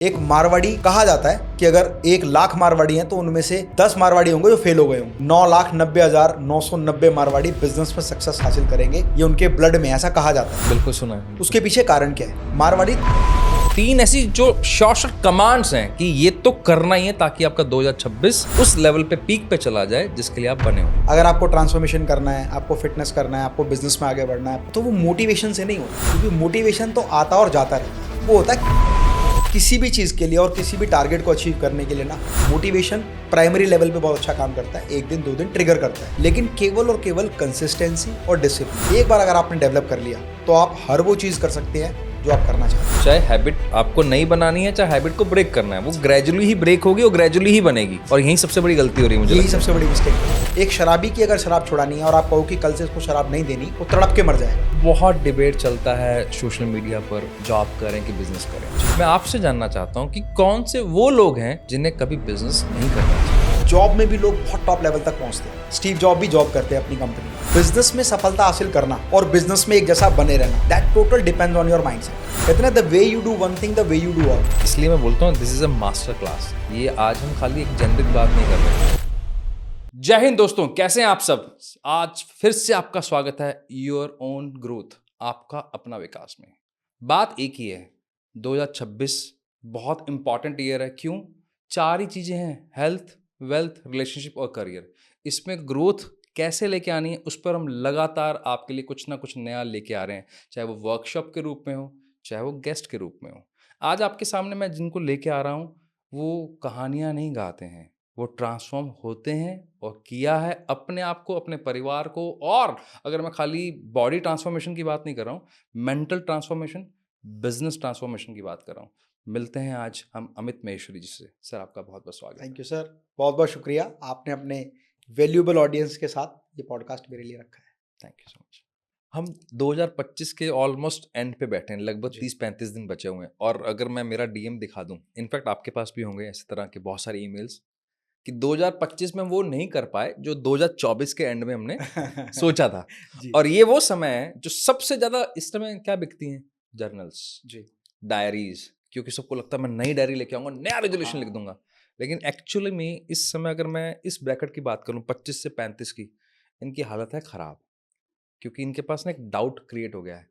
एक मारवाड़ी कहा जाता है कि अगर 1 लाख मारवाड़ी हैं तो उनमें से 10 मारवाड़ी होंगे जो फेल हो गए होंगे। 9,90,990 मारवाड़ी बिजनेस में सक्सेस हासिल करेंगे, ये उनके ब्लड में, ऐसा कहा जाता है। बिल्कुल सुना है। उसके पीछे कारण क्या है? मारवाड़ी 3 ऐसी जो शॉर्ट कमांड्स हैं कि ये तो करना ही है ताकि आपका 2026 उस लेवल पे पीक पे चला जाए जिसके लिए आप बने हो। अगर आपको ट्रांसफॉर्मेशन करना है, आपको फिटनेस करना है, आपको बिजनेस में आगे बढ़ना है, तो वो मोटिवेशन से नहीं होता, क्योंकि मोटिवेशन तो आता और जाता रहता है। वो होता है किसी भी चीज़ के लिए और किसी भी टारगेट को अचीव करने के लिए ना, मोटिवेशन प्राइमरी लेवल पे बहुत अच्छा काम करता है, 1 दिन 2 दिन ट्रिगर करता है, लेकिन केवल और केवल कंसिस्टेंसी और डिसिप्लिन एक बार अगर आपने डेवलप कर लिया तो आप हर वो चीज़ कर सकते हैं जो आप करना चाहते हैं। चाहे हैबिट आपको नहीं बनानी है, चाहे हैबिट को ब्रेक करना है, वो ग्रेजुअली ही ब्रेक होगी और ग्रेजुअली ही बनेगी। और यही सबसे बड़ी गलती हो रही है मुझे यही लगता है। सबसे बड़ी मिस्टेक है। एक शराबी की अगर शराब छुड़ानी है और आप कहो कि कल से इसको शराब नहीं देनी, वो तड़प के मर जाए। बहुत डिबेट चलता है सोशल मीडिया पर, जॉब करें कि बिजनेस करें। मैं आपसे जानना चाहता हूँ कि कौन से वो लोग हैं जिन्हें कभी बिजनेस नहीं करना चाहिए। जॉब में भी लोग बहुत टॉप लेवल तक पहुंचते हैं। स्टीव जॉब भी जॉब करते हैं अपनी कंपनी में। बिजनेस में सफलता हासिल करना और बिजनेस में एक जैसा बने रहना, that total depends on your mindset. कहते हैं the way you do one thing the way you do all. इसलिए मैं बोलता हूँ this is a master class. ये आज हम खाली एक जेनरिक बात नहीं कर रहे। जय हिंद दोस्तों, कैसे हैं आप सब। आज फिर से आपका स्वागत है योर ओन ग्रोथ, आपका अपना विकास में। बात एक ही है, 2026 बहुत इंपॉर्टेंट ईयर है। क्यों? 4 ही चीजें हैं, हेल्थ, वेल्थ, रिलेशनशिप और करियर। इसमें ग्रोथ कैसे लेके आनी है, उस पर हम लगातार आपके लिए कुछ ना कुछ नया लेके आ रहे हैं, चाहे वो वर्कशॉप के रूप में हो, चाहे वो गेस्ट के रूप में हो। आज आपके सामने मैं जिनको लेके आ रहा हूँ वो कहानियाँ नहीं गाते हैं, वो ट्रांसफॉर्म होते हैं और किया है अपने आप को, अपने परिवार को। और अगर मैं खाली बॉडी ट्रांसफॉर्मेशन की बात नहीं कर रहा हूँ, मेंटल ट्रांसफॉर्मेशन, बिजनेस ट्रांसफॉर्मेशन की बात कर रहा हूँ। मिलते हैं आज हम अमित महेश्वरी जी से। सर आपका बहुत बहुत स्वागत है। थैंक यू सर, बहुत बहुत शुक्रिया। आपने अपने वैल्यूएबल ऑडियंस के साथ ये पॉडकास्ट मेरे लिए रखा है। Thank you so much. हम 2025 के ऑलमोस्ट एंड पे बैठे हैं, लगभग जी। 30-35 दिन बचे हुए हैं। और अगर मैं मेरा डीएम दिखा दूं, इनफैक्ट आपके पास भी होंगे इस तरह के बहुत सारे ईमेल्स कि 2025 में वो नहीं कर पाए जो 2024 के एंड में हमने सोचा था। जी और ये वो समय है जो सबसे ज्यादा इस समय क्या बिकती हैं? जर्नल्स, जी डायरीज। क्योंकि सबको लगता है मैं नई डायरी लेके आऊंगा, नया रेजोल्यूशन लिख हाँ। दूंगा। लेकिन एक्चुअली में इस समय अगर मैं इस ब्रैकेट की बात करूं 25 से 35 की, इनकी हालत है खराब। क्योंकि इनके पास ना एक डाउट क्रिएट हो गया है।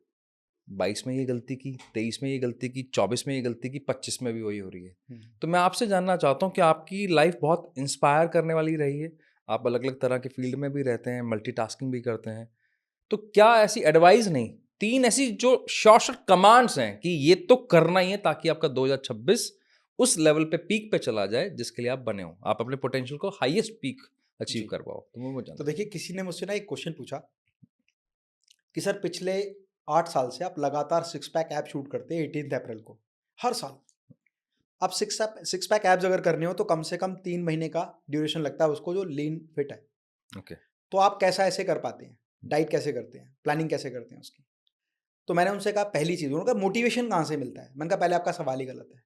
22 में ये गलती की, 23 में ये गलती की, 24 में ये गलती की, 25 में भी वही हो रही है। तो मैं आपसे जानना चाहता हूँ कि आपकी लाइफ बहुत इंस्पायर करने वाली रही है। आप अलग अलग तरह के फील्ड में भी रहते हैं, मल्टीटास्किंग भी करते हैं। तो क्या ऐसी एडवाइस नहीं, 3 ऐसी जो शॉर्ट कमांड्स हैं कि ये तो करना ही है ताकि आपका 2026 उस लेवल पे पीक पे चला जाए जिसके लिए आप बने हो, आप अपने पोटेंशियल को हाईएस्ट पीक अचीव जी। कर पाओ। तो मैं वो जानना तो देखिए, किसी ने मुझसे ना एक क्वेश्चन पूछा कि सर पिछले 8 साल से आप लगातार 6 पैक ऐप शूट करते हैं 18 अप्रैल को, हर साल। अब 6 पैक एब्स अगर करने हो तो कम से कम 3 महीने का ड्यूरेशन लगता है उसको, जो लीन फिट है। ओके। तो आप कैसा ऐसे कर पाते हैं? डाइट कैसे करते हैं? प्लानिंग कैसे करते हैं उसकी? तो मैंने उनसे कहा, पहली चीज़, उन्होंने कहा मोटिवेशन कहाँ से मिलता है? मैंने कहा पहले आपका सवाल ही गलत है।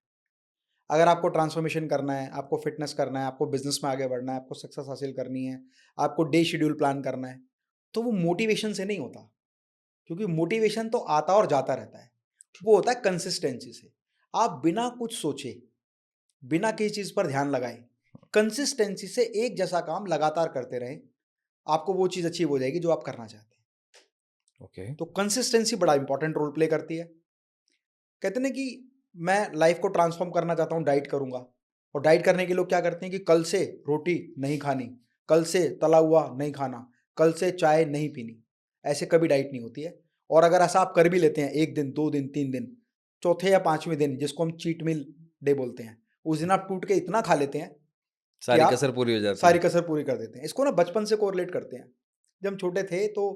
अगर आपको ट्रांसफॉर्मेशन करना है, आपको फिटनेस करना है, आपको बिजनेस में आगे बढ़ना है, आपको सक्सेस हासिल करनी है, आपको डे शेड्यूल प्लान करना है, तो वो मोटिवेशन से नहीं होता, क्योंकि मोटिवेशन तो आता और जाता रहता है। वो होता है कंसिस्टेंसी से। आप बिना कुछ सोचे, बिना किसी चीज़ पर ध्यान लगाए, कंसिस्टेंसी से एक जैसा काम लगातार करते रहें, आपको वो चीज़ अचीव हो जाएगी जो आप करना चाहते हैं। ओके। तो कंसिस्टेंसी बड़ा इंपॉर्टेंट रोल प्ले करती है। कहते हैं ना कि मैं लाइफ को ट्रांसफॉर्म करना चाहता हूँ, डाइट करूँगा। और डाइट करने के लोग क्या करते हैं कि कल से रोटी नहीं खानी, कल से तला हुआ नहीं खाना, कल से चाय नहीं पीनी। ऐसे कभी डाइट नहीं होती है। और अगर ऐसा आप कर भी लेते हैं 1 दिन, 2 दिन, 3 दिन, चौथे या 5वें दिन, जिसको हम चीट मील डे बोलते हैं, उस दिन आप टूट के इतना खा लेते हैं कि सारी आप कसर पूरी हो जाती सारी है। कसर पूरी कर देते हैं। इसको ना बचपन से कोरिलेट करते हैं। जब हम छोटे थे तो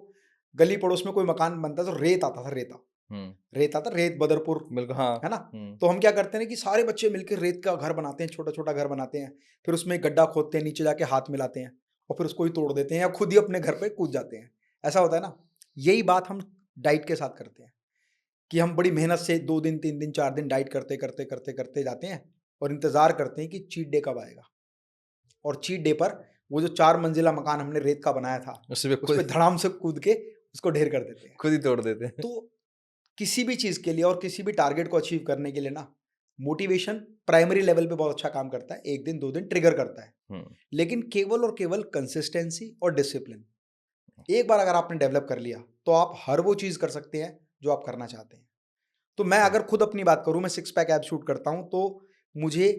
गली पड़ोस में कोई मकान बनता तो रेत आता था, रेत आता, रेत बदरपुर, बिल्कुल, हाँ। है ना? तो हम क्या करते हैं कि सारे बच्चे मिलकर रेत का घर बनाते हैं, छोटा-छोटा घर बनाते हैं। फिर उसमें एक गड्ढा खोदते हैं, नीचे जाके हाथ मिलाते हैं और फिर उसको ही तोड़ देते हैं या खुद ही अपने घर पे कूद जाते हैं। ऐसा होता है ना? यही बात हम डाइट के साथ करते हैं कि हम बड़ी मेहनत से 2 दिन, 3 दिन, 4 दिन डाइट करते जाते हैं और इंतज़ार करते हैं कि चीट डे कब आएगा। और चीट डे पर वो जो 4 मंजिला मकान हमने रेत का बनाया था, उससे उस पे धड़ाम से कूद के उसको ढेर कर देते हैं। खुद ही तोड़ देते हैं। तो किसी भी चीज़ के लिए और किसी भी टारगेट को अचीव करने के लिए ना, मोटिवेशन प्राइमरी लेवल पे बहुत अच्छा काम करता है, 1 दिन 2 दिन ट्रिगर करता है, लेकिन केवल और केवल कंसिस्टेंसी और डिसिप्लिन एक बार अगर आपने डेवलप कर लिया तो आप हर वो चीज़ कर सकते हैं जो आप करना चाहते हैं। तो मैं अगर खुद अपनी बात करूँ, मैं 6 पैक एब्स शूट करता हूँ तो मुझे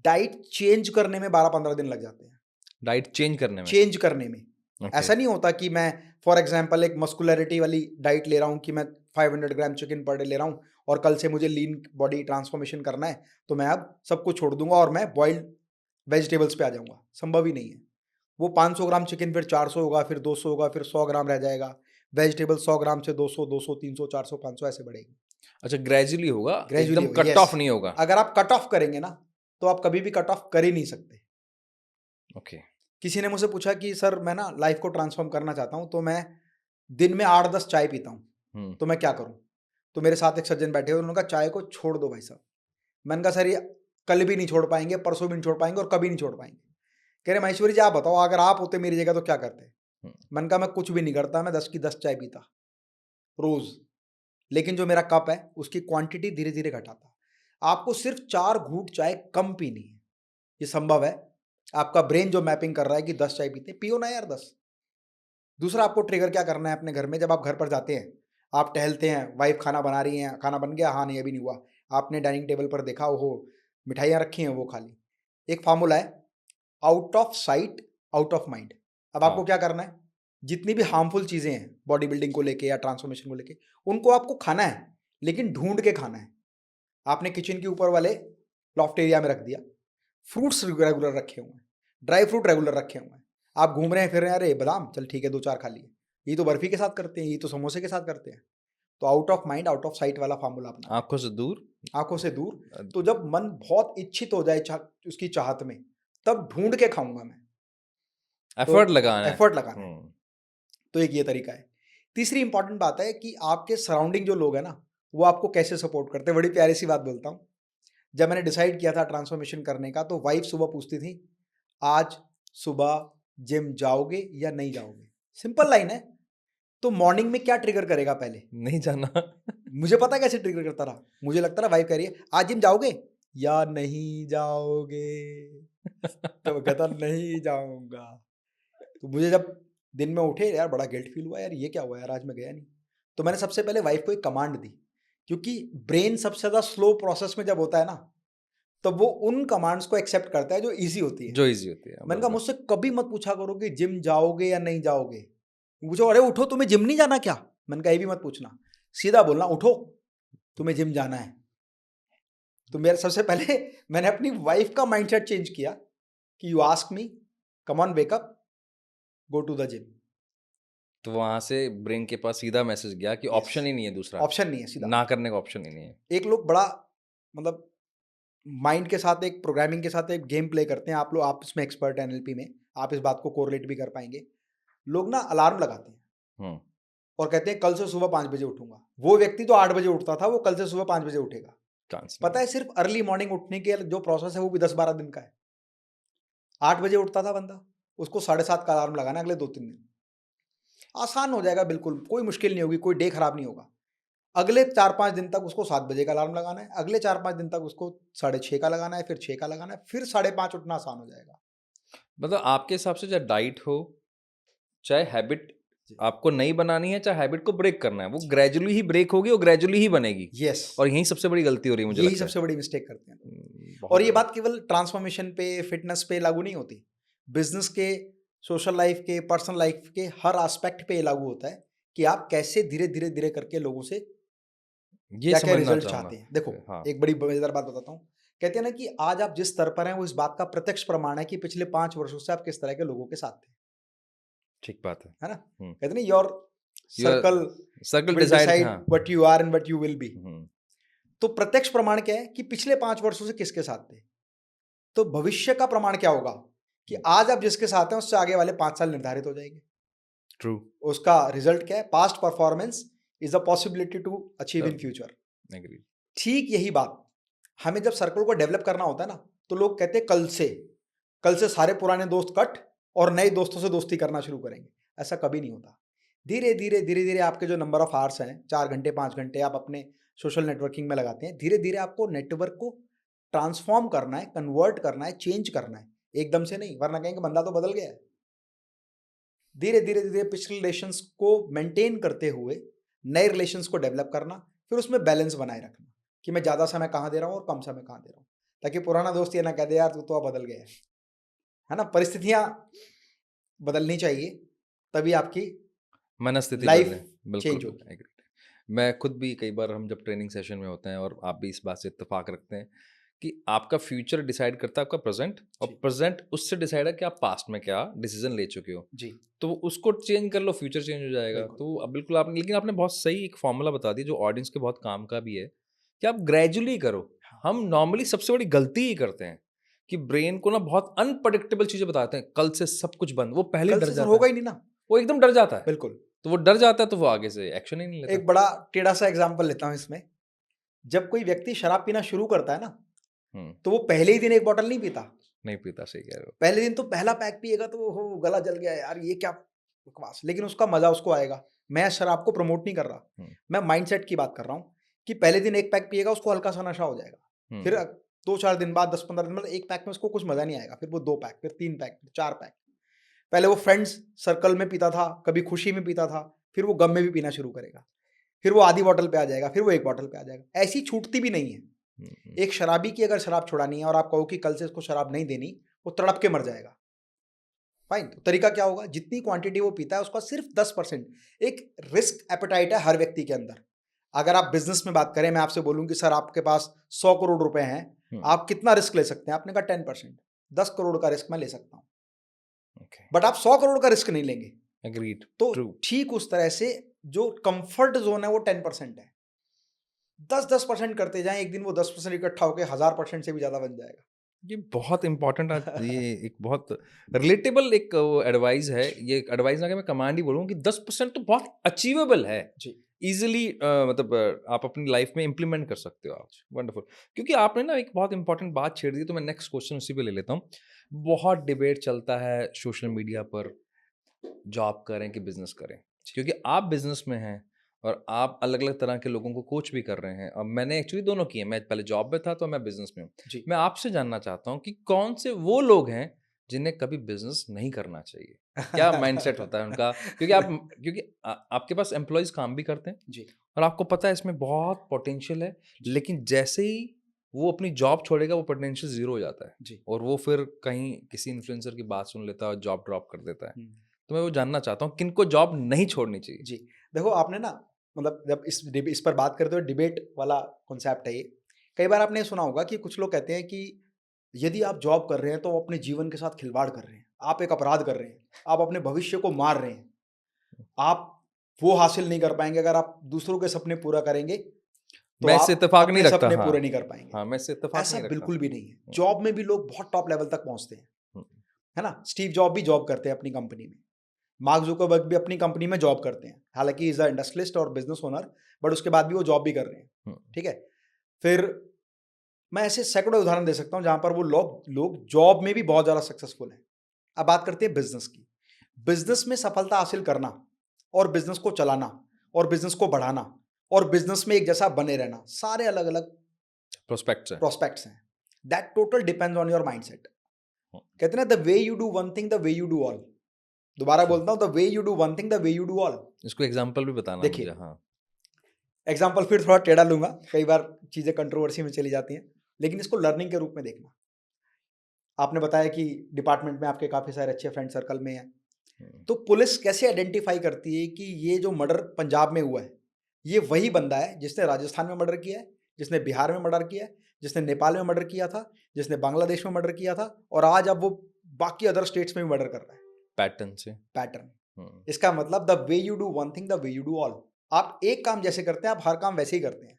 डाइट चेंज करने में 12-15 दिन लग जाते हैं। डाइट चेंज करने में? चेंज करने में। ओके। ऐसा नहीं होता कि मैं फॉर एग्जांपल एक मस्कुलैरिटी वाली डाइट ले रहा हूँ कि मैं 500 ग्राम चिकन पर डे ले रहा हूँ और कल से मुझे लीन बॉडी ट्रांसफॉर्मेशन करना है, तो मैं अब सब कुछ छोड़ दूंगा और मैं बॉइल्ड वेजिटेबल्स पे आ जाऊंगा। संभव ही नहीं है। वो 500 ग्राम चिकन फिर 400 होगा, फिर 200 होगा, फिर 100 ग्राम रह जाएगा। वेजिटेबल 100 ग्राम से 200, 200, 300, 400, 500 ऐसे बढ़ेगी। अच्छा, ग्रेजुअली होगा, ग्रेजुअली एकदम कट ऑफ नहीं होगा? अगर आप कट ऑफ करेंगे ना तो आप कभी भी कट ऑफ कर ही नहीं सकते। ओके। किसी ने मुझसे पूछा कि सर मैं ना लाइफ को ट्रांसफॉर्म करना चाहता हूँ, तो मैं दिन में 8-10 चाय पीता हूँ, तो मैं क्या करूँ? तो मेरे साथ एक सज्जन बैठे हुए, उन्होंने कहा चाय को छोड़ दो भाई साहब। मैंने कहा सर ये कल भी नहीं छोड़ पाएंगे, परसों भी नहीं छोड़ पाएंगे और कभी नहीं छोड़ पाएंगे। कह रहे महेश्वरी जी आप बताओ अगर आप होते मेरी जगह तो क्या करते? मैंने कहा मैं कुछ भी नहीं करता, मैं 10 की 10 चाय पीता रोज, लेकिन जो मेरा कप है उसकी क्वांटिटी धीरे धीरे घटाता। आपको सिर्फ 4 घूंट चाय कम पीनी है, ये संभव है। आपका ब्रेन जो मैपिंग कर रहा है कि 10 चाय पीते, पियो ना यार 10। दूसरा आपको ट्रिगर क्या करना है अपने घर में, जब आप घर पर जाते हैं, आप टहलते हैं, वाइफ खाना बना रही हैं, खाना बन गया, हाँ नहीं अभी नहीं हुआ, आपने डाइनिंग टेबल पर देखा हो मिठाइयाँ रखी हैं वो खा ली। एक फार्मूला है, out of sight out of mind. अब आपको हाँ। क्या करना है, जितनी भी हार्मफुल चीज़ें हैं बॉडी बिल्डिंग को लेके या ट्रांसफॉर्मेशन को लेके, उनको आपको खाना है, लेकिन ढूंढ के खाना है। आपने किचन के ऊपर वाले लॉफ्ट एरिया में रख दिया, फ्रूट्स रेगुलर रखे हुए हैं, ड्राई फ्रूट रेगुलर रखे हुए हैं। आप घूम रहे हैं फिर रहे हैं, अरे बादाम चल ठीक है 2-4 खा लिए, ये तो बर्फी के साथ करते हैं, ये तो समोसे के साथ करते हैं। तो out of mind out of site वाला फार्मूला अपना, आंखों से दूर। आंखों से दूर। तो जब मन बहुत इच्छित हो जाए उसकी चाहत में, तब ढूंढ के खाऊंगा मैं, एफर्ट लगाना है। एफर्ट लगाना है। तो एक ये तरीका है। तीसरी इंपॉर्टेंट बात है कि आपके सराउंडिंग जो लोग हैं ना, वो आपको कैसे सपोर्ट करते हैं। बड़ी प्यारी सी बात बोलता हूँ, जब मैंने डिसाइड किया था ट्रांसफॉर्मेशन करने का, तो वाइफ सुबह पूछती थी आज सुबह जिम जाओगे या नहीं जाओगे? सिंपल लाइन है। तो मॉर्निंग में क्या ट्रिगर करेगा पहले? नहीं जाना। मुझे पता है कैसे ट्रिगर करता रहा। मुझे लगता रहा वाइफ कह रही है आज जिम जाओगे या नहीं जाओगे? तो मैं कहता नहीं जाऊंगा। तो मुझे जब दिन में उठे यार बड़ा गिल्ट फील हुआ, यार ये क्या हुआ यार, आज मैं गया नहीं। तो मैंने सबसे पहले वाइफ को एक कमांड दी, क्योंकि ब्रेन सबसे ज़्यादा स्लो प्रोसेस में जब होता है ना, तब वो उन कमांड्स को एक्सेप्ट करता है जो ईजी होती है। जो इजी होती है। मैंने कहा मुझसे कभी मत पूछा करो कि जिम जाओगे या नहीं जाओगे। पूछो अरे उठो तुम्हें जिम नहीं जाना क्या? मैंने कहा ये भी मत पूछना, सीधा बोलना उठो तुम्हें जिम जाना है। तो मेरा सबसे पहले मैंने अपनी वाइफ का माइंडसेट चेंज किया कि you ask me, come on wake up, go to the gym. तो वहां से ब्रेन के पास सीधा मैसेज गया कि ऑप्शन ही नहीं है दूसरा, ऑप्शन नहीं है, सीधा ना करने का ऑप्शन ही नहीं है। एक लोग बड़ा मतलब माइंड के साथ एक प्रोग्रामिंग के साथ एक गेम प्ले करते हैं। आप इसमें एक्सपर्ट हैं एनएलपी में, आप इस बात को कोरिलेट भी कर पाएंगे। लोग ना अलार्म लगाते हैं और कहते हैं कल से सुबह 5 बजे उठूंगा। वो व्यक्ति तो 8 बजे उठता था, वो कल से सुबह 5 बजे उठेगा। पता है सिर्फ अर्ली मॉर्निंग उठने के जो प्रोसेस है वो भी 10-12 दिन का है। 8 बजे उठता था बंदा, उसको 7:30 का अलार्म लगाना अगले 2-3 दिन। आसान हो जाएगा बिल्कुल, कोई मुश्किल नहीं होगी, कोई डे खराब नहीं होगा। अगले 4-5 दिन तक उसको 7 बजे का अलार्म लगाना है, अगले 4-5 दिन तक उसको 6:30 का लगाना है, फिर 6 का लगाना है, फिर 5:30 उठना आसान हो जाएगा। मतलब आपके हिसाब से चाहे डाइट हो, चाहे हैबिट आपको नहीं बनानी है, चाहे हैबिट को ब्रेक करना है, वो ग्रेजुअली ही ब्रेक होगी और ग्रेजुअली ही बनेगी। यस, और यही सबसे बड़ी गलती हो रही है मुझे यही लगता है। सबसे बड़ी मिस्टेक करते हैं। बहुत और ये बड़ा। बात केवल ट्रांसफॉर्मेशन पे, फिटनेस पे लागू नहीं होती, बिजनेस के, सोशल लाइफ के, पर्सनल लाइफ के हर एस्पेक्ट पे लागू होता है कि आप कैसे धीरे धीरे धीरे करके लोगों से ये क्या क्या समझना रिजल्ट चाहूंगा। चाहते हैं। देखो हाँ। एक बड़ी मजेदार बात बताता हूँ। कहते हैं ना कि आज आप जिस स्तर पर हैं वो इस बात का प्रत्यक्ष प्रमाण है कि पिछले 5 वर्षों से आप किस तरह के लोगों के साथ थे। ठीक बात है। है ना? कहते हैं your Your circle circle will decide. Decide हाँ। What you are and what you will be. तो प्रत्यक्ष प्रमाण क्या है कि पिछले 5 वर्षों से किसके साथ थे। तो भविष्य का प्रमाण क्या होगा कि आज आप जिसके साथ हैं उससे आगे वाले 5 साल निर्धारित हो जाएंगे। ट्रू। उसका रिजल्ट क्या है? Past performance is a possibility to achieve in future. Agree. ठीक यही बात हमें जब सर्कल को डेवलप करना होता है ना, तो लोग कहते हैं कल से सारे पुराने दोस्त कट और नए दोस्तों से दोस्ती करना शुरू करेंगे। ऐसा कभी नहीं होता। धीरे धीरे धीरे धीरे आपके जो नंबर ऑफ आवर्स हैं, 4 घंटे 5 घंटे आप अपने सोशल नेटवर्किंग में लगाते हैं, धीरे धीरे आपको नेटवर्क को ट्रांसफॉर्म करना है, कन्वर्ट करना है, चेंज करना है, एकदम से नहीं, वरना कहेंगे बंदा तो बदल गया है। धीरे धीरे धीरे पिछले रिलेशंस को मेंटेन करते हुए नए रिलेशंस को डेवलप करना, फिर उसमें बैलेंस बनाए रखना कि मैं ज़्यादा समय कहाँ दे रहा हूँ और कम समय कहाँ दे रहा हूँ, ताकि पुराना दोस्त ये ना कह दे यार तू तो अब बदल गया है ना। परिस्थितियाँ बदलनी चाहिए, तभी आपकी मनस्थिति लाइफ बदले, बिल्कुल चेंज होगी। एग्री। मैं खुद भी कई बार, हम जब ट्रेनिंग सेशन में होते हैं और आप भी इस बात से इत्तेफाक रखते हैं कि आपका फ्यूचर डिसाइड करता है आपका प्रेजेंट, और जी। प्रेजेंट उससे डिसाइड है कि आप पास्ट में क्या डिसीजन ले चुके हो। जी तो उसको चेंज कर लो, फ्यूचर चेंज हो जाएगा। बिल्कुल। तो अब बिल्कुल आपने, लेकिन आपने बहुत सही एक फॉर्मूला बता दिया जो ऑडियंस के बहुत काम का भी है कि आप ग्रेजुअली करो। हम नॉर्मली सबसे बड़ी गलती ही करते हैं कि ब्रेन को ना बहुत अनप्रडिक्टेबल चीजें बताते हैं, कल से सब कुछ बंद, वो पहले कल डर से सर जाता होगा है, ही नहीं ना। वो एकदम डर जाता है। बिल्कुल। तो वो डर जाता है तो वो आगे से एक्शन ही नहीं लेता। एक बड़ा टेढ़ा सा एग्जांपल लेता हूँ इसमें। जब कोई व्यक्ति शराब पीना शुरू करता है ना, तो वो पहले ही दिन एक बोतल नहीं पीता। नहीं पीता, सही कह रहे हो। पहले दिन तो पहला पैक पिएगा तो हो गला जल गया यार, ये क्या बकवास, लेकिन उसका मजा उसको आएगा। मैं शराब को प्रमोट नहीं कर रहा, मैं माइंडसेट की बात कर रहा हूँ कि पहले दिन एक पैक पिएगा उसको हल्का सा नशा हो जाएगा, फिर 2-4 दिन बाद 10-15 दिन बाद एक पैक में उसको कुछ मजा नहीं आएगा, फिर वो 2 पैक, फिर 3 पैक, फिर 4 पैक। पहले वो फ्रेंड्स सर्कल में पीता था, कभी खुशी में पीता था, फिर वो गम में भी पीना शुरू करेगा, फिर वो आधी बॉटल पे आ जाएगा, फिर वो 1 बॉटल पे आ जाएगा। ऐसी छूटती भी नहीं है। एक शराबी की अगर शराब छुड़ानी है और आप कहो कि कल से इसको शराब नहीं देनी, वो तड़प के मर जाएगा। फाइन, तो तरीका क्या होगा, जितनी क्वांटिटी वो पीता है उसका सिर्फ 10%। एक रिस्क एपेटाइट है हर व्यक्ति के अंदर। अगर आप बिजनेस में बात करें, मैं आपसे बोलूं कि सर आपके पास 100 करोड़ रुपए हैं, आप कितना रिस्क ले सकते हैं, आपने कहा 10%, 10 करोड़ का रिस्क मैं ले सकता हूं, बट आप 100 करोड़ का रिस्क नहीं लेंगे। एग्रीड। तो ट्रू। ठीक उस तरह से जो कंफर्ट जोन है वो 10% है। 10% करते जाएं, एक दिन वो 10% इकट्ठा होकर 1000% से भी ज्यादा बन जाएगा। ये बहुत इंपॉर्टेंट, ये एक बहुत रिलेटेबल एक एडवाइस है। ये एडवाइस ना कि मैं कमांड ही बोलूँ कि 10% तो बहुत अचीवेबल है जी इजीली, मतलब आप अपनी लाइफ में इम्प्लीमेंट कर सकते हो आप। वंडरफुल। क्योंकि आपने ना एक बहुत इंपॉर्टेंट बात छेड़ दी, तो मैं नेक्स्ट क्वेश्चन उसी पे ले लेता हूँ। बहुत डिबेट चलता है सोशल मीडिया पर, जॉब करें कि बिजनेस करें, क्योंकि आप बिजनेस में हैं और आप अलग अलग तरह के लोगों को कोच भी कर रहे हैं। और मैंने एक्चुअली दोनों किए, मैं पहले जॉब में था तो मैं बिजनेस में हूँ। जी मैं आपसे जानना चाहता हूँ कि कौन से वो लोग हैं जिन्हें कभी बिजनेस नहीं करना चाहिए, क्या माइंडसेट होता है उनका? क्योंकि आपके पास एम्प्लॉयज काम भी करते हैं जी और आपको पता है इसमें बहुत पोटेंशियल है, लेकिन जैसे ही वो अपनी जॉब छोड़ेगा वो पोटेंशियल जीरो हो जाता है जी और वो फिर कहीं किसी इन्फ्लुएंसर की बात सुन लेता है और जॉब ड्रॉप कर देता है। तो मैं वो जानना चाहता हूँ किनको जॉब नहीं छोड़नी चाहिए। जी देखो, आपने ना मतलब जब इस पर बात करते हो, डिबेट वाला कॉन्सेप्ट है ये। कई बार आपने सुना होगा कि कुछ लोग कहते हैं कि यदि आप जॉब कर रहे हैं तो अपने जीवन के साथ खिलवाड़ कर रहे हैं, आप एक अपराध कर रहे हैं, आप अपने भविष्य को मार रहे हैं, आप वो हासिल नहीं कर पाएंगे। अगर आप दूसरों के सपने पूरा करेंगे तो मैं इससे आप इत्तेफाक नहीं अपने रखता। सपने हाँ पूरे नहीं कर पाएंगे। हाँ, मैं इससे इत्तेफाक ऐसा नहीं रखता। बिल्कुल भी नहीं है। जॉब में भी लोग बहुत टॉप लेवल तक पहुंचते हैं, है ना। स्टीव जॉब भी जॉब करते हैं अपनी कंपनी में, मार्क जुकरबर्ग भी अपनी कंपनी में जॉब करते हैं, हालांकि इज अ इंडस्ट्रियलिस्ट और बिजनेस ओनर, बट उसके बाद भी वो जॉब भी कर रहे हैं। ठीक है, फिर मैं ऐसे सैकड़ों उदाहरण दे सकता हूं जहां पर वो लोग जॉब में भी बहुत ज्यादा सक्सेसफुल हैं। अब बात करते हैं बिजनेस की। बिजनेस में सफलता हासिल करना और बिजनेस को चलाना और बिजनेस को बढ़ाना और बिजनेस में एक जैसा बने रहना, सारे अलग अलग प्रोस्पेक्ट्स हैं। That total depends on your mindset. कहते हैं ना, the way you do one thing the way you do all. दोबारा बोलता हूं, the way you do one thing the way you do all. इसको एग्जांपल भी बताना मुझे। देखिए, हाँ, एग्जाम्पल फिर थोड़ा टेढ़ा लूंगा, कई बार चीजें कंट्रोवर्सी में चली जाती हैं, लेकिन इसको लर्निंग के रूप में देखना। आपने बताया कि डिपार्टमेंट में आपके काफी सारे अच्छे फ्रेंड सर्कल में हैं, तो पुलिस कैसे आइडेंटिफाई करती है कि ये जो मर्डर पंजाब में हुआ है, ये वही बंदा है जिसने राजस्थान में मर्डर किया है, जिसने बिहार में मर्डर किया है, जिसने नेपाल में मर्डर किया था, जिसने बांग्लादेश में मर्डर किया था, और आज अब वो बाकी अदर स्टेट्स में भी मर्डर कर रहा है। पैटर्न। इसका मतलब the way you do one thing the way you do all. आप एक काम जैसे करते हैं, आप हर काम वैसे ही करते हैं।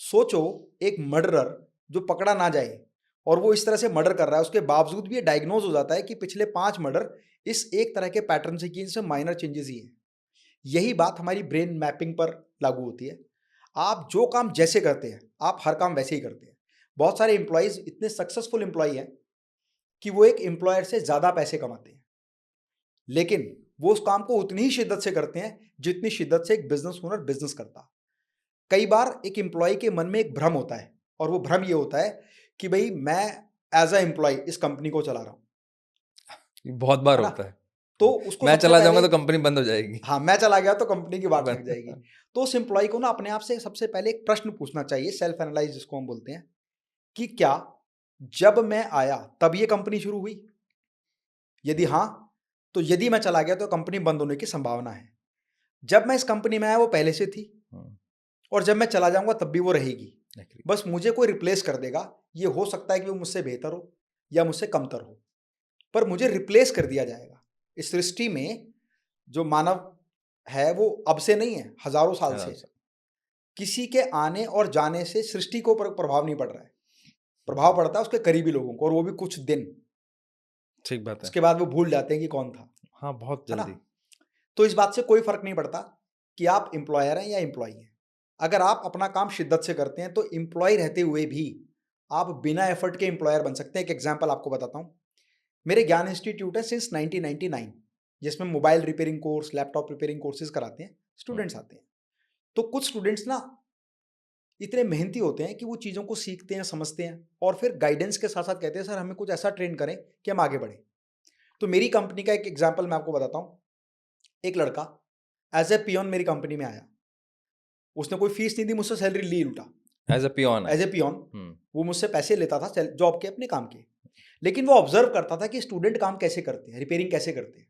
सोचो, एक मर्डरर जो पकड़ा ना जाए और वो इस तरह से मर्डर कर रहा है, उसके बावजूद भी ये डायग्नोज हो जाता है कि पिछले 5 मर्डर इस एक तरह के पैटर्न से किए, जिसमें माइनर चेंजेस ही हैं। यही बात हमारी ब्रेन मैपिंग पर लागू होती है। आप जो काम जैसे करते हैं, आप हर काम वैसे ही करते हैं। बहुत सारे एम्प्लॉयज इतने सक्सेसफुल एम्प्लॉय हैं कि वो एक एम्प्लॉयर से ज्यादा पैसे कमाते हैं, लेकिन वो उस काम को उतनी ही शिद्दत से करते हैं जितनी शिद्दत से एक बिजनेस ओनर बिजनेस करता। कई बार एक एम्प्लॉय के मन में एक भ्रम होता है, और वो भ्रम ये होता है कि भाई मैं एज अ एम्प्लॉय इस कंपनी को चला रहा हूँ, ये बहुत बार है ना? होता है। तो उसको मैं सबसे चला पहले, जाऊंगा तो कंपनी बंद हो जाएगी। हाँ, मैं चला गया तो कंपनी की बात लग जाएगी। तो उस एम्प्लॉय को ना अपने आप से सबसे पहले एक प्रश्न पूछना चाहिए, सेल्फ एनालाइज जिसको हम बोलते हैं, कि क्या जब मैं आया तब ये कंपनी शुरू हुई? यदि हाँ, तो यदि मैं चला गया तो कंपनी बंद होने की संभावना है। जब मैं इस कंपनी में आया वो पहले से थी, और जब मैं चला जाऊंगा तब भी वो रहेगी। बस मुझे कोई रिप्लेस कर देगा। ये हो सकता है कि वो मुझसे बेहतर हो या मुझसे कमतर हो, पर मुझे रिप्लेस कर दिया जाएगा। इस सृष्टि में जो मानव है वो अब से नहीं है, हजारों साल से है। किसी के आने और जाने से सृष्टि को प्रभाव नहीं पड़ रहा है, प्रभाव पड़ता है उसके करीबी लोगों को, और वो भी कुछ दिन। ठीक बात है। उसके बाद वो भूल जाते हैं कि कौन था, हाँ, बहुत है ना? जल्दी। तो इस बात से कोई फर्क नहीं पड़ता कि आप एम्प्लॉयर हैं या एम्प्लॉई हैं। अगर आप अपना काम शिद्दत से करते हैं तो एम्प्लॉय रहते हुए भी आप बिना एफर्ट के एम्प्लॉयर बन सकते हैं। एक एग्जांपल आपको बताता हूँ। मेरे ज्ञान इंस्टीट्यूट है सिंस 1999, जिसमें mobile repairing course, laptop repairing courses कराते हैं, स्टूडेंट्स आते हैं। तो कुछ स्टूडेंट्स ना इतने मेहनती होते हैं कि वो चीज़ों को सीखते हैं, समझते हैं, और फिर गाइडेंस के साथ साथ कहते हैं सर हमें कुछ ऐसा ट्रेन करें कि हम आगे बढ़ें। तो मेरी कंपनी का एक एग्जाम्पल मैं आपको बताता हूँ। एक लड़का एज ए पियोन मेरी कंपनी में आया। उसने कोई फीस नहीं दी, मुझसे सैलरी ली उल्टा। एज अ पियोन है। एज ए पियोन वो मुझसे पैसे लेता था जॉब के, अपने काम के। लेकिन वो ऑब्जर्व करता था कि स्टूडेंट काम कैसे करते हैं, रिपेयरिंग कैसे करते हैं।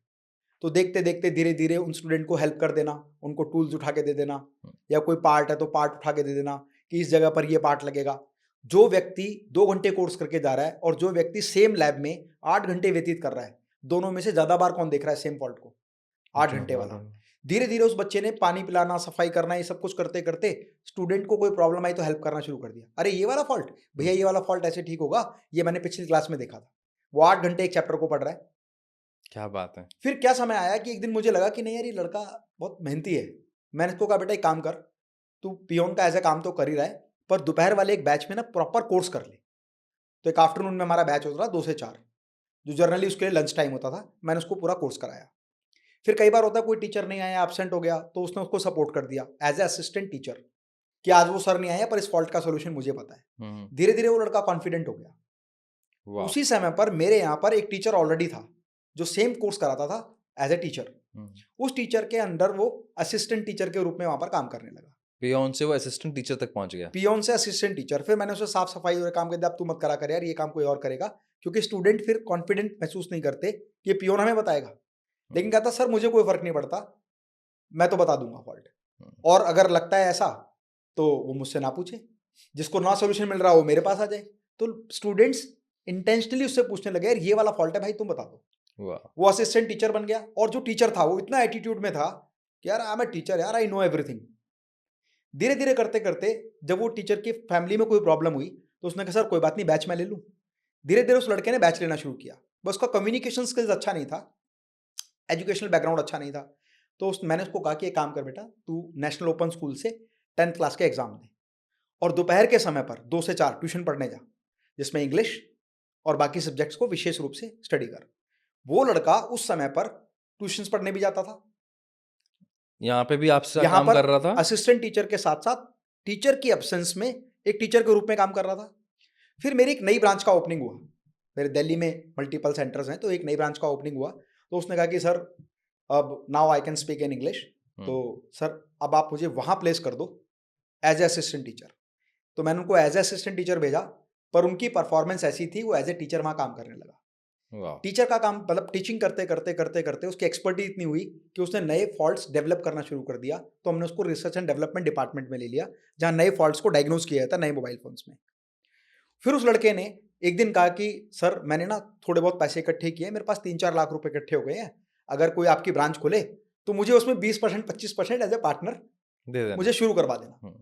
तो देखते देखते धीरे धीरे उन स्टूडेंट को हेल्प कर देना, उनको टूल्स उठा के दे देना, या कोई पार्ट है तो पार्ट उठा के दे देना कि इस जगह पर ये पार्ट लगेगा। जो व्यक्ति 2 घंटे कोर्स करके जा रहा है और जो व्यक्ति सेम लैब में 8 घंटे व्यतीत कर रहा है, दोनों में से ज्यादा बार कौन देख रहा है सेम फॉल्ट को? 8 घंटे वाला। धीरे धीरे उस बच्चे ने पानी पिलाना, सफाई करना, ये सब कुछ करते करते स्टूडेंट को कोई प्रॉब्लम आई तो हेल्प करना शुरू कर दिया। अरे ये वाला फॉल्ट भैया, ये वाला फॉल्ट ऐसे ठीक होगा, ये मैंने पिछली क्लास में देखा था। वो 8 घंटे एक चैप्टर को पढ़ रहा है। क्या बात है। फिर क्या समय आया कि एक दिन मुझे लगा कि नहीं यार, ये लड़का बहुत मेहनती है। मैंने इसको कहा बेटा एक काम कर, तू पियोन का ऐसा काम तो कर ही रहा है, पर दोपहर वाले एक बैच में ना प्रॉपर कोर्स कर ले। तो एक आफ्टरनून में हमारा बैच होता था 2 से 4, जो जनरली उसके लिए लंच टाइम होता था। मैंने उसको पूरा कोर्स कराया। फिर कई बार होता है कोई टीचर नहीं आया, एब्सेंट हो गया, तो उसने उसको सपोर्ट कर दिया एज ए असिस्टेंट टीचर कि आज वो सर नहीं आया पर इस फॉल्ट का सोल्यूशन मुझे पता है। धीरे धीरे वो लड़का कॉन्फिडेंट हो गया। उसी समय पर मेरे यहाँ पर एक टीचर ऑलरेडी था जो सेम कोर्स कराता था एज ए टीचर। उस टीचर के अंडर वो असिस्टेंट टीचर के रूप में वहां पर काम करने लगा। पियोन से वो असिस्टेंट टीचर तक पहुंच गया। पियोन से असिस्टेंट टीचर। फिर मैंने उसे साफ सफाई और काम कर दिया, अब तू मत करा कर यार, ये काम कोई और करेगा, क्योंकि स्टूडेंट फिर कॉन्फिडेंट महसूस नहीं करते कि पियोन हमें बताएगा। लेकिन कहता सर मुझे कोई फर्क नहीं पड़ता, मैं तो बता दूंगा फॉल्ट, और अगर लगता है ऐसा तो वो मुझसे ना पूछे, जिसको ना सोल्यूशन मिल रहा हो वो मेरे पास आ जाए। तो स्टूडेंट्स इंटेंशनली उससे पूछने लगे यार ये वाला फॉल्ट है भाई तुम बता दो। वो असिस्टेंट टीचर बन गया, और जो टीचर था वो इतना एटीट्यूड में था कि यार आई एम ए टीचर यार, आई नो एवरीथिंग। धीरे धीरे करते करते जब वो टीचर की फैमिली में कोई प्रॉब्लम हुई तो उसने कहा सर कोई बात नहीं, बैच मैं ले लूँ। धीरे धीरे उस लड़के ने बैच लेना शुरू किया। बस उसका कम्युनिकेशन स्किल्स अच्छा नहीं था, एजुकेशनल बैकग्राउंड अच्छा नहीं था। तो मैंने उसको कहा कि एक काम कर बेटा, तू नेशनल ओपन स्कूल से 10th क्लास के एग्जाम दे, और दोपहर के समय पर 2 से 4 ट्यूशन पढ़ने जा, जिसमें इंग्लिश और बाकी सब्जेक्ट्स को विशेष रूप से स्टडी कर। वो लड़का उस समय पर ट्यूशंस पढ़ने भी जाता था, यहाँ पे भी आपसे यहाँ काम पर कर रहा था। असिस्टेंट टीचर के साथ साथ टीचर की एब्सेंस में एक टीचर के रूप में काम कर रहा था। फिर मेरी एक नई ब्रांच का ओपनिंग हुआ। मेरे दिल्ली में मल्टीपल सेंटर्स हैं, तो एक नई ब्रांच का ओपनिंग हुआ। तो उसने कहा कि सर अब now I can speak in English, तो सर अब आप मुझे वहाँ प्लेस कर दो एज ए असिस्टेंट टीचर। तो मैंने उनको एज ए असिस्टेंट टीचर भेजा, पर उनकी परफॉर्मेंस ऐसी थी वो एज ए टीचर वहाँ काम करने लगा। टीचर का काम मतलब टीचिंग करते करते करते करते उसकी एक्सपर्टीज इतनी हुई कि उसने नए फॉल्ट्स डेवलप करना शुरू कर दिया। तो हमने उसको रिसर्च एंड डेवलपमेंट डिपार्टमेंट में ले लिया, जहाँ नए फॉल्ट्स को डायग्नोज किया जाता नए मोबाइल फोन्स में। फिर उस लड़के ने एक दिन कहा कि सर मैंने ना थोड़े बहुत पैसे इकट्ठे किए, मेरे पास 3-4 लाख रुपए इकट्ठे हो गए हैं, अगर कोई आपकी ब्रांच खोले तो मुझे उसमें 20% 25% एज ए पार्टनर दे देना, मुझे शुरू करवा देना।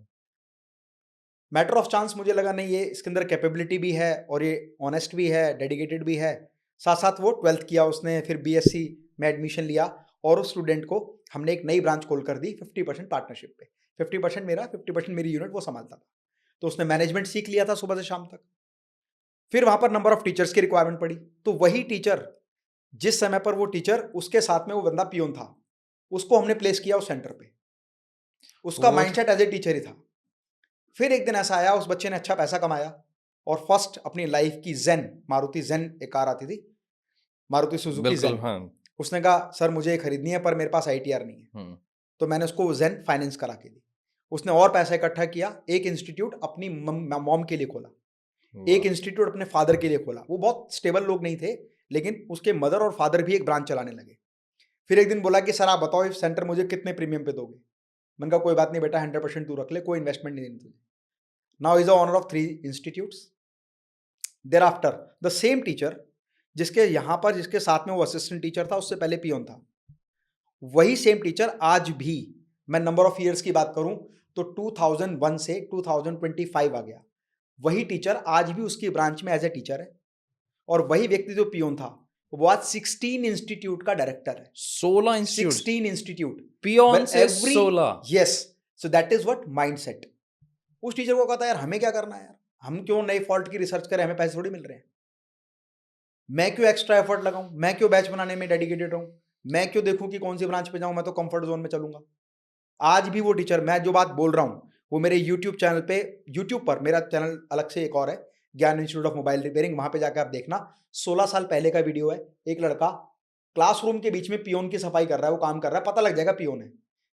मैटर ऑफ चांस मुझे लगा नहीं ये इसके अंदर कैपेबिलिटी भी है और ये ऑनेस्ट भी है, डेडिकेटेड भी है। साथ साथ वो 12th किया उसने, फिर बीएससी में एडमिशन लिया, और उस स्टूडेंट को हमने एक नई ब्रांच खोल कर दी 50% पार्टनरशिप पे। 50% मेरा, 50% मेरी यूनिट वो संभालता था। तो उसने मैनेजमेंट सीख लिया था सुबह से शाम तक। फिर वहां पर नंबर ऑफ टीचर्स की रिक्वायरमेंट पड़ी, तो वही टीचर जिस समय पर वो टीचर उसके साथ में वो बंदा पियोन था, उसको हमने प्लेस किया उस सेंटर पे। उसका माइंडसेट एज ए टीचर ही था। फिर एक दिन ऐसा आया, उस बच्चे ने अच्छा पैसा कमाया और फर्स्ट अपनी लाइफ की जेन, मारुति जेन एक कार आती थी, मारुति सुजुकी बिल्कुल, जेन। हाँ। उसने कहा सर मुझे ये खरीदनी है पर मेरे पास ITR नहीं है। हुँ, तो मैंने उसको जेन फाइनेंस करा के दी। उसने और पैसा इकट्ठा किया, एक इंस्टीट्यूट अपनी मॉम के लिए खोला, एक वाह! इंस्टीट्यूट अपने फादर के लिए खोला। वो बहुत स्टेबल लोग नहीं थे, लेकिन उसके मदर और फादर भी एक ब्रांच चलाने लगे। फिर एक दिन बोला कि सर आप बताओ इस सेंटर मुझे कितने प्रीमियम पे दोगे? मैंने कहा कोई बात नहीं बेटा, 100% तू रख ले, कोई इन्वेस्टमेंट नहीं देनी तुझे। Now is a owner of 3 institutes. Thereafter the same teacher जिसके यहाँ पर, जिसके साथ में वो असिस्टेंट टीचर था, उससे पहले पियोन था, वही सेम टीचर आज भी, मैं नंबर ऑफ ईयर्स की बात करूं तो 2001 से 2025 आ गया, वही टीचर आज भी उसकी ब्रांच में एज ए टीचर है। और वही व्यक्ति जो पियोन था वो आज 16 इंस्टीट्यूट का डायरेक्टर है। 16 इंस्टीट्यूट 16 इंस्टीट्यूट, पियोन से 16। Yes, so that is what mindset. उस टीचर को कहता है यार हमें क्या करना है यार, हम क्यों नई फॉल्ट की रिसर्च करें, हमें पैसे थोड़ी मिल रहे हैं, मैं क्यों एक्स्ट्रा एफर्ट लगाऊं, मैं क्यों बैच बनाने में डेडिकेटेड रहूं, मैं क्यों देखूं कि कौन सी ब्रांच पे जाऊं, मैं तो कंफर्ट जोन में चलूंगा। आज भी वो टीचर, मैं जो बात बोल रहा हूं वो मेरे यूट्यूब चैनल पे, यूट्यूब पर मेरा चैनल अलग से एक और है, ज्ञान इंस्टीट्यूट ऑफ मोबाइल रिपेयरिंग, वहां पे जाकर आप देखना, 16 साल पहले का वीडियो है। एक लड़का क्लासरूम के बीच में पियोन की सफाई कर रहा है, वो काम कर रहा है, पता लग जाएगा पियोन है।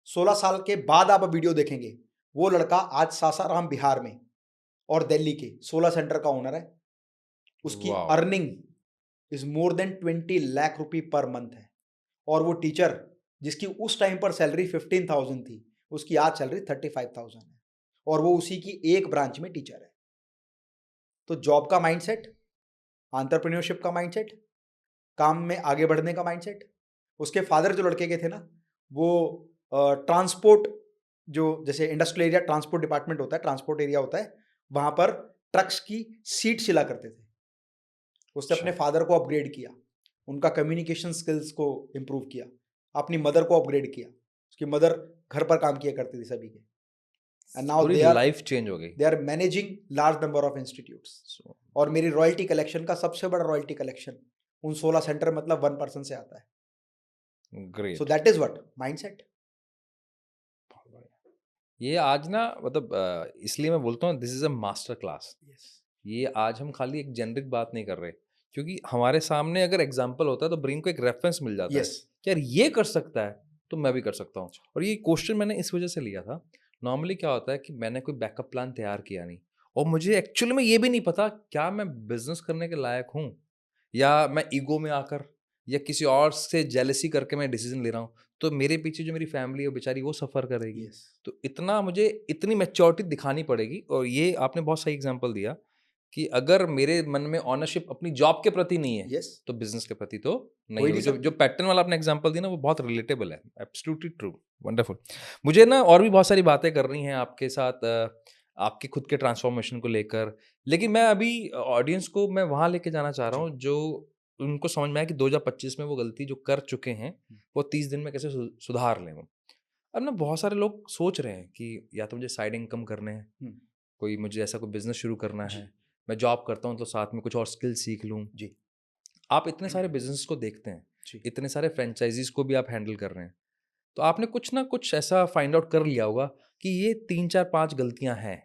16 साल के बाद आप वीडियो देखेंगे, वो लड़का आज सासाराम बिहार में और दिल्ली के 16 सेंटर का ओनर है। उसकी wow! Earning is more than 20 lakh रुपए पर मंथ है। और वो टीचर जिसकी उस टाइम पर सैलरी 15,000 थी, उसकी आज सैलरी 35,000 है, और वो उसी की एक ब्रांच में टीचर है। तो जॉब का माइंडसेट, एंटरप्रेन्योरशिप का माइंडसेट, काम में आगे बढ़ने का माइंडसेट। उसके फादर जो लड़के के थे ना, वो ट्रांसपोर्ट, जो जैसे इंडस्ट्रियल एरिया ट्रांसपोर्ट डिपार्टमेंट होता है, ट्रांसपोर्ट एरिया होता है, वहां पर ट्रक्स की सीट सिला करते थे। उसने अपने फादर को अपग्रेड किया, उनका कम्युनिकेशन स्किल्स को इम्प्रूव किया, अपनी मदर को अपग्रेड किया। उसकी मदर घर पर काम किया करती थी सभी के, एंड नाउ पूरी लाइफ चेंज हो गई। They are managing large number of institutes. और मेरी रॉयल्टी कलेक्शन का सबसे बड़ा रॉयल्टी कलेक्शन उन 16 सेंटर मतलब 1% से आता है। Great. So that is what mindset. ये आज ना मतलब इसलिए मैं बोलता हूँ this is a master class. ये आज हम खाली एक जेनरिक बात नहीं कर रहे, क्योंकि हमारे सामने अगर एग्जाम्पल होता है तो ब्रेन को एक रेफरेंस मिल जाता है यस, कि यार ये कर सकता है तो मैं भी कर सकता हूँ। और ये क्वेश्चन मैंने इस वजह से लिया था, नॉर्मली क्या होता है कि मैंने कोई बैकअप प्लान तैयार किया नहीं, और मुझे एक्चुअली में ये भी नहीं पता क्या मैं बिजनेस करने के लायक हूँ, या मैं ईगो में आकर या किसी और से जेलसी करके मैं डिसीजन ले रहा हूँ, तो मेरे पीछे जो मेरी फैमिली है बेचारी वो सफ़र करेगी। यस, तो इतना मुझे इतनी मैच्योरिटी दिखानी पड़ेगी। और ये आपने बहुत सही एग्जांपल दिया कि अगर मेरे मन में ऑनरशिप अपनी जॉब के प्रति नहीं है यस, तो बिजनेस के प्रति तो कोई नहीं नहीं हो। जो सकता। जो पैटर्न वाला आपने एग्जांपल दिया ना वो बहुत रिलेटेबल है। Absolutely true, wonderful. मुझे ना और भी बहुत सारी बातें करनी हैं आपके साथ, आपके खुद के ट्रांसफॉर्मेशन को लेकर, लेकिन मैं अभी ऑडियंस को मैं वहाँ लेके जाना चाह रहा हूँ जो उनको समझ में आया कि 2025 में वो गलती जो कर चुके हैं वो 30 दिन में कैसे सुधार लें वो। अब ना बहुत सारे लोग सोच रहे हैं कि या तो मुझे साइड इनकम करने हैं, कोई मुझे ऐसा कोई बिजनेस शुरू करना है, मैं जॉब करता हूँ तो साथ में कुछ और स्किल सीख लूँ। जी, आप इतने सारे बिजनेस को देखते हैं, जी, इतने सारे फ्रेंचाइजीज को भी आप हैंडल कर रहे हैं, तो आपने कुछ ना कुछ ऐसा फाइंड आउट कर लिया होगा कि ये 3 4 5 गलतियां हैं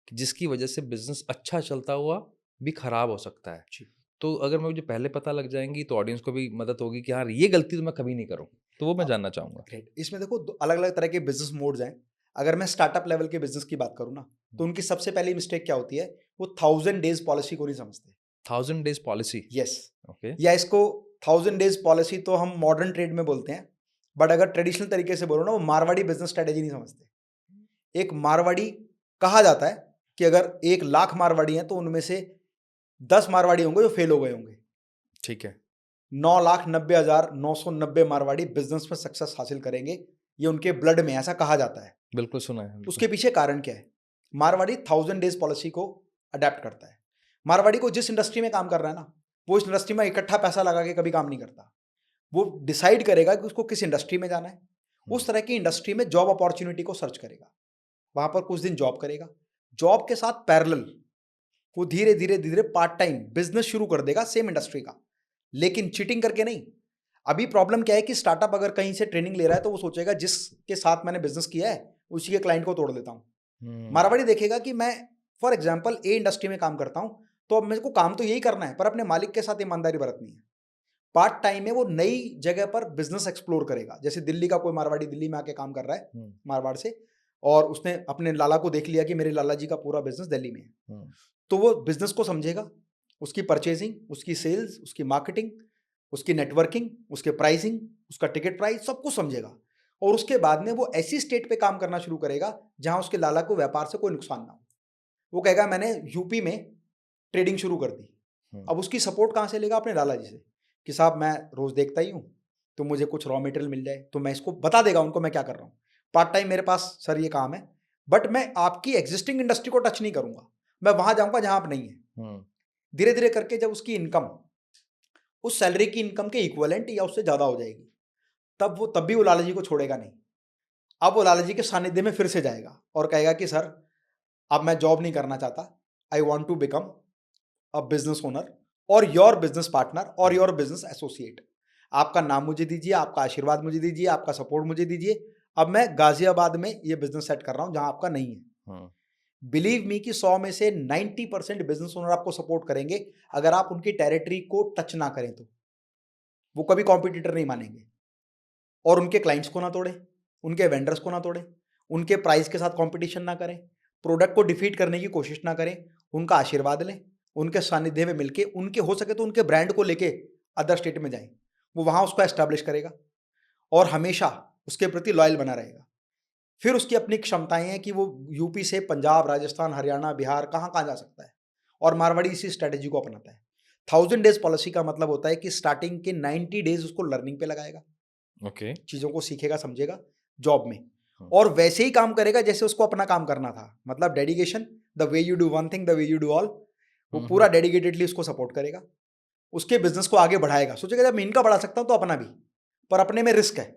कि जिसकी वजह से बिजनेस अच्छा चलता हुआ भी खराब हो सकता है। जी। तो अगर मुझे पहले पता लग जाएंगी तो ऑडियंस को भी मदद होगी कि हाँ ये गलती तो मैं कभी नहीं करूँ, तो वो मैं जानना चाहूँगा। ग्रेट। इसमें देखो अलग अलग तरह के बिजनेस मोड्स हैं। अगर मैं स्टार्टअप लेवल के बिजनेस की बात करूँ ना, तो उनकी सबसे पहली मिस्टेक क्या होती है, वो 1000 डेज पॉलिसी को नहीं समझते। 1000 डेज पॉलिसी। Yes, okay. या इसको 1000 डेज पॉलिसी तो हम मॉडर्न ट्रेड में बोलते हैं, बट अगर ट्रेडिशनल तरीके से बोलो ना, वो मारवाड़ी बिजनेस स्ट्रेटेजी नहीं समझते। एक मारवाड़ी, कहा जाता है कि अगर 1 लाख मारवाड़ी हैं तो उनमें से 10 मारवाड़ी होंगे जो फेल हो गए होंगे। ठीक है। 9,90,990 मारवाड़ी बिजनेस में सक्सेस हासिल करेंगे, ये उनके ब्लड में, ऐसा कहा जाता है। बिल्कुल सुना है। बिल्कुल। उसके पीछे कारण क्या है? मारवाड़ी 1000 डेज पॉलिसी को अडेप्ट करता है। मारवाड़ी को जिस इंडस्ट्री में काम कर रहा है ना, वो इस इंडस्ट्री में इकट्ठा पैसा लगा के कभी काम नहीं करता। वो डिसाइड करेगा कि उसको किस इंडस्ट्री में जाना है, उस तरह की इंडस्ट्री में जॉब अपॉर्चुनिटी को सर्च करेगा, वहां पर कुछ दिन जॉब करेगा, जॉब के साथ पैरेलल वो धीरे धीरे धीरे पार्ट टाइम बिजनेस शुरू कर देगा सेम इंडस्ट्री का, लेकिन चीटिंग करके नहीं। अभी प्रॉब्लम क्या है कि स्टार्टअप अगर कहीं से ट्रेनिंग ले रहा है तो वो सोचेगा जिसके साथ मैंने बिजनेस किया है उसी के क्लाइंट को तोड़ देता हूं, मारवाड़ी देखेगा कि मैं फॉर एग्जाम्पल ए इंडस्ट्री में काम करता हूँ, तो अब मेरे को काम तो यही करना है, पर अपने मालिक के साथ ईमानदारी बरतनी है। पार्ट टाइम में वो नई जगह पर बिजनेस एक्सप्लोर करेगा। जैसे दिल्ली का कोई मारवाड़ी दिल्ली में आके काम कर रहा है मारवाड़ से, और उसने अपने लाला को देख लिया कि मेरे लाला जी का पूरा बिजनेस दिल्ली में है, तो वो बिजनेस को समझेगा, उसकी परचेजिंग, उसकी सेल्स, उसकी मार्केटिंग, उसकी नेटवर्किंग, उसके प्राइसिंग, उसका टिकट प्राइस, सब कुछ समझेगा। और उसके बाद में वो ऐसी स्टेट पे काम करना शुरू करेगा जहां उसके लाला को व्यापार से कोई नुकसान ना हो। वो कहेगा मैंने यूपी में ट्रेडिंग शुरू कर दी। अब उसकी सपोर्ट कहाँ से लेगा? अपने लाला जी से, कि साहब मैं रोज देखता ही हूँ, तो मुझे कुछ रॉ मटेरियल मिल जाए, तो मैं इसको बता देगा उनको मैं क्या कर रहा हूँ। पार्ट टाइम मेरे पास सर ये काम है, बट मैं आपकी एग्जिस्टिंग इंडस्ट्री को टच नहीं करूंगा, मैं वहां जाऊंगा जहां आप नहीं है। धीरे धीरे करके जब उसकी इनकम उस सैलरी की इनकम के इक्वलेंट या उससे ज्यादा हो जाएगी, तब भी वो लाला जी को छोड़ेगा नहीं। अब वो लाला जी के सानिध्य में फिर से जाएगा और कहेगा कि सर अब मैं जॉब नहीं करना चाहता, I want to become a business owner और योर बिजनेस पार्टनर और योर बिजनेस एसोसिएट। आपका नाम मुझे दीजिए, आपका आशीर्वाद मुझे दीजिए, आपका सपोर्ट मुझे दीजिए। अब मैं गाजियाबाद में ये बिजनेस सेट कर रहा हूं जहां आपका नहीं है। बिलीव मी कि 100 में से 90% बिजनेस ओनर आपको सपोर्ट करेंगे अगर आप उनकी टेरिटरी को टच ना करें तो। वो कभी कॉम्पिटिटर नहीं मानेंगे, और उनके क्लाइंट्स को ना तोड़े, उनके वेंडर्स को ना तोड़े, उनके प्राइस के साथ कंपटीशन ना करें, प्रोडक्ट को डिफीट करने की कोशिश ना करें, उनका आशीर्वाद लें, उनके सानिध्य में मिलके, उनके हो सके तो उनके ब्रांड को लेके अदर स्टेट में जाएं। वो वहां उसको एस्टैब्लिश करेगा और हमेशा उसके प्रति लॉयल बना रहेगा। फिर उसकी अपनी क्षमताएं हैं कि वो यूपी से पंजाब, राजस्थान, हरियाणा, बिहार कहाँ कहाँ जा सकता है, और मारवाड़ी इसी स्ट्रेटेजी को अपनाता है। 1000 डेज पॉलिसी का मतलब होता है कि स्टार्टिंग के 90 डेज उसको लर्निंग पे लगाएगा, चीजों को सीखेगा, समझेगा जॉब में, और वैसे ही काम करेगा जैसे उसको अपना काम करना था। मतलब dedication, the way you do one thing the way you do all, वो पूरा डेडिकेटेडली उसको सपोर्ट करेगा, उसके बिजनेस को आगे बढ़ाएगा। सोचेगा जब मैं इनका बढ़ा सकता हूं तो अपना भी, पर अपने में रिस्क है,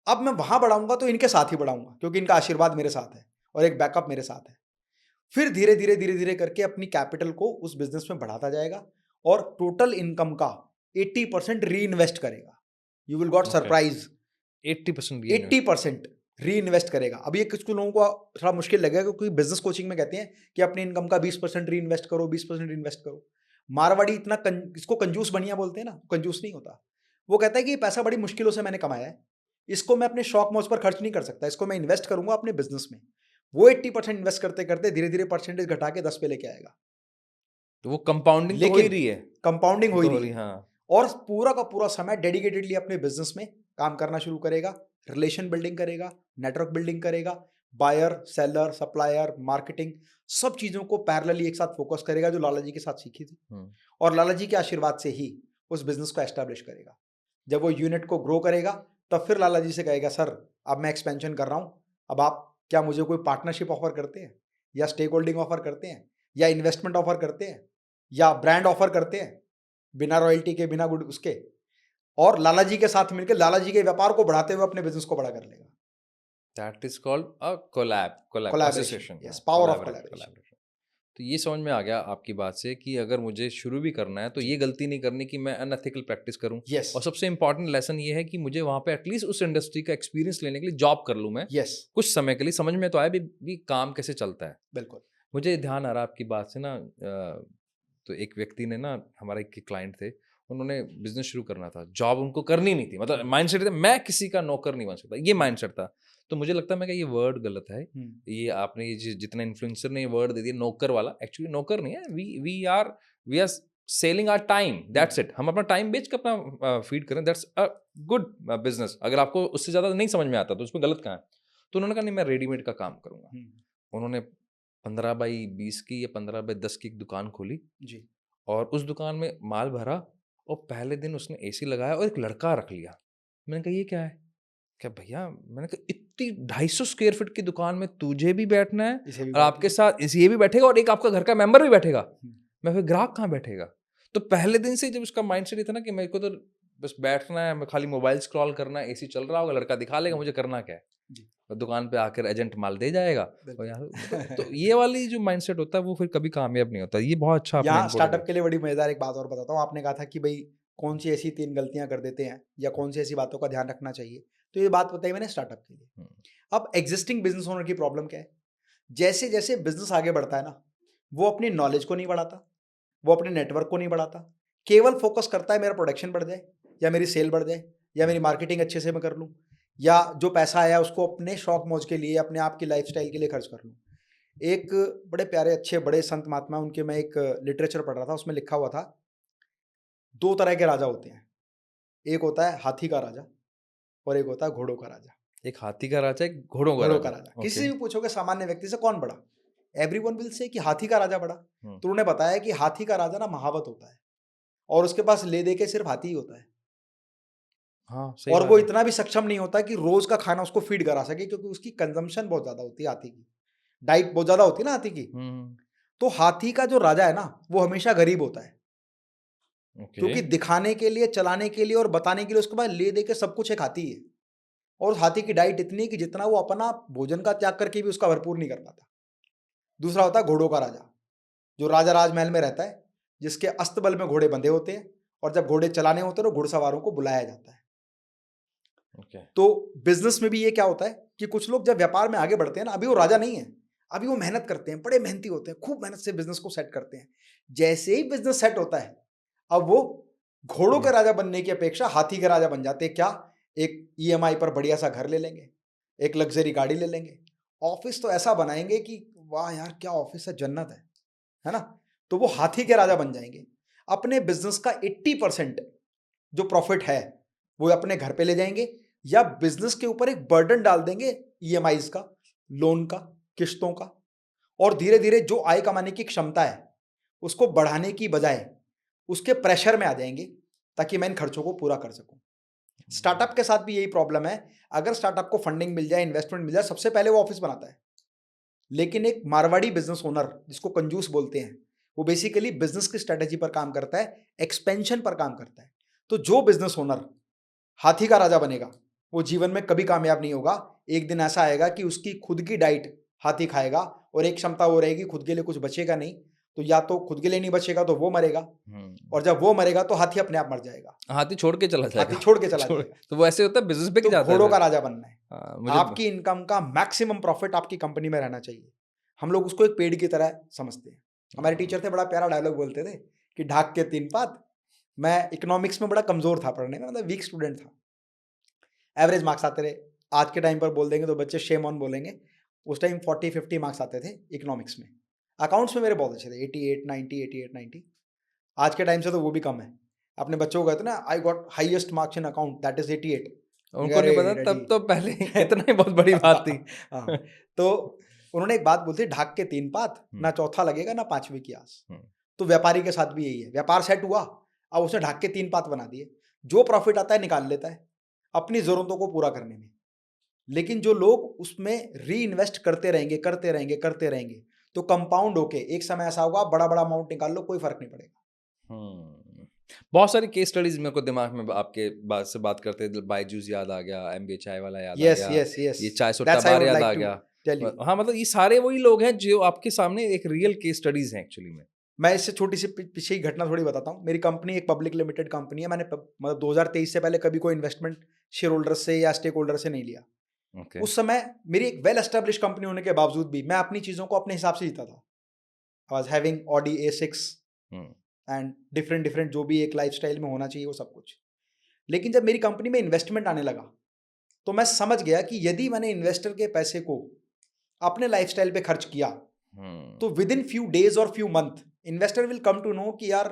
अब मैं वहां बढ़ाऊंगा तो इनके साथ ही बढ़ाऊंगा क्योंकि इनका आशीर्वाद मेरे साथ है और एक बैकअप मेरे साथ है। फिर धीरे धीरे धीरे धीरे करके अपनी कैपिटल को उस बिजनेस में बढ़ाता जाएगा और टोटल इनकम का 80% री इन्वेस्ट करेगा। यू विल गॉट सरप्राइज, 80% री इन्वेस्ट करेगा। अब ये कुछ लोगों को थोड़ा मुश्किल लगेगा क्योंकि बिजनेस कोचिंग में कहते हैं कि अपनी इनकम का 20% री इन्वेस्ट करो, 20% इन्वेस्ट करो। मारवाड़ी इतना इसको कंजूस बनिया बोलते हैं ना, कंजूस नहीं होता। वो कहता है कि ये पैसा बड़ी मुश्किलों से मैंने कमाया है, इसको मैं अपने शौक मौज पर खर्च नहीं कर सकता, इसको मैं इन्वेस्ट करूंगा अपने बिजनेस में। वो 80% इन्वेस्ट करते करते धीरे धीरे परसेंटेज घटा के 10 पे लेके आएगा। तो वो कंपाउंडिंग तो हो ही रही है, कंपाउंडिंग हो ही रही है। हाँ। और पूरा का पूरा समय डेडिकेटेडली अपने बिजनेस में काम करना शुरू करेगा, रिलेशन बिल्डिंग करेगा, नेटवर्क बिल्डिंग करेगा, बायर, सेलर, सप्लायर, मार्केटिंग, सब चीजों को पैरेलली एक साथ फोकस करेगा जो लाला जी के साथ सीखी थी, और लाला जी के आशीर्वाद से ही उस बिजनेस को एस्टैब्लिश करेगा। जब वो यूनिट को ग्रो करेगा तब फिर लाला जी से कहेगा सर अब मैं एक्सपेंशन कर रहा हूँ, अब आप क्या मुझे कोई पार्टनरशिप ऑफर करते हैं, या स्टेक होल्डिंग ऑफर करते हैं, या इन्वेस्टमेंट ऑफर करते हैं, या ब्रांड ऑफर करते हैं, बिना रॉयल्टी के, बिना गुड उसके। और लाला जी के साथ मिलकर लाला जी के व्यापार को बढ़ाते हुए अपने बिजनेस को बड़ा कर लेगा। That is called a Collaboration, association. yes, power of collaboration. तो ये समझ में आ गया आपकी बात से कि अगर मुझे शुरू भी करना है तो ये गलती नहीं करनी कि मैं अनएथिकल प्रैक्टिस करूं। Yes. और सबसे इंपॉर्टेंट लेसन ये है कि मुझे वहां पे एटलीस्ट उस इंडस्ट्री का एक्सपीरियंस लेने के लिए जॉब कर लूं मैं। Yes. कुछ समय के लिए समझ में तो आया भी काम कैसे चलता है। बिल्कुल। मुझे ध्यान आ रहा आपकी बात से ना, तो एक व्यक्ति ने ना, हमारे एक क्लाइंट थे, उन्होंने बिजनेस शुरू करना था, जॉब उनको करनी नहीं थी, मतलब माइंडसेट था मैं किसी का नौकर नहीं बन सकता, ये माइंडसेट था। तो मुझे लगता है मैं ये वर्ड गलत है, ये आपने ये जितना इन्फ्लुएंसर ने ये वर्ड दे दिया नौकर वाला, एक्चुअली नौकर नहीं है, we are selling our time, that's it. हम अपना टाइम बेच के अपना फीड करें, दैट्स अ गुड बिजनेस। अगर आपको उससे ज़्यादा नहीं समझ में आता तो उसमें गलत कहाँ है। तो उन्होंने कहा नहीं मैं रेडीमेड का काम करूँगा। उन्होंने 15x20 की या 15x10 की एक दुकान खोली जी, और उस दुकान में माल भरा, और पहले दिन उसने एसी लगाया और एक लड़का रख लिया। मैंने कहा ये क्या है? क्या भैया, मैंने कहा इतनी 250 स्क्वायर फीट की दुकान में तुझे भी बैठना है और आपके साथ ये भी बैठेगा और एक आपका घर का मेंबर भी बैठेगा, मैं फिर ग्राहक कहाँ बैठेगा? तो पहले दिन से जब उसका माइंडसेट ये था ना कि मेरे को तो बस बैठना है, मैं खाली मोबाइल स्क्रॉल करना है, एसी चल रहा होगा, लड़का दिखा लेगा, मुझे करना क्या है, और दुकान पे आकर एजेंट माल दे जाएगा। और यार तो ये वाली जो माइंडसेट होता है वो फिर कभी कामयाब नहीं होता। ये बहुत अच्छा यहाँ स्टार्टअप के लिए बड़ी मजेदार एक बात और बताता हूँ। आपने कहा था कि भाई कौन सी ऐसी 3 गलतियां कर देते हैं या कौन सी ऐसी बातों का ध्यान रखना चाहिए, तो ये बात बताई मैंने स्टार्टअप के लिए। अब एग्जिस्टिंग बिजनेस ओनर की प्रॉब्लम क्या है जैसे जैसे बिजनेस आगे बढ़ता है ना, वो अपनी नॉलेज को नहीं बढ़ाता, वो अपने नेटवर्क को नहीं बढ़ाता, केवल फोकस करता है मेरा प्रोडक्शन बढ़ जाए, या मेरी सेल बढ़ जाए, या मेरी मार्केटिंग अच्छे से मैं कर लूँ, या जो पैसा आया उसको अपने शौक मौज के लिए, अपने आप की लाइफस्टाइल के लिए खर्च कर लूँ। एक बड़े प्यारे अच्छे बड़े संत महात्मा, उनके मैं एक लिटरेचर पढ़ रहा था, उसमें लिखा हुआ था, 2 तरह के राजा होते हैं। एक होता है हाथी का राजा और एक होता है घोड़ों का राजा। एक हाथी का राजा, एक घोड़ों का घोड़ों का राजा। राजा। किसी ओके। से भी पूछोगे सामान्य व्यक्ति से कौन बड़ा? एवरीवन विल से कि हाथी का राजा बड़ा। हम्म। तो उन्होंने बताया कि हाथी का राजा ना महावत होता है और उसके पास ले दे के सिर्फ हाथी ही होता है। हाँ, सही और बात वो है। इतना भी सक्षम नहीं होता कि रोज का खाना उसको फीड करा सके, क्योंकि उसकी कंजम्पशन बहुत ज्यादा होती है हाथी की। डाइट बहुत ज्यादा होती है ना हाथी की। हम्म। तो हाथी का जो राजा है ना, वो हमेशा गरीब होता है, ओके। क्योंकि दिखाने के लिए, चलाने के लिए और बताने के लिए उसके पास ले दे के सब कुछ एक हाथी है। और उस हाथी की डाइट इतनी है कि जितना वो अपना भोजन का त्याग करके भी उसका भरपूर नहीं कर पाता। दूसरा होता है घोड़ों का राजा, जो राजा राजमहल में रहता है, जिसके अस्तबल में घोड़े बंधे होते हैं, और जब घोड़े चलाने होते हैं तो घुड़सवारों को बुलाया जाता है। ओके। तो बिजनेस में भी ये क्या होता है कि कुछ लोग जब व्यापार में आगे बढ़ते हैं ना, अभी वो राजा नहीं है, अभी वो मेहनत करते हैं, बड़े मेहनती होते हैं, खूब मेहनत से बिजनेस को सेट करते हैं। जैसे ही बिजनेस सेट होता है, अब वो घोड़ों के राजा बनने की अपेक्षा हाथी के राजा बन जाते हैं। क्या? एक ईएमआई पर बढ़िया सा घर ले लेंगे, एक लग्जरी गाड़ी ले लेंगे, ऑफिस तो ऐसा बनाएंगे कि वाह यार क्या ऑफिस है, जन्नत है ना? तो वो हाथी के राजा बन जाएंगे। अपने बिजनेस का 80% जो प्रॉफिट है वो अपने घर पे ले जाएंगे, या बिजनेस के ऊपर एक बर्डन डाल देंगे ईएमआईज का, लोन का, किश्तों का, और धीरे धीरे जो आय कमाने की क्षमता है उसको बढ़ाने की बजाय उसके प्रेशर में आ जाएंगे, ताकि मैं इन खर्चों को पूरा कर सकूं। स्टार्टअप के साथ भी यही प्रॉब्लम है। अगर स्टार्टअप को फंडिंग मिल जाए, इन्वेस्टमेंट मिल जाए, सबसे पहले वो ऑफिस बनाता है। लेकिन एक मारवाड़ी बिजनेस ओनर, जिसको कंजूस बोलते हैं, वो बेसिकली बिजनेस की स्ट्रेटेजी पर काम करता है, एक्सपेंशन पर काम करता है। तो जो बिजनेस ओनर हाथी का राजा बनेगा, वो जीवन में कभी कामयाब नहीं होगा। एक दिन ऐसा आएगा कि उसकी खुद की डाइट हाथी खाएगा, और एक क्षमता वो रहेगी खुद के लिए कुछ बचेगा नहीं। तो या तो खुद के लिए नहीं बचेगा तो वो मरेगा, और जब वो मरेगा तो हाथी अपने आप मर जाएगा, हाथी छोड़ के चला हाथी जाएगा। छोड़ के चला जाएगा। तो वो ऐसे होता है, बिजनेस बिक तो जाता है घोड़ों फिर। का राजा बनना है। हाँ, मुझे आपकी इनकम का मैक्सिमम प्रॉफिट आपकी कंपनी में रहना चाहिए। हम लोग उसको एक पेड़ की तरह समझते हैं। हमारे टीचर थे, बड़ा प्यारा डायलॉग बोलते थे कि ढाक के 3 पात। मैं इकोनॉमिक्स में बड़ा कमजोर था पढ़ने में, मतलब वीक स्टूडेंट था। एवरेज मार्क्स आते रहे। आज के टाइम पर बोल देंगे तो बच्चे शेम ऑन बोलेंगे। उस टाइम 40-50 मार्क्स आते थे इकोनॉमिक्स में। अकाउंट्स में मेरे बहुत अच्छे थे, 88 90 88 90। आज के टाइम से तो वो भी कम है। अपने बच्चों को कहते ना, I got highest marks in account, that is 88। उनको नहीं अरे पता डैडी। तब तो पहले इतना ही बहुत बड़ी बात थी। हाँ, तो उन्होंने एक बात बोलती, ढाक के 3 पात, ना चौथा लगेगा ना 5वीं की आस। तो व्यापारी के साथ भी यही है। व्यापार सेट हुआ, अब उसने ढाक के 3 पात बना दिए। जो प्रॉफिट आता है निकाल लेता है अपनी जरूरतों को पूरा करने में। लेकिन जो लोग उसमें री इन्वेस्ट करते रहेंगे करते रहेंगे करते रहेंगे, तो कंपाउंड होके एक समय ऐसा होगा, बड़ा बड़ा अमाउंट निकाल लो, कोई फर्क नहीं पड़ेगा। बहुत सारी केस स्टडीज मेरे को दिमाग में आपके बात से बात करते बायजूस याद आ गया, एमबीए चाय वाला याद आ यस गया, यस यस, ये Chai Sutta that's I bar would याद आ लाइक टू गया। Tell you. हाँ, मतलब ये सारे वही लोग हैं जो आपके सामने एक रियल केस स्टडीज हैं एक्चुअली में। मैं इससे छोटी सी पीछे की घटना थोड़ी बताता हूँ। मेरी कंपनी एक पब्लिक लिमिटेड कंपनी है। मैंने मतलब 2023 से पहले कभी कोई इन्वेस्टमेंट शेयर होल्डर से या स्टेक होल्डर से नहीं लिया। ओके। उस समय मेरी एक वेल एस्टेब्लिश कंपनी होने के बावजूद भी मैं अपनी चीज़ों को अपने हिसाब से जीता था। I was having Audi A6 and different different जो भी एक लाइफस्टाइल में होना चाहिए वो सब कुछ। लेकिन जब मेरी कंपनी में इन्वेस्टमेंट आने लगा, तो मैं समझ गया कि यदि मैंने इन्वेस्टर के पैसे को अपने लाइफस्टाइल पे खर्च किया, तो within few days or few month investor will come to know कि यार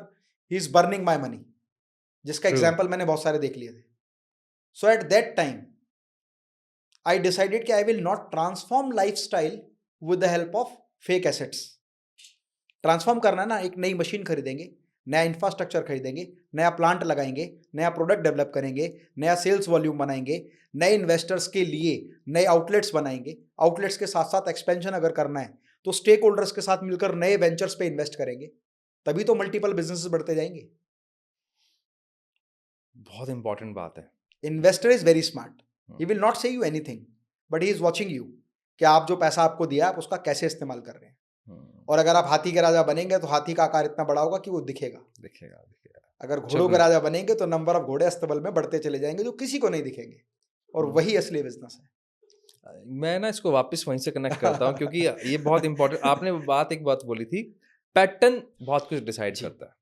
he is burning my money, जिसका True. एग्जाम्पल मैंने बहुत सारे देख लिए थे। So at that time I decided कि I will not transform lifestyle with the help of fake assets. Transform करना है ना, एक नई मशीन खरीदेंगे, नया इंफ्रास्ट्रक्चर खरीदेंगे, नया प्लांट लगाएंगे, नया प्रोडक्ट डेवलप करेंगे, नया सेल्स वॉल्यूम बनाएंगे, नए इन्वेस्टर्स के लिए नए आउटलेट्स बनाएंगे। आउटलेट्स के साथ साथ एक्सपेंशन अगर करना है तो स्टेक होल्डर्स के साथ मिलकर नए वेंचर्स पे इन्वेस्ट करेंगे, तभी तो मल्टीपल बिजनेसेस बढ़ते जाएंगे। बहुत इंपॉर्टेंट बात है। Investor is very smart, he will not say you anything, but he is watching you कि आप जो पैसा आपको दिया आप उसका कैसे इस्तेमाल कर रहे हैं। और अगर आप हाथी के राजा बनेंगे तो हाथी का आकार इतना बड़ा होगा कि वो दिखेगा दिखेगा। अगर घोड़ों के राजा बनेंगे तो नंबर ऑफ घोड़े अस्तबल में बढ़ते चले जाएंगे जो किसी को नहीं दिखेंगे, और वही असली बिजनेस है। मैं ना इसको वापस वहीं से कनेक्ट करता हूँ क्योंकि ये बहुत इंपॉर्टेंट आपने एक बात बोली थी, पैटर्न बहुत कुछ डिसाइड जी। करता है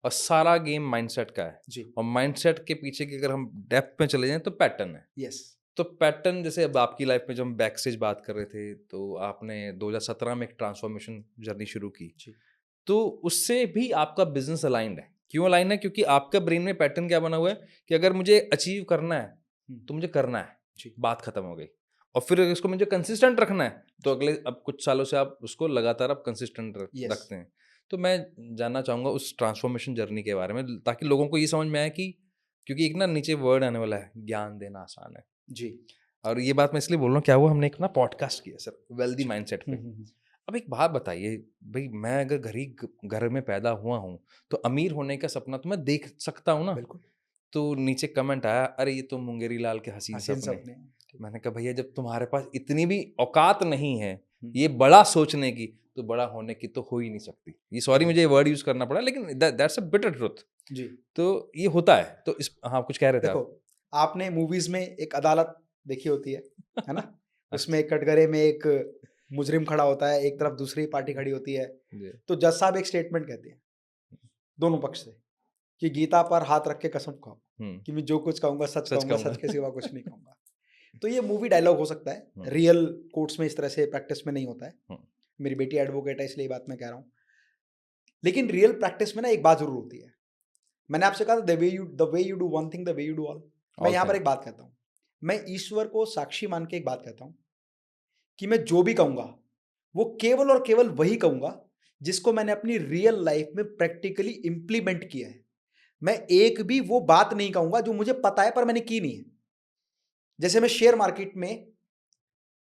और सारा गेम माइंडसेट का है जी। और माइंडसेट के पीछे की अगर हम डेप्थ में चले जाएं तो पैटर्न है। यस। तो पैटर्न जैसे अब आपकी लाइफ में जब हम बैक स्टेज बात कर रहे थे तो आपने 2017 में एक ट्रांसफॉर्मेशन जर्नी शुरू की, जी। तो उससे भी आपका बिजनेस अलाइंड है। क्यों अलाइंड है? क्योंकि आपका ब्रेन में पैटर्न क्या बना हुआ है कि अगर मुझे अचीव करना है तो मुझे करना है, जी। बात खत्म हो गई। और फिर अगर इसको मुझे कंसिस्टेंट रखना है तो अगले अब कुछ सालों से आप उसको लगातार आप कंसिस्टेंट Yes. रखते हैं। तो मैं जानना चाहूँगा उस ट्रांसफॉर्मेशन जर्नी के बारे में, ताकि लोगों को ये समझ में आए कि क्योंकि एक ना नीचे वर्ड आने वाला है, ज्ञान देना आसान है। जी। और ये बात मैं इसलिए बोल रहा हूँ, क्या हुआ हमने एक ना पॉडकास्ट किया सर वेल्दी जी। माइंडसेट पे। हम्म। अब एक बात बताइए भाई, मैं अगर घर में पैदा हुआ हूँ तो अमीर होने का सपना तो मैं देख सकता हूँ ना। बिल्कुल। तो नीचे कमेंट आया, अरे ये तो मुंगेरी लाल के हसीन हसीन सपने। सपने। मैंने कहा भैया जब तुम्हारे पास इतनी भी औकात नहीं है हम्म। ये बड़ा सोचने की, तो बड़ा होने की तो हो ही नहीं सकती। ये सॉरी मुझे ये वर्ड यूज करना पड़ा, लेकिन दैट्स अ बिटर ट्रुथ। जी। तो ये होता है। तो इस हाँ कुछ कह रहे थे देखो, आप? आपने मूवीज में एक अदालत देखी होती है ना? उसमें अच्छा, एक कटघरे में एक मुजरिम खड़ा होता है, एक तरफ दूसरी पार्टी खड़ी होती है। जी। तो जज साहब एक स्टेटमेंट कहते हैं दोनों पक्ष से कि गीता पर हाथ रख के कसम खाओ हम्म, कि मैं जो कुछ कहूंगा सच सच कहूंगा, कहूंगा। सच के सिवा कुछ नहीं कहूंगा। तो ये मूवी डायलॉग हो सकता है, हम्म, रियल कोर्ट्स में इस तरह से प्रैक्टिस में नहीं होता है। हम्म, मेरी बेटी एडवोकेट है इसलिए ये बात मैं कह रहा हूँ। लेकिन रियल प्रैक्टिस में ना एक बात जरूर होती है। मैंने आपसे कहा था the way you do one thing the way you do all. मैं all यहाँ पर time। एक बात कहता हूँ, मैं ईश्वर को साक्षी मान के एक बात कहता हूँ कि मैं जो भी कहूंगा वो केवल और केवल वही कहूंगा जिसको मैंने अपनी रियल लाइफ में प्रैक्टिकली इंप्लीमेंट किया है। मैं एक भी वो बात नहीं कहूंगा जो मुझे पता है पर मैंने की नहीं है। जैसे मैं शेयर मार्केट में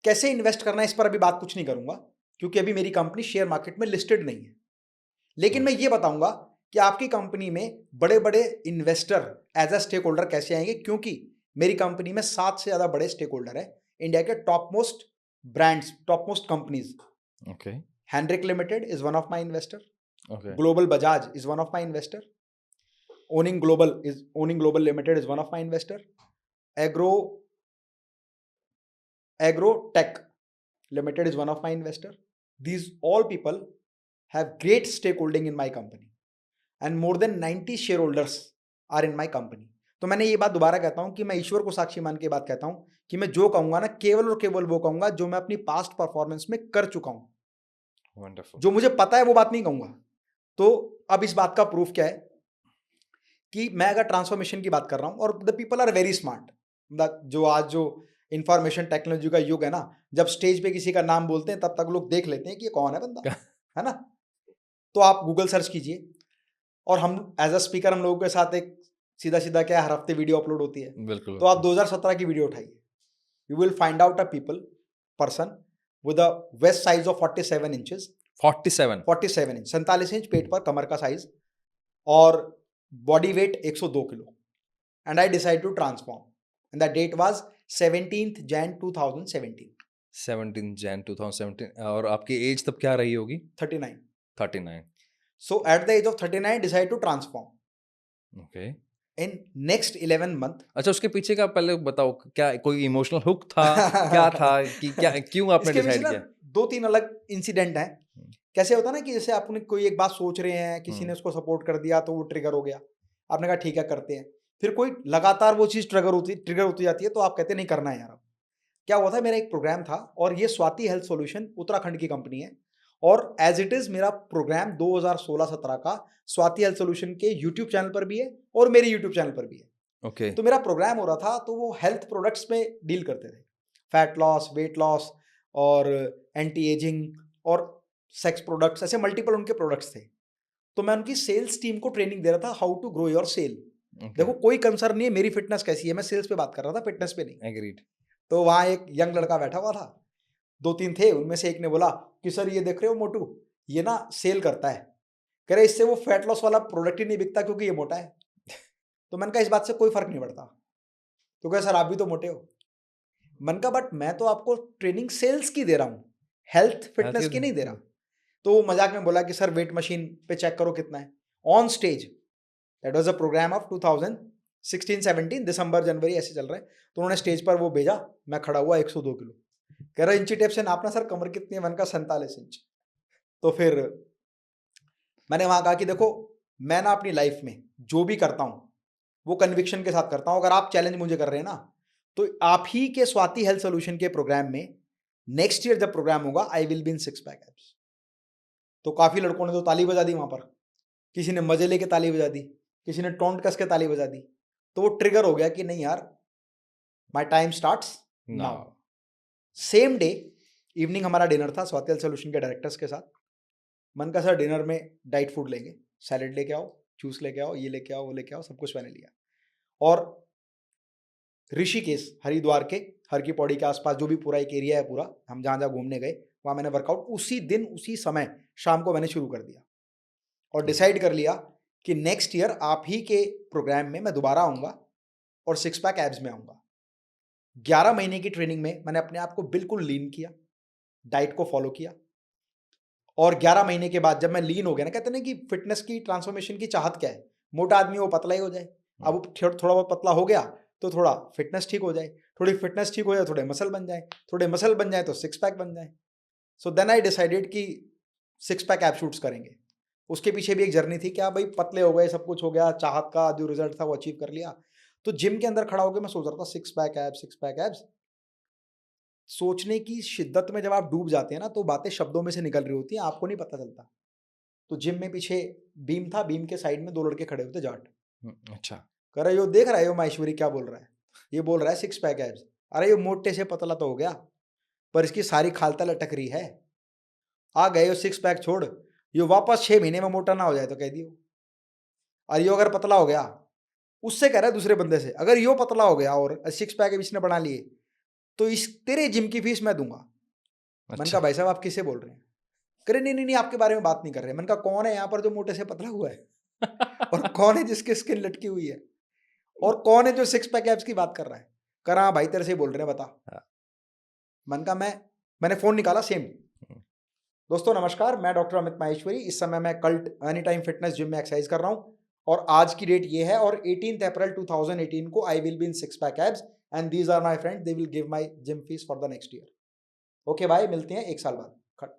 कैसे इन्वेस्ट करना है इस पर अभी बात कुछ नहीं करूंगा क्योंकि अभी मेरी कंपनी शेयर मार्केट में लिस्टेड नहीं है। लेकिन मैं ये बताऊंगा कि आपकी कंपनी में बड़े बड़े investor as a stake holder कैसे आएंगे, क्योंकि मेरी कंपनी में 7 से ज्यादा बड़े स्टेक होल्डर है, इंडिया के top most brands, top most companies. Okay, Hendrick limited is one of my investor, okay, global Bajaj is one of my investor, owning global limited is one of my investor, Agrotech Limited is one of my investor. These all people have great stakeholding in my company and more than 90 shareholders are in my company. तो मैंने ये बात दोबारा कहता हूँ कि मैं ईश्वर को साक्षी मान के बात कहता हूँ कि मैं जो कहूंगा ना केवल और केवल वो कहूंगा जो मैं अपनी पास्ट परफॉर्मेंस में कर चुका हूँ। वंडरफुल। जो मुझे पता है वो बात नहीं कहूंगा। तो अब इस बात का प्रूफ क्या है कि मैं अगर ट्रांसफॉर्मेशन की बात कर रहा हूँ और the people are very smart. जो आज जो इंफॉर्मेशन टेक्नोलॉजी का युग है ना, जब स्टेज पे किसी का नाम बोलते हैं तब तक लोग देख लेते हैं कि ये कौन है बंदा, है ना? तो आप गूगल सर्च कीजिए और हम एज अ स्पीकर हम लोगों के साथ एक सीधा सीधा क्या हर हफ्ते वीडियो अपलोड होती है। बिल्कुल। तो आप 2017 की वीडियो उठाइए, you will find out a person with a waist size of 47 inches. 47 inch, 47 inch पेट पर कमर का साइज और body weight 102 kilo. And I decide to transform and the date was 17th Jan 2017। 17 Jan 2017। और आपकी as तब क्या रही होगी? 39। 39। So at the age of 39 decide to transform okay. in next 11 month। अच्छा, उसके पीछे का पहले बताओ, क्या कोई इमोशनल हुक था? क्या था कि क्या, क्यों आपने इसके पीछे डिसाइड ना किया? 2-3 अलग इंसिडेंट हैं। कैसे होता है ना कि जैसे आपने कोई एक बात सोच रहे हैं, किसी ने उसको सपोर्ट कर दिया तो वो ट्रिगर हो गया, आपने कहा ठीक है करते हैं, फिर कोई लगातार वो चीज़ ट्रिगर होती जाती है तो आप कहते हैं नहीं करना है यार। अब क्या हुआ था, मेरा एक प्रोग्राम था और ये स्वाति हेल्थ सॉल्यूशन उत्तराखंड की कंपनी है और एज इट इज मेरा प्रोग्राम 2016-17 का स्वाति हेल्थ सॉल्यूशन के यूट्यूब चैनल पर भी है और मेरे यूट्यूब चैनल पर भी है। ओके। तो मेरा प्रोग्राम हो रहा था तो वो हेल्थ प्रोडक्ट्स में डील करते थे, फैट लॉस, वेट लॉस और एंटी एजिंग और सेक्स प्रोडक्ट्स, ऐसे मल्टीपल उनके प्रोडक्ट्स थे। तो मैं उनकी सेल्स टीम को ट्रेनिंग दे रहा था, how to grow your sale. देखो कोई कंसर्न नहीं है मेरी फिटनेस कैसी है, मैं सेल्स पे बात कर रहा था, फिटनेस पे नहीं। एग्रीड। तो वहाँ एक यंग लड़का बैठा हुआ था, 2-3 थे, उनमें से एक ने बोला कि सर ये देख रहे हो मोटू, ये ना सेल करता है, कह रहे इससे वो फैट लॉस वाला प्रोडक्ट ही नहीं बिकता क्योंकि ये मोटा है। तो मैंने कहा इस बात से कोई फर्क नहीं पड़ता। तो कहा सर आप भी तो मोटे हो। मैंने कहा बट मैं तो आपको ट्रेनिंग सेल्स की दे रहा हूँ, हेल्थ फिटनेस की नहीं दे रहा। तो वो मजाक में बोला कि सर वेट मशीन पे चेक करो कितना है। On stage, that was a programme of 2016-17 दिसंबर जनवरी ऐसे चल रहा है। तो उन्होंने स्टेज पर वो भेजा, मैं खड़ा हुआ 102 किलो। कह रहा इंची टेप से नापना सर, कमर कितनी है? मैंने कहा 47 इंच। तो फिर मैंने वहाँ कहा कि देखो, मैं ना अपनी लाइफ में जो भी करता हूँ, वो कन्विक्शन के साथ करता हूँ। अगर आप चैलेंज मुझे कर रहे हैं ना, तो आप ही के स्वाति हेल्थ सॉल्यूशन के प्रोग्राम में नेक्स्ट ईयर जब प्रोग्राम होगा, आई will be in 6 pack abs. तो काफ़ी लड़कों ने तो ताली बजा दी वहाँ पर। किसी ने मज़े लेके ताली बजा दी, किसी ने टोंट कस के ताली बजा दी। तो वो ट्रिगर हो गया कि नहीं यार, my time starts now. Now same day evening हमारा डिनर था स्वाति हेल्थ सॉल्यूशन के डायरेक्टर्स के साथ। मन का सर डिनर में डाइट फूड लेंगे, सैलेड लेके आओ, जूस लेके आओ, ये लेके आओ, वो लेके आओ, सब कुछ मैंने लिया। और ऋषिकेश, हरिद्वार के हर की पौड़ी के आसपास जो भी पूरा एक एरिया है पूरा, हम जहाँ जहाँ घूमने गए वहाँ मैंने वर्कआउट उसी दिन उसी समय शाम को मैंने शुरू कर दिया और डिसाइड कर लिया कि नेक्स्ट ईयर आप ही के प्रोग्राम में मैं दोबारा आऊँगा और 6 पैक एब्स में आऊँगा। 11 महीने की ट्रेनिंग में मैंने अपने आप को बिल्कुल लीन किया, डाइट को फॉलो किया और 11 महीने के बाद जब मैं लीन हो गया ना, कहते हैं ना कि फिटनेस की ट्रांसफॉर्मेशन की चाहत क्या है? मोटा आदमी वो पतला ही हो जाए। अब वो थोड़ा बहुत पतला हो गया तो थोड़ा फिटनेस ठीक हो जाए, थोड़ी फिटनेस ठीक हो जाए, थोड़े मसल बन जाए, थोड़े मसल बन जाए तो 6 पैक बन जाए। सो देन आई डिसाइडेड कि 6 पैक एब शूट्स करेंगे। उसके पीछे भी एक जर्नी थी, क्या भाई पतले हो गए, सब कुछ हो गया, चाहत का जो रिजल्ट था वो अचीव कर लिया। तो जिम के अंदर खड़ा होकर मैं सोच रहा था 6 पैक एब्स, 6 पैक एब्स। सोचने की शिद्दत में जब आप डूब जाते हैं ना, तो बातें शब्दों में से निकल रही होती हैं, आपको नहीं पता चलता। तो जिम में पीछे बीम था, बीम के साइड में 2 लड़के खड़े हुए थे जाट। अच्छा। कह रहा यो देख रहा है यो माहेश्वरी क्या बोल रहा है? ये बोल रहा है 6 पैक एब्स। अरे ये मोटे से पतला तो हो गया, पर इसकी सारी खालता लटक रही है। आ गए यो 6 पैक छोड़, यो वापस 6 महीने में मोटा ना हो जाए तो कह दियो। और यो अगर पतला हो गया, उससे कह रहा है दूसरे बंदे से, अगर यो पतला हो गया और 6 पैक इसने बना लिए, तो इस तेरे जिम की फीस मैं दूंगा। मैंने कहा भाई साहब आप किससे बोल रहे हैं? करे नहीं नहीं नहीं, आपके बारे में बात नहीं कर रहे। मैंने कहा कौन है यहाँ पर जो मोटे से पतला हुआ है और कौन है जिसकी स्किन लटकी हुई है और कौन है जो 6 पैक एब्स की बात कर रहा है? कह रहा हाँ भाई तेरे से ही बोल रहे हैं, बता। हाँ। मैंने कहा मैंने फोन निकाला सेम। दोस्तों नमस्कार, मैं डॉक्टर अमित माहेश्वरी। इस समय मैं cult any time fitness gym में एक्सरसाइज कर रहा हूँ और आज की डेट ये है और 18 अप्रैल 2018 को I will be in 6 pack abs and these are my friend, they will give my gym fees for the next year. Okay भाई, मिलते हैं 1 साल बाद। खट।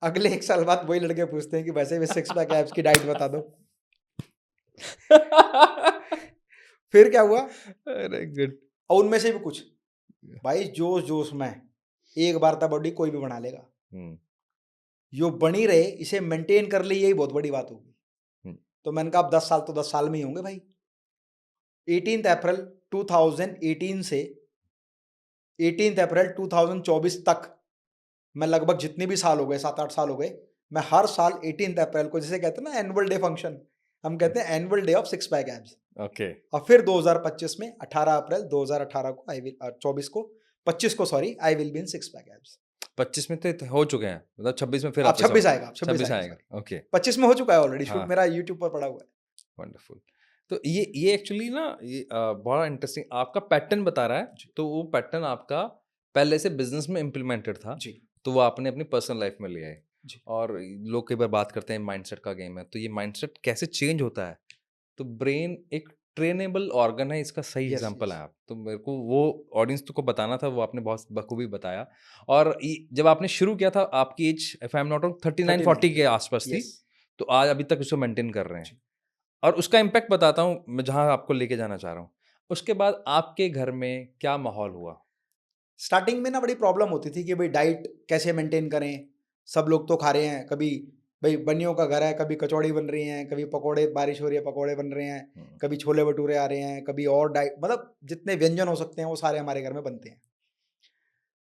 अगले 1 साल बाद वही लड़के पूछते हैं कि वैसे भी 6 पैक एब्स की डाइट बता दो। फिर क्या हुआ? अरे गुड। और उनमें से भी कुछ भाई जोश जोश में एक बार था बॉडी कोई भी बना लेगा, यो बनी रहे, इसे मेंटेन कर ली, यही बहुत बड़ी बात होगी। तो मैंने कहा अब 10 साल तो 10 साल में ही होंगे भाई। 18 अप्रैल 2018 से 18 अप्रैल 2024 तक मैं लगभग जितने भी साल हो गए, 7-8 साल हो गए, मैं हर साल 18 अप्रैल को, जिसे कहते हैं ना एनुअल डे फंक्शन, हम कहते हैं annual day of 6 pack abs. Okay. और फिर 2025 में 18 अप्रैल 2018 को आई विल 24 को 25 को sorry I will be in 6 pack abs. 25 में तो हो चुके हैं, मतलब 26 में फिर अब वापस 26 आओ। आएगा, अब 26 26 आएगा। आएगा। ओके, 25 में हो चुका है ऑलरेडी शूट, हाँ। मेरा यूट्यूब पर पड़ा हुआ है। वंडरफुल। तो ये एक्चुअली ना ये बड़ा इंटरेस्टिंग आपका पैटर्न बता रहा है। तो वो पैटर्न आपका पहले से बिजनेस में इम्प्लीमेंटेड था, जी तो वो आपने अपनी पर्सनल लाइफ में ले आए। जी। और लोग कई बार बात करते हैं माइंडसेट का गेम है, तो ये माइंडसेट कैसे चेंज होता है? तो ब्रेन एक ट्रेनेबल ऑर्गन है, इसका सही यस एग्जांपल है यस। आप। तो मेरे को वो ऑडियंस को बताना था, वो आपने बहुत बखूबी बताया। और जब आपने शुरू किया था आपकी age if I am not wrong 39-40 के आसपास थी, यस तो आज अभी तक उसको मेंटेन कर रहे हैं। जी। और उसका इम्पैक्ट बताता हूँ मैं, जहाँ आपको लेके जाना चाह रहा हूँ। उसके बाद आपके घर में क्या माहौल हुआ? स्टार्टिंग में ना बड़ी प्रॉब्लम होती थी कि भाई डाइट कैसे मेंटेन करें, सब लोग तो खा रहे हैं, कभी भाई बनियों का घर है, कभी कचौड़ी बन रही हैं, कभी पकोड़े, बारिश हो रही है पकोड़े बन रहे हैं, कभी छोले भटूरे आ रहे हैं, कभी और डाइट, मतलब जितने व्यंजन हो सकते हैं वो सारे हमारे घर में बनते हैं।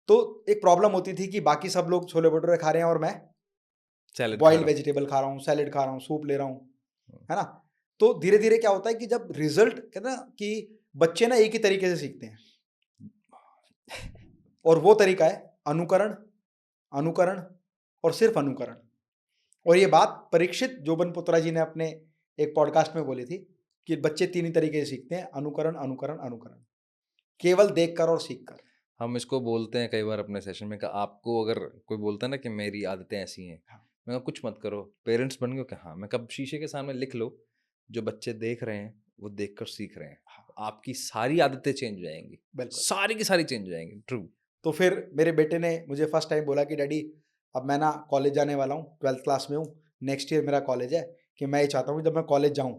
तो एक प्रॉब्लम होती थी कि बाकी सब लोग छोले भटूरे खा रहे हैं और मैं सैलेड खा बॉइल्ड रहा हूँ। वेजिटेबल खा रहा हूँ, सैलेड खा रहा हूँ, सूप ले रहा हूँ, है ना? तो धीरे धीरे क्या होता है कि जब रिजल्ट, कहते हैं ना कि बच्चे ना एक ही तरीके से सीखते हैं और वो तरीका है अनुकरण, अनुकरण और सिर्फ अनुकरण। और ये बात परीक्षित जोबन पुत्रा जी ने अपने एक पॉडकास्ट में बोली थी कि बच्चे 3 ही तरीके से सीखते हैं, अनुकरण, अनुकरण, अनुकरण, केवल देखकर और सीखकर। हम इसको बोलते हैं कई बार अपने सेशन में कि आपको अगर कोई बोलता है ना कि मेरी आदतें ऐसी हैं, हाँ। मैं कहा कुछ मत करो, पेरेंट्स बन गए क्या? हाँ। मैं कब शीशे के सामने लिख लो जो बच्चे देख रहे हैं वो देखकर सीख रहे हैं, हाँ। आपकी सारी आदतें चेंज हो जाएंगी, बिल्कुल। सारी की सारी चेंज हो जाएंगी। ट्रू। तो फिर मेरे बेटे ने मुझे फर्स्ट टाइम बोला कि डैडी अब मैं ना कॉलेज जाने वाला हूँ, 12th क्लास में हूँ, नेक्स्ट ईयर मेरा कॉलेज है, कि मैं ये चाहता हूँ जब मैं कॉलेज जाऊँ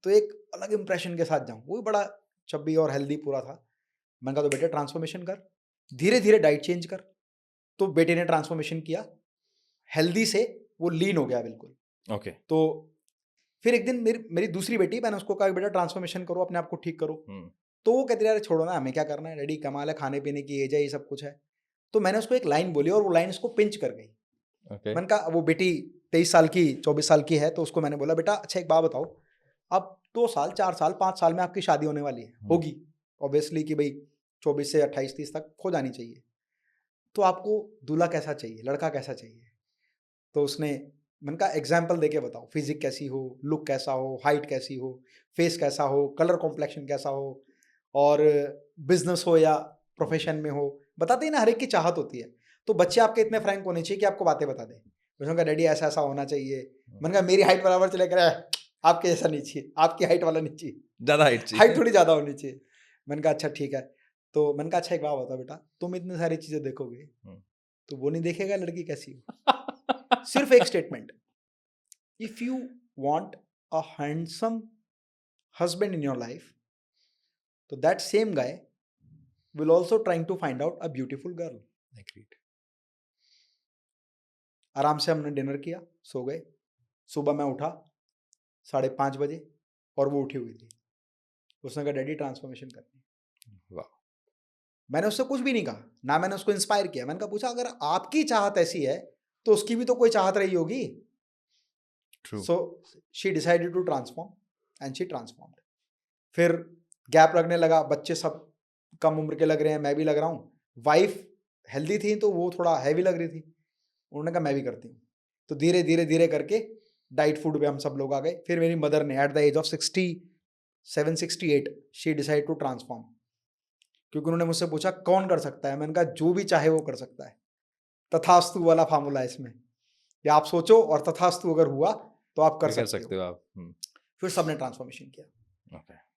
तो एक अलग इंप्रेशन के साथ जाऊँ। वो भी बड़ा चब्बी और हेल्दी पूरा था। मैंने कहा तो बेटे ट्रांसफॉर्मेशन कर, धीरे धीरे डाइट चेंज कर। तो बेटे ने ट्रांसफॉर्मेशन किया, हेल्दी से वो लीन हो गया बिल्कुल। ओके। तो फिर एक दिन मेरी मेरी दूसरी बेटी, मैंने उसको कहा बेटा ट्रांसफॉर्मेशन करो, अपने आप को ठीक करो। तो वो कहती यार छोड़ो ना, हमें क्या करना है डैडी, कमाल है, खाने पीने की एज है, ये सब कुछ है। तो मैंने उसको एक लाइन बोली और वो लाइन उसको पिंच कर गई। ओके। मैंने कहा वो बेटी 23 साल की 24 साल की है, तो उसको मैंने बोला बेटा अच्छा एक बात बताओ, अब 2 साल 4 साल 5 साल में आपकी शादी होने वाली है, होगी ऑब्वियसली कि भाई 24 से 28 30 तक हो जानी चाहिए, तो आपको दूल्हा कैसा चाहिए, लड़का कैसा चाहिए? तो उसने, मैंने कहा एग्जाम्पल देके बताओ, फिजिक कैसी हो, लुक कैसा हो, हाइट कैसी हो, फेस कैसा हो, कलर कॉम्प्लेक्शन कैसा हो, और बिजनेस हो या प्रोफेशन में हो, बताते ही ना, हर एक की चाहत होती है। तो बच्चे आपके इतने फ्रैंक होने चाहिए कि आपको बातें बता दें। उसने कहा डैडी ऐसा ऐसा होना चाहिए। मैंने कहा मेरी हाइट बराबर चले कर, आपके जैसा नहीं चाहिए, आपकी हाइट वाला नहीं चाहिए, ज्यादा हाइट चाहिए, हाइट थोड़ी ज़्यादा होनी चाहिए। मैंने कहा अच्छा ठीक है। तो मैंने कहा अच्छा एक बात बताओ बेटा, तुम इतनी सारी चीज़ें देखोगे तो वो नहीं देखेगा लड़की कैसी हो? सिर्फ एक statement, if you want a handsome husband in your life, so that same guy will also trying to find out a beautiful girl. Agreed. आराम से हमने डिनर किया, सो गए। सुबह मैं उठा 5:30 बजे और वो उठी हुई थी। उसने कहा डैडी ट्रांसफॉर्मेशन करनी है। वाह। मैंने उससे कुछ भी नहीं कहा, ना मैंने उसको इंस्पायर किया। मैंने कहा पूछा अगर आपकी चाहत ऐसी है तो उसकी भी तो कोई चाहत रही होगी। True. So she decided to transform and she transformed. फिर गैप लगने लगा, बच्चे सब कम उम्र के लग रहे हैं, मैं भी लग रहा हूँ। वाइफ हेल्दी थी तो वो थोड़ा हैवी लग रही थी, उन्होंने कहा मैं भी करती हूँ। तो धीरे धीरे धीरे करके डाइट फूड पे हम सब लोग आ गए। फिर मेरी मदर ने at the age of 67-68 she decide to transform, क्योंकि उन्होंने मुझसे पूछा कौन कर सकता है। मैंने कहा जो भी चाहे वो कर सकता है, तथास्तु वाला फार्मूला है इसमें, या आप सोचो और तथास्तु अगर हुआ तो आप कर सकते हो आप। फिर सबने ट्रांसफॉर्मेशन किया।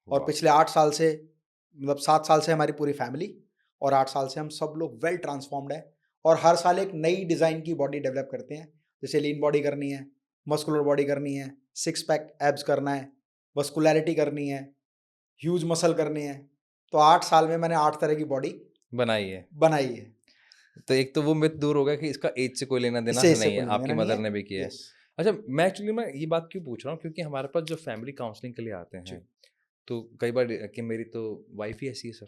और पिछले 8 साल से, मतलब 7 साल से हमारी पूरी फैमिली और 8 साल से हम सब लोग वेल ट्रांसफॉर्म्ड है, और हर साल एक नई डिज़ाइन की बॉडी डेवलप करते हैं। जैसे लीन बॉडी करनी है, मस्कुलर बॉडी करनी है, 6 पैक एब्स करना है, मस्कुलैरिटी करनी है, ह्यूज मसल करनी है। तो 8 साल में मैंने 8 तरह की बॉडी बनाई है। तो एक तो वो मिथ दूर हो गया कि इसका एज से कोई लेना देना नहीं है, आपकी मदर ने भी किया है। अच्छा, मैं एक्चुअली मैं ये बात क्यों पूछ रहा हूँ, क्योंकि हमारे पास जो फैमिली काउंसलिंग के लिए आते हैं तो कई बार कि मेरी तो वाइफ ही ऐसी है सर,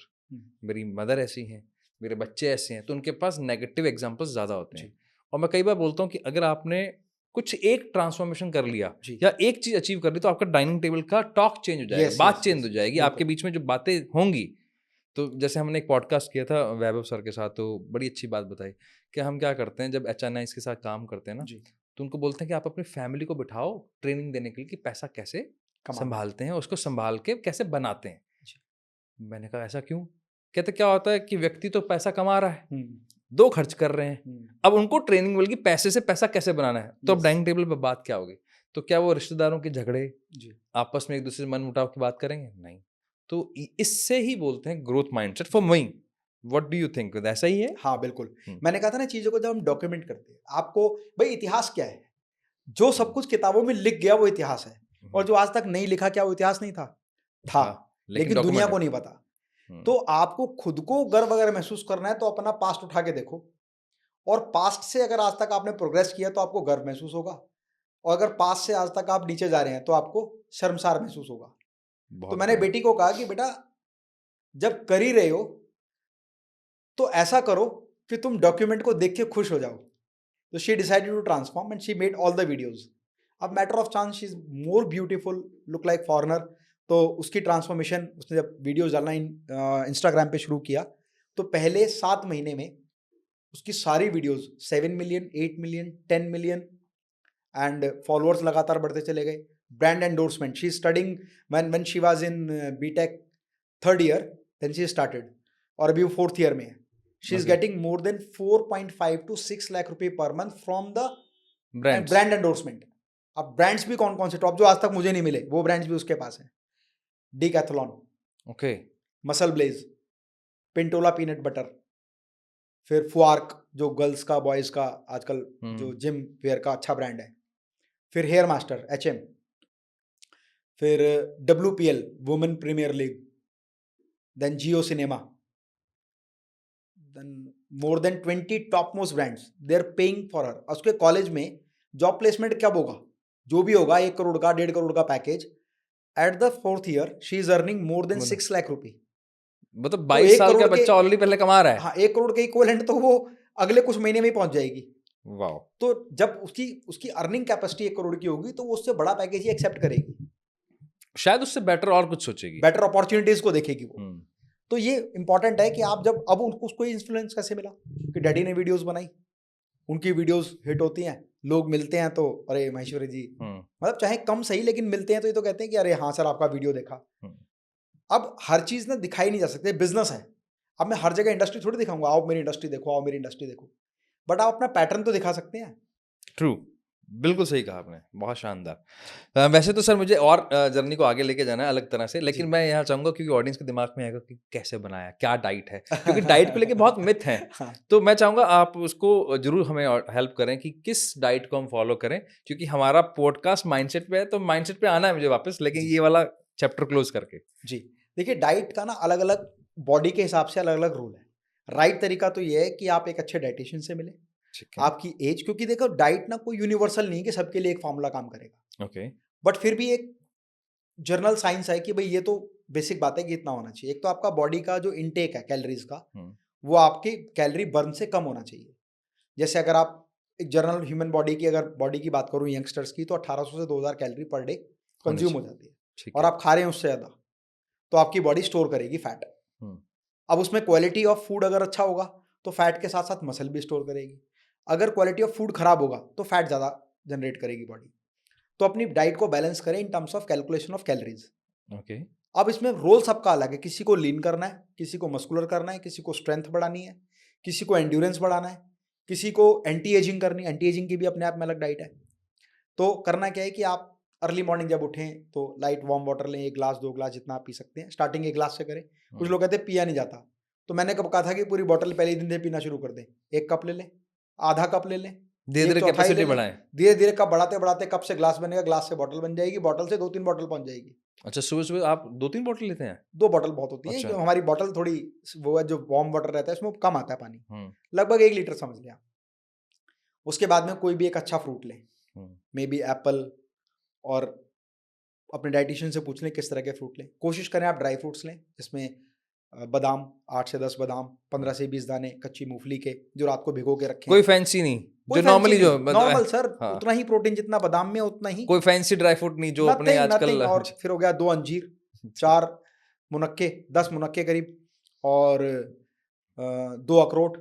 मेरी मदर ऐसी हैं, मेरे बच्चे ऐसे हैं, तो उनके पास नेगेटिव एग्जांपल्स ज़्यादा होते हैं। और मैं कई बार बोलता हूँ कि अगर आपने कुछ एक ट्रांसफॉर्मेशन कर लिया या एक चीज़ अचीव कर ली तो आपका डाइनिंग टेबल का टॉक चेंज हो जाएगा, बात चेंज हो जाएगी, आपके बीच में जो बातें होंगी। तो जैसे हमने एक पॉडकास्ट किया था वैभव सर के साथ, तो बड़ी अच्छी बात बताई कि हम क्या करते हैं जब HNIs के साथ काम करते हैं ना, तो उनको बोलते हैं कि आप अपनी फैमिली को बिठाओ ट्रेनिंग देने के लिए कि पैसा कैसे संभालते हैं, उसको संभाल के कैसे बनाते हैं। मैंने कहा ऐसा क्यों? कहते क्या होता है कि व्यक्ति तो पैसा कमा रहा है, 2 खर्च कर रहे हैं, अब उनको ट्रेनिंग मिलेगी पैसे से पैसा कैसे बनाना है, तो अब डाइनिंग टेबल पर बात क्या होगी? तो क्या वो रिश्तेदारों के झगड़े, आपस में एक दूसरे से मन मुटाव की बात करेंगे? नहीं। तो इससे ही बोलते हैं growth mindset for me. What do you think, ऐसा ही है? हाँ बिल्कुल। मैंने कहा था ना, चीजों को जब हम डॉक्यूमेंट करते हैं, आपको भाई इतिहास क्या है, जो सब कुछ किताबों में लिख गया वो इतिहास है, और जो आज तक नहीं लिखा क्या वो इतिहास नहीं था, लेकिन दुनिया को नहीं पता। तो आपको खुद को गर्व अगर महसूस करना है तो अपना पास्ट उठा के देखो, और पास्ट से अगर आज तक आपने प्रोग्रेस किया तो आपको गर्व महसूस होगा, और अगर पास्ट से आज तक आप नीचे जा रहे हैं तो आपको शर्मसार महसूस होगा। तो मैंने बेटी को कहा कि बेटा जब कर ही रहे हो तो ऐसा करो कि तुम डॉक्यूमेंट को देख के खुश हो जाओ। तो she decided to transform and she made all the videos. अब matter of chance she is more beautiful, look like foreigner. तो उसकी ट्रांसफॉर्मेशन, उसने जब वीडियोज डालना इंस्टाग्राम पे शुरू किया तो पहले 7 महीने में उसकी सारी videos 7 million, 8 million, 10 million and followers लगातार बढ़ते चले गए। Brand endorsement, she is studying when she was in BTech 3rd year, then she started, और अभी वो 4th ईयर में है। She is getting more than 4.5 to 6 lakh रुपए per month from the brand endorsement. अब ब्रांड्स भी कौन कौन से टॉप जो आज तक मुझे नहीं मिले, वो ब्रांड्स भी उसके पास हैं। Decathlon, okay. MuscleBlaze, Pintola peanut butter, फिर फुआर्क जो गर्ल्स का बॉयज का आजकल जो जिम वेयर का अच्छा ब्रांड है, फिर हेयर मास्टर HM, फिर WPL women premier league, then Jio cinema, then more than 20 top most brands they are paying for her. उसके कॉलेज में जॉब प्लेसमेंट कब होगा, जो भी होगा 1 करोड़ का 1.5 करोड़ का package, at the 4th year she is earning more than 6 lakh rupee. मतलब तो 22 1 साल का करोड़ के, बच्चा ऑलरेडी पहले कमा रहा है। हाँ 1 करोड़ के इक्विवेलेंट तो वो अगले कुछ महीने में ही पहुंच जाएगी। वाह। तो जब उसकी अर्निंग कैपेसिटी 1 करोड़ की होगी तो वो उससे बड़ा पैकेज ही एक्सेप्ट करेगी, शायद उससे बेटर और कुछ सोचेगी, बेटर अपॉर्चुनिटीज को देखेगी वो। तो ये इंपॉर्टेंट है कि आप जब अब उसको इन्फ्लुएंस कैसे मिला कि डैडी ने वीडियोस बनाई, उनकी वीडियोस हिट होती हैं, लोग मिलते हैं तो अरे महेश्वरी जी, मतलब चाहे कम सही लेकिन मिलते हैं तो ये तो कहते हैं कि अरे हाँ सर आपका वीडियो देखा। अब हर चीज ना दिखाई नहीं जा सकती, बिजनेस है। अब मैं हर जगह इंडस्ट्री थोड़ी दिखाऊंगा, आओ मेरी इंडस्ट्री देखो, आओ मेरी इंडस्ट्री देखो, बट आप अपना पैटर्न तो दिखा सकते हैं। ट्रू, बिल्कुल सही कहा आपने, बहुत शानदार। वैसे तो सर मुझे और जर्नी को आगे लेके जाना है अलग तरह से, लेकिन मैं यहाँ चाहूंगा क्योंकि ऑडियंस के दिमाग में आएगा कि कैसे बनाया, क्या डाइट है, क्योंकि डाइट को लेके बहुत मिथ हैं। हाँ। तो मैं चाहूंगा आप उसको जरूर हमें हेल्प करें कि किस डाइट को हम फॉलो करें, क्योंकि हमारा पॉडकास्ट माइंडसेट पे है, तो माइंडसेट पे आना है मुझे वापस, लेकिन ये वाला चैप्टर क्लोज करके। जी देखिए, डाइट का ना अलग अलग बॉडी के हिसाब से अलग अलग रूल है। राइट तरीका तो ये है कि आप एक अच्छे डाइटिशियन से मिले, आपकी एज, क्योंकि देखो डाइट ना कोई यूनिवर्सल नहीं है कि सबके लिए एक फॉर्मूला काम करेगा। ओके। बट फिर भी एक जर्नल साइंस है कि भाई ये तो बेसिक बात है कि इतना होना चाहिए। एक तो आपका बॉडी का जो इनटेक है कैलोरीज का, वो आपकी कैलोरी बर्न से कम होना चाहिए। जैसे अगर आप एक जनरल ह्यूमन बॉडी की अगर बॉडी की बात करूँ यंगस्टर्स की, तो 1800 से 2000 कैलोरी पर डे कंज्यूम हो जाती है, और आप खा रहे हैं उससे ज़्यादा, तो आपकी बॉडी स्टोर करेगी फैट। अब उसमें क्वालिटी ऑफ फूड अगर अच्छा होगा तो फैट के साथ साथ मसल भी स्टोर करेगी। अगर क्वालिटी ऑफ फूड खराब होगा तो फैट ज़्यादा जनरेट करेगी बॉडी। तो अपनी डाइट को बैलेंस करें in terms of calculation of calories. Okay. अब इसमें रोल सबका अलग है, किसी को लीन करना है, किसी को मस्कुलर करना है, किसी को स्ट्रेंथ बढ़ानी है, किसी को एंड्योरेंस बढ़ाना है, किसी को एंटी एजिंग करनी है। एंटी एजिंग की भी अपने आप में अलग डाइट है। तो करना क्या है कि आप अर्ली मॉर्निंग जब उठें तो लाइट वार्म वाटर लें, 1 ग्लास 2 ग्लास जितना आप पी सकते हैं। स्टार्टिंग 1 ग्लास से करें। कुछ लोग कहते हैं पिया नहीं जाता, तो मैंने कब कहा था कि पूरी बॉटल पहले ही दिन से पीना शुरू कर दें। 1 कप ले लें, आधा कप ले लें, धीरे धीरे कैपेसिटी बढ़ाएं। धीरे धीरे कप बढ़ाते बढ़ाते कप से ग्लास बनेगा, ग्लास से बॉटल बन जाएगी, बॉटल से 2-3 बॉटल पहुंच जाएगी। अच्छा, सुबह सुबह आप 2-3 बॉटल लेते हैं? 2 बॉटल बहुत होती है। अच्छा। क्यों, हमारी बॉटल थोड़ी वो है, जो वार्म वाटर रहता है उसमें कम आता है पानी, लगभग 1 लीटर समझ लिया। उसके बाद में कोई भी एक अच्छा फ्रूट लें, मे बी एप्पल, और अपने डाइटिशियन से पूछ लें किस तरह के फ्रूट लें। कोशिश करें आप ड्राई फ्रूट्स लें, जिसमें बादाम 8 से 10 बादाम, 15 से 20 दाने कच्ची मूंगफली के, जो रात को भिगो के रखें। कोई फैंसी नहीं, जो नॉर्मली जो नॉर्मल सर, हाँ। उतना ही प्रोटीन जितना बादाम में उतना ही, कोई फैंसी ड्राई फ्रूट नहीं जो अपने आजकल। और फिर हो गया 2 अंजीर, 4 मुनक्के, 10 मुनक्के करीब, और 2 अखरोट।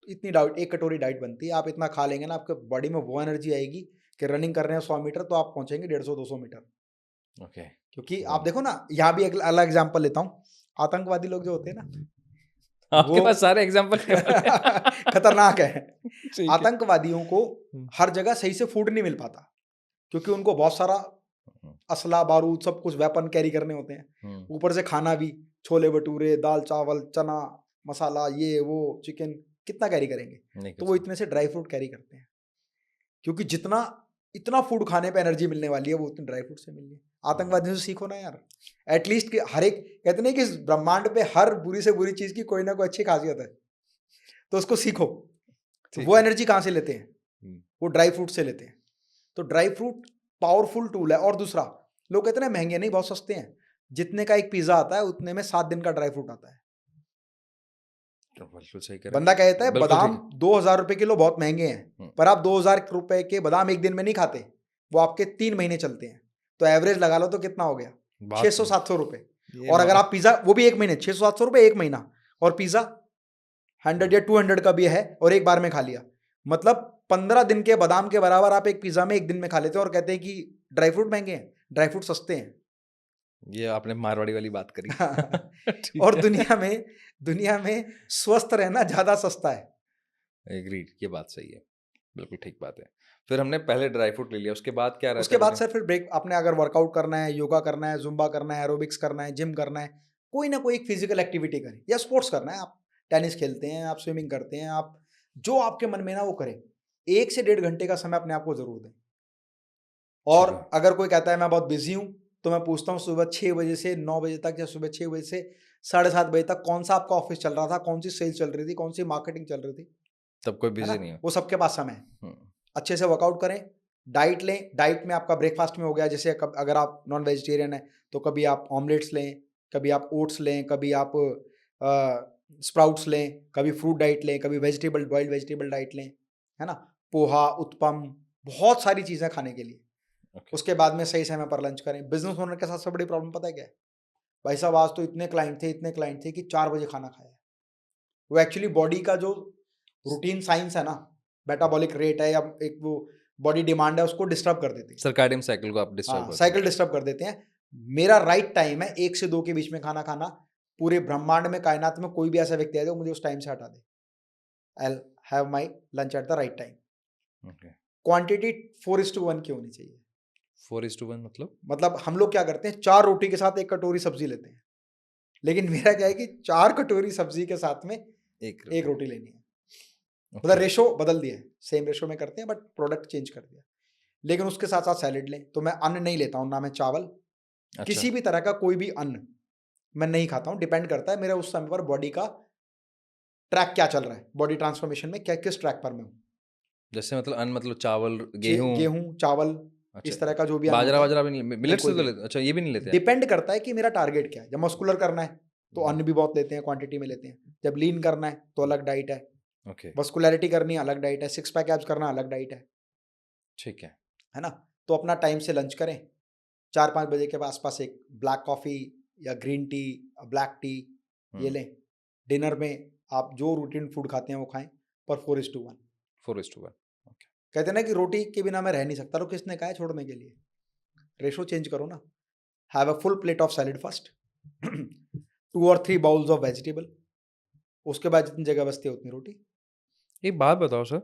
इतनी डाइट, 1 कटोरी डाइट बनती है। आप इतना खा लेंगे ना, आपके बॉडी में वो एनर्जी आएगी कि रनिंग कर रहे हैं 100 मीटर तो आप पहुंचेंगे 150-200 मीटर। ओके। क्योंकि आप देखो ना, यहाँ भी एक अलग एग्जांपल लेता हूँ। आतंकवादी लोग जो होते हैं ना, आपके पास सारे एग्जांपल खतरनाक है। आतंकवादियों को हर जगह सही से फूड नहीं मिल पाता, क्योंकि उनको बहुत सारा असला बारूद सब कुछ वेपन कैरी करने होते हैं, ऊपर से खाना भी, छोले भटूरे, दाल चावल, चना मसाला, ये वो, चिकन, कितना कैरी करेंगे। तो वो इतने से ड्राई फ्रूट कैरी करते हैं, क्योंकि जितना इतना फूड खाने पे एनर्जी मिलने वाली है वो उतने ड्राई फ्रूट से मिल रही है। आतंकवादियों से सीखो ना यार, एटलीस्ट कि हर एक, कहते नहीं कि ब्रह्मांड पे हर बुरी से बुरी चीज की कोई ना कोई अच्छी खासियत है, तो उसको सीखो। तो वो एनर्जी कहाँ से लेते हैं? वो ड्राई फ्रूट से लेते हैं। तो ड्राई फ्रूट पावरफुल टूल है। और दूसरा, लोग कहते हैं ना महंगे नहीं, बहुत सस्ते हैं। जितने का एक पिज्जा आता है उतने में 7 दिन का ड्राई फ्रूट आता है। बंदा कहता है बादाम 2000 रुपए किलो बहुत महंगे हैं, पर आप 2000 रुपए के बादाम एक दिन में नहीं खाते, वो आपके 3 महीने चलते हैं। तो एवरेज लगा लो तो कितना हो गया, 600-700 रुपए। और अगर आप पिज्जा, वो भी एक महीने, 600-700 रुपए एक महीना, और पिज्जा 100 या 200 का भी है और एक बार में खा लिया, मतलब 15 दिन के बादाम के बराबर आप एक पिज्जा में एक दिन में खा लेते हैं। और कहते हैं कि ड्राई फ्रूट महंगे हैं, ड्राई फ्रूट सस्ते हैं। ये आपने मारवाड़ी वाली बात करी। और दुनिया में स्वस्थ रहना ज्यादा सस्ता है। एग्रीड, ये बात सही है। बिल्कुल ठीक बात है। फिर हमने पहले ड्राई फ्रूट ले लिया, उसके बाद क्या रहता उसके है बाद रूटीन? सर फिर ब्रेक, आपने अगर वर्कआउट करना है, योगा करना है, जुम्बा करना है, एरोबिक्स करना है, जिम करना है, कोई ना कोई एक फिजिकल एक्टिविटी करें या स्पोर्ट्स करना है, आप टेनिस खेलते हैं, आप स्विमिंग करते हैं, आप जो आपके मन में ना वो करें। 1 से डेढ़ घंटे का समय अपने आप को ज़रूर दें। और ठीक है। अगर कोई कहता है मैं बहुत बिज़ी हूँ, तो मैं पूछता हूँ सुबह 6 बजे से 9 बजे तक या सुबह 6 बजे से 7:30 बजे तक कौन-सा आपका ऑफ़िस चल रहा था, कौन-सी सेल चल रही थी, कौन-सी मार्केटिंग चल रही थी, तब कोई है ना? बिज़ी नहीं है। वो सबके पास समय है। हुँ, अच्छे से वर्कआउट करें, डाइट लें, डाइट में आपका ब्रेकफ़ास्ट में हो गया, जैसे कब अगर आप नॉन वेजिटेरियन हैं, तो कभी आप ऑमलेट्स लें, कभी आप ओट्स लें, कभी आप स्प्राउट्स लें, कभी फ्रूट डाइट लें, कभी वेजिटेबल बॉइल्ड वेजिटेबल डाइट लें, है ना? पोहा, उत्पम, बहुत सारी चीज़ें खाने के लिए। ओके। उसके बाद में सही समय पर लंच करें। बिज़नेस ओनर के साथ सबसे बड़ी प्रॉब्लम पता है क्या है? भाई साहब आज तो इतने क्लाइंट थे कि 4 बजे खाना खाया है। वो एक्चुअली बॉडी का जो रूटीन साइंस है ना, मेटाबॉलिक रेट है या एक वो बॉडी डिमांड है, उसको डिस्टर्ब कर देती है। सर्कैडियन साइकिल को आप डिस्टर्ब हाँ, करते हैं। साइकिल डिस्टर्ब कर देते हैं। मेरा राइट टाइम है 1 से 2 के बीच में खाना खाना। पूरे ब्रह्मांड में, कायनात में कोई भी ऐसा व्यक्ति है जो मुझे उस टाइम से हटा दे। I will have my lunch at the right time. Okay. Quantity 4:1 की होनी चाहिए। 4:1 मतलब? मतलब हम लोग क्या करते हैं, 4 रोटी के साथ 1 कटोरी सब्ज़ी लेते हैं। लेकिन मेरा क्या है कि 4 कटोरी सब्ज़ी के साथ में 1 1 रोटी। रोटी लेनी है। मतलब ओके। रेशो बदल दिया है, सेम रेशो में करते हैं बट प्रोडक्ट चेंज कर दिया। लेकिन उसके साथ-साथ सैलेड लें, तो मैं अन्न नहीं लेता हूँ, ना मैं चावल, अच्छा, किसी भी तरह का कोई भी अन्न मैं नहीं खाता हूँ। डिपेंड करता है मेरा उस समय पर बॉडी का ट्रैक क्या चल रहा है, बॉडी ट्रांसफॉर्मेशन में क्या किस ट्रैक पर मैं हूँ। जैसे मतलब अन्न मतलब चावल, चे गेहूँ। गेहूँ, चावल, अच्छा, इस तरह का जो भी अन्न होता है, बाजरा-वाजरा भी नहीं, नहीं मिलेट्स कोई तो भी नहीं। लेते, अच्छा ये भी नहीं लेते आप? डिपेंड करता है कि मेरा टारगेट क्या है। जब मस्कुलर करना है, तो हुँ, अन्न भी बहुत लेते हैं, क्वांटिटी में लेते हैं। जब लीन करना है, तो अलग डाइट है। ओके, मस्कुलैरिटी करनी है, अलग डाइट है। सिक्स पैक एब्स करना, अलग डाइट ठीक है। है ना? तो अपना टाइम से लंच करें। 4-5 बजे के आस-पास एक ब्लैक कॉफ़ी या ग्रीन टी, ब्लैक टी ये हुँ, लें। डिनर में आप जो रूटीन फूड खाते हैं वो खाएँ, पर 4:1। 4:1 ओके। कहते हैं ना कि रोटी के बिना मैं रह नहीं सकता, तो किसने कहा है छोड़ने के लिए? रेशो चेंज करो ना। Have a full plate of salad first, 2 और 3 बाउल्स ऑफ वेजिटेबल, उसके बाद जितनी जगह बचती है उतनी रोटी। एक बात बताओ सर,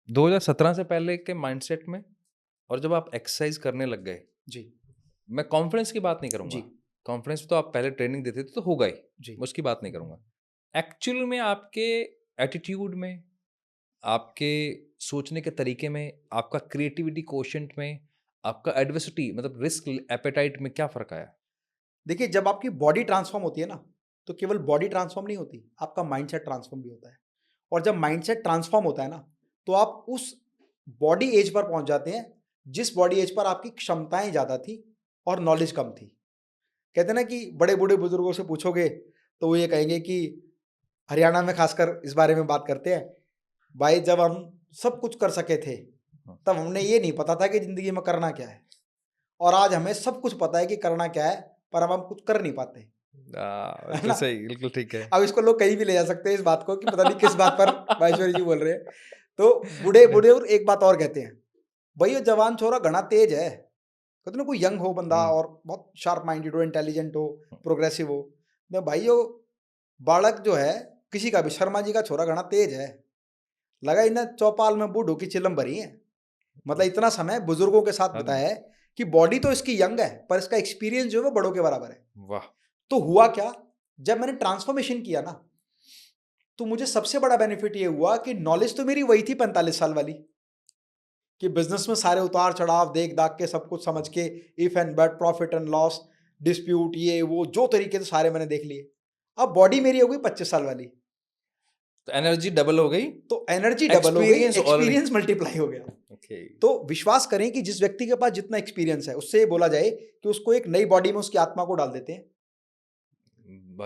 2017 से पहले के माइंडसेट में और जब आप एक्सरसाइज़ करने लग गए, जी, मैं कॉन्फिडेंस की बात नहीं करूँगा। जी, कॉन्फिडेंस तो आप पहले ट्रेनिंग देते थे तो होगा ही, जी। उसकी बात नहीं करूँगा। एक्चुअल में आपके एटीट्यूड में, आपके सोचने के तरीके में, आपका क्रिएटिविटी कोशंट में, आपका एडवर्सिटी मतलब रिस्क एपेटाइट में क्या फ़र्क आया? देखिए, जब आपकी बॉडी ट्रांसफ़ॉर्म होती है ना, तो केवल बॉडी ट्रांसफ़ॉर्म नहीं होती, आपका माइंडसेट ट्रांसफ़ॉर्म भी होता है। और जब माइंडसेट ट्रांसफ़ॉर्म होता है ना, तो आप उस बॉडी एज पर पहुँच जाते हैं, जिस बॉडी एज पर आपकी क्षमताएँ ज़्यादा थी और नॉलेज कम थी। कहते हैं ना कि बड़े बूढ़े बुजुर्गों से पूछोगे, तो वो ये कहेंगे कि हरियाणा में खासकर इस बारे में बात करते हैं, भाई जब हम सब कुछ कर सके थे, हाँ। तब हमने ये नहीं पता था कि ज़िंदगी में करना क्या है। और आज हमें सब कुछ पता है कि करना क्या है, पर अब हम कुछ कर नहीं पाते, है बिल्कुल ना? सही, बिल्कुल ठीक है। अब इसको लोग कहीं भी ले जा सकते हैं इस बात को कि पता नहीं किस बात पर माहेश्वरी जी बोल रहे हैं। तो बूढ़े बूढ़े और एक बात और कहते हैं, भाई ये जवान छोरा घना तेज है। कहते ना कोई यंग हो बंदा हुँ, और बहुत शार्प माइंडेड हो, इंटेलिजेंट हो, प्रोग्रेसिव हो, तो भाई यो बालक जो है, किसी का भी, शर्मा जी का छोरा घना तेज है। लगा इन्हें चौपाल में बूढ़ों की चिलम भरी है। मतलब इतना समय बुजुर्गों के साथ हद बिताया है कि बॉडी तो इसकी यंग है, पर इसका एक्सपीरियंस जो है वो बड़ों के बराबर है। वाह! तो हुआ क्या, जब मैंने ट्रांसफॉर्मेशन किया ना, तो मुझे सबसे बड़ा बेनिफिट ये हुआ कि नॉलेज तो मेरी वही थी 45 साल वाली, कि बिजनेस में सारे उतार चढ़ाव देख दाख के सब कुछ समझ के, if and but, profit and loss, dispute, ये वो जो तरीके से सारे मैंने देख लिए। अब बॉडी मेरी हो गई 25 साल वाली, तो एनर्जी डबल हो गई, तो एनर्जी डबल हो गई, एक्सपीरियंस ऑलरे एक्सपीरियंस मल्टीप्लाई हो गया। ओके, तो विश्वास करें कि जिस व्यक्ति के पास जितना एक्सपीरियंस है, उससे ये बोला जाए कि उसको एक नई बॉडी में उसकी आत्मा को डाल देते हैं।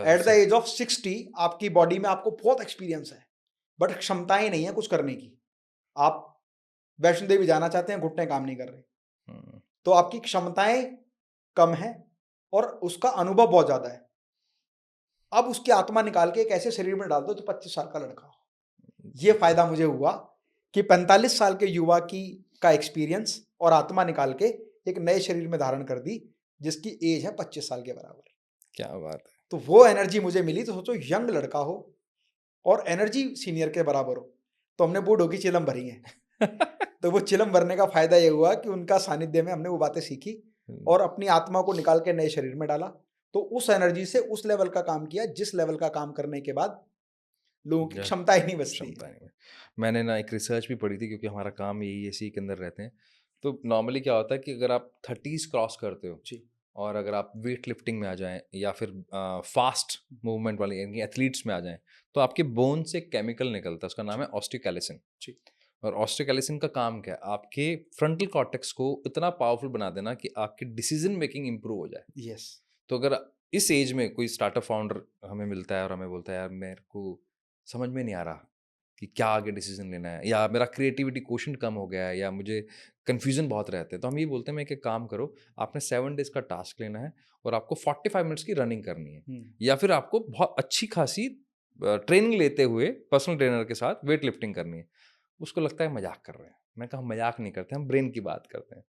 एट बस द एज ऑफ 60 आपकी बॉडी में आपको बहुत एक्सपीरियंस है, बट क्षमताएं नहीं है कुछ करने की। आप वैष्णो देवी जाना चाहते हैं, घुटने काम नहीं कर रहे, हुँ, तो आपकी क्षमताएं कम है और उसका अनुभव बहुत ज्यादा है। अब उसकी आत्मा निकाल के एक ऐसे शरीर में डाल दो जो 25 साल का लड़का हो। ये फायदा मुझे हुआ कि 45 साल के युवा की का एक्सपीरियंस और आत्मा निकाल के एक नए शरीर में धारण कर दी, जिसकी एज है 25 साल के बराबर। क्या बात है! तो वो एनर्जी मुझे मिली, तो सोचो यंग लड़का हो और एनर्जी सीनियर के बराबर हो, तो हमने बूढ़ों की चिलम भरी है। तो वो चिलम भरने का फायदा ये हुआ कि उनका सानिध्य में हमने वो बातें सीखी और अपनी आत्मा को निकाल के नए शरीर में डाला। तो उस एनर्जी से उस लेवल का काम किया जिस लेवल का काम करने के बाद लोगों की या क्षमता ही नहीं बचती क्षमता है। नहीं है। मैंने ना एक रिसर्च भी पढ़ी थी क्योंकि हमारा काम यही इसी के अंदर रहते हैं। तो नॉर्मली क्या होता है कि अगर आप 30s क्रॉस करते हो जी। और अगर आप वेट लिफ्टिंग में आ जाएं या फिर फास्ट मूवमेंट वाली यानी एथलीट्स में आ जाएं तो आपके बोन से केमिकल निकलता है, उसका नाम है ऑस्टियोकैलिसिन। जी। और ऑस्टियोकैलिसिन का काम क्या है? आपके फ्रंटल कॉर्टेक्स को इतना पावरफुल बना देना कि आपकी डिसीजन मेकिंग इंप्रूव हो जाए। यस। तो अगर इस एज में कोई स्टार्टअप फाउंडर हमें मिलता है और हमें बोलता है यार मेरे को समझ में नहीं आ रहा कि क्या आगे डिसीजन लेना है, या मेरा क्रिएटिविटी क्वोशंट कम हो गया है, या मुझे कन्फ्यूजन बहुत रहते हैं, तो हम ये बोलते हैं मैं एक काम करो, आपने 7 डेज का टास्क लेना है और आपको 45 मिनट्स की रनिंग करनी है, या फिर आपको बहुत अच्छी खासी ट्रेनिंग लेते हुए पर्सनल ट्रेनर के साथ वेट लिफ्टिंग करनी है। उसको लगता है मजाक कर रहे हैं। मैं कहा मजाक नहीं करते, हम ब्रेन की बात करते हैं।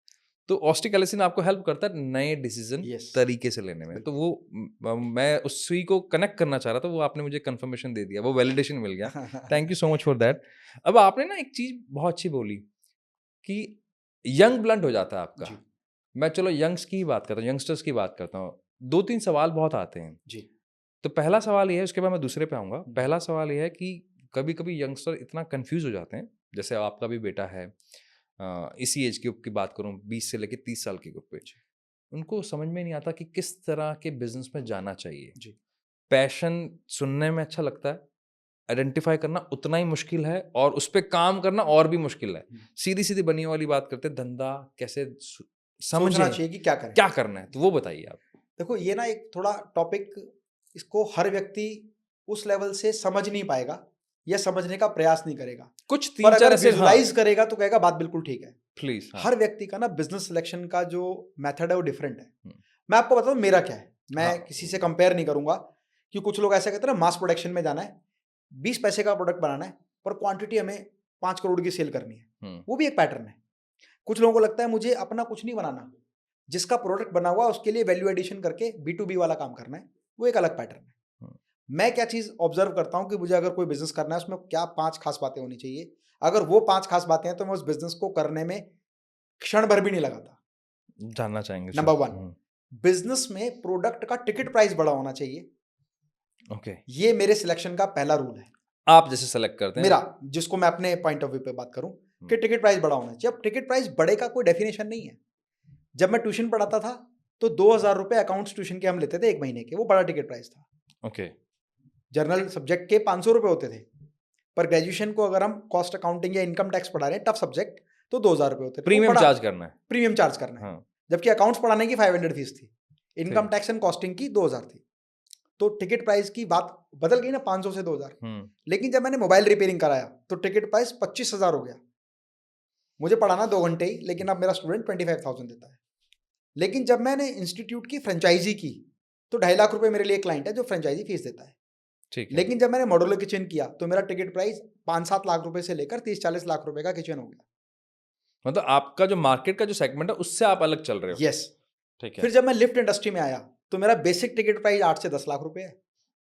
तो ऑस्टियोकैलिसिन आपको हेल्प करता है नए डिसीजन यस। तरीके से लेने में। तो वो मैं उसी को कनेक्ट करना चाह रहा था, वो आपने मुझे कंफर्मेशन दे दिया, वो वैलिडेशन मिल गया। Thank you so much for that. अब आपने ना एक चीज बहुत अच्छी बोली कि यंग ब्लड हो जाता है आपका। जी। मैं चलो यंग्स की ही बात करता हूँ, यंगस्टर्स की बात करता हूँ। 2-3 सवाल बहुत आते हैं। जी। तो पहला सवाल ये है, उसके बाद मैं दूसरे पे आऊँगा। पहला सवाल ये है कि कभी-कभी यंगस्टर इतना कन्फ्यूज़ हो जाते हैं, जैसे आपका भी बेटा है, इसी एज ग्रुप की बात करूँ 20 से लेके 30 साल के ग्रुप पे। उनको समझ में नहीं आता कि किस तरह के बिज़नेस में जाना चाहिए। जी। पैशन सुनने में अच्छा लगता है, आइडेंटिफ़ाई करना उतना ही मुश्किल है और उस पे काम करना और भी मुश्किल है। सीधी-सीधी बनी वाली बात करते हैं, धंधा कैसे सोचना समझें, चाहिए कि क्या करें। क्या करना है? तो वो बताइए आप। देखो ये ना एक थोड़ा टॉपिक, इसको हर व्यक्ति उस लेवल से समझ नहीं पाएगा या समझने का प्रयास नहीं करेगा। कुछ पर 3-4 अगर ऐसे, हाँ, विजुलाइज करेगा तो कहेगा बात बिल्कुल ठीक है। प्लीज़, हाँ। हर व्यक्ति का ना बिजनेस सिलेक्शन का जो मेथड है वो डिफरेंट है। हुँ। मैं आपको बताऊं मेरा क्या है, मैं हाँ, किसी से कंपेयर नहीं करूंगा कि कुछ लोग ऐसा कहते हैं ना मास प्रोडक्शन में जाना है, 20 पैसे का प्रोडक्ट बनाना है पर क्वांटिटी हमें 5 करोड़ की सेल करनी है, हुँ, वो भी एक पैटर्न है। कुछ लोगों को लगता है मुझे अपना कुछ नहीं बनाना, जिसका प्रोडक्ट बना हुआ उसके लिए वैल्यू एडिशन करके B2B वाला काम करना है, वो एक अलग पैटर्न है। हुँ, मैं क्या चीज़ ऑब्जर्व करता हूँ कि मुझे अगर कोई बिज़नेस करना है उसमें क्या 5 खास बातें होनी चाहिए। अगर वो 5 खास बातें हैं तो मैं उस बिज़नेस को करने में क्षण भर भी नहीं लगाता। जानना चाहेंगे सर। नंबर 1, हुँ, बिज़नेस में प्रोडक्ट का टिकट प्राइस बड़ा होना चाहिए। ओके। ये मेरे सिलेक्शन का पहला रूल है। आप जैसे सेलेक्ट करते हैं। मेरा, जिसको मैं अपने पॉइंट ऑफ व्यू पे बात करूँ कि टिकट प्राइस बड़ा होना चाहिए। अब टिकट प्राइस बड़े का कोई डेफिनेशन नहीं है। जब मैं ट्यूशन पढ़ाता था तो 2000 रुपए अकाउंट्स ट्यूशन के हम लेते थे 1 महीने के, वो बड़ा टिकट प्राइस था। ओके, जर्नल सब्जेक्ट के 500 रुपए होते थे। पर ग्रेजुएशन को अगर हम कॉस्ट अकाउंटिंग या इनकम टैक्स पढ़ा रहे हैं, टफ सब्जेक्ट, तो 2000 रुपए होते थे। वो प्रीमियम बड़ा चार्ज करना है। प्रीमियम चार्ज करना है। हाँ, जबकि अकाउंट्स पढ़ाने की 500 फीस थी, इनकम ठीक। टैक्स एंड कॉस्टिंग की 2000 थी। तो टिकट प्राइस की बात बदल गई ना 500 से 2000। हुँ, लेकिन जब मैंने मोबाइल रिपेयरिंग कराया तो टिकट प्राइस 25,000 हो गया। मुझे पढ़ाना 2 घंटे ही, लेकिन अब मेरा स्टूडेंट 25,000 देता है। लेकिन जब मैंने इंस्टीट्यूट की फ्रेंचाइजी की तो 2.5 लाख रुपए मेरे लिए क्लाइंट है जो फ्रेंचाइजी फीस देता है। ठीक है। लेकिन जब मैंने मॉड्यूलर किचन किया तो मेरा टिकट प्राइस 5-7 लाख रुपए से लेकर 30-40 लाख रुपए का किचन हो गया। मतलब आपका जो मार्केट का जो सेगमेंट है उससे आप अलग चल रहे हो। यस। ठीक है। फिर जब मैं लिफ्ट इंडस्ट्री में आया तो मेरा बेसिक टिकट प्राइस 8 से 10 लाख रुपए है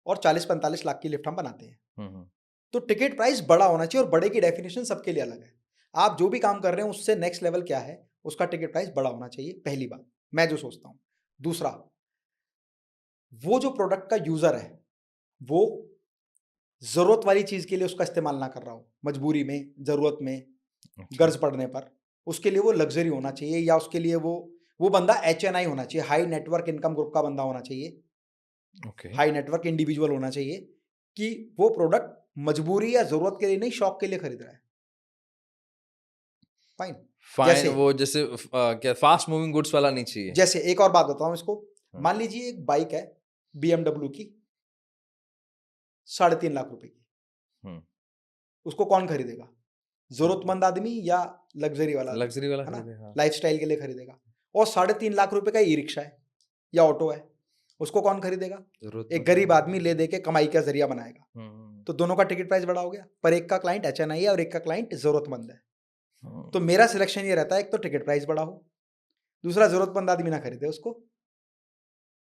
और 40-45 लाख की लिफ्ट हम बनाते हैं। हुँ, हुँ, तो टिकट प्राइस बड़ा होना चाहिए और बड़े की डेफिनेशन सबके लिए अलग है। आप जो भी काम कर रहे हैं उससे नेक्स्ट लेवल क्या है, उसका टिकट प्राइस बड़ा होना चाहिए, पहली बात मैं जो सोचता हूँ। दूसरा, वो जो प्रोडक्ट का यूजर है वो जरूरत वाली चीज के लिए उसका इस्तेमाल ना कर रहा हो, मजबूरी में, जरूरत में, अच्छा, गर्ज पड़ने पर, उसके लिए वो लग्जरी होना चाहिए या उसके लिए वो बंदा HNI होना चाहिए, हाई नेटवर्क इनकम ग्रुप का बंदा होना चाहिए, ओके। हाई नेटवर्क इंडिविजुअल होना चाहिए कि वो प्रोडक्ट मजबूरी या जरूरत के लिए नहीं, शौक के लिए खरीद रहा है। फाइन। फाइन, जैसे वो जैसे क्या फास्ट मूविंग गुड्स वाला नहीं चाहिए। जैसे एक और बात बताऊं इसको, हाँ, मान लीजिए एक बाइक है BMW की 3.5 लाख रुपए की, हुँ, उसको कौन खरीदेगा? जरूरतमंद आदमी या लग्जरी वाला आदमी, लग्ज़री वाला है ना? खरीदे, हाँ। लाइफस्टाइल के लिए खरीदेगा। और 3.5 लाख रुपए का ई रिक्शा है या ऑटो है, उसको कौन खरीदेगा? ज़रूरत एक गरीब आदमी ले दे के कमाई का जरिया बनाएगा। हुँ, हुँ, तो दोनों का टिकट प्राइस बड़ा हो गया, पर एक का क्लाइंट HNI है और एक का क्लाइंट जरूरतमंद है। हुँ, तो मेरा सिलेक्शन ये रहता है, एक तो टिकट प्राइस बड़ा हो, दूसरा जरूरतमंद आदमी ना खरीदे उसको,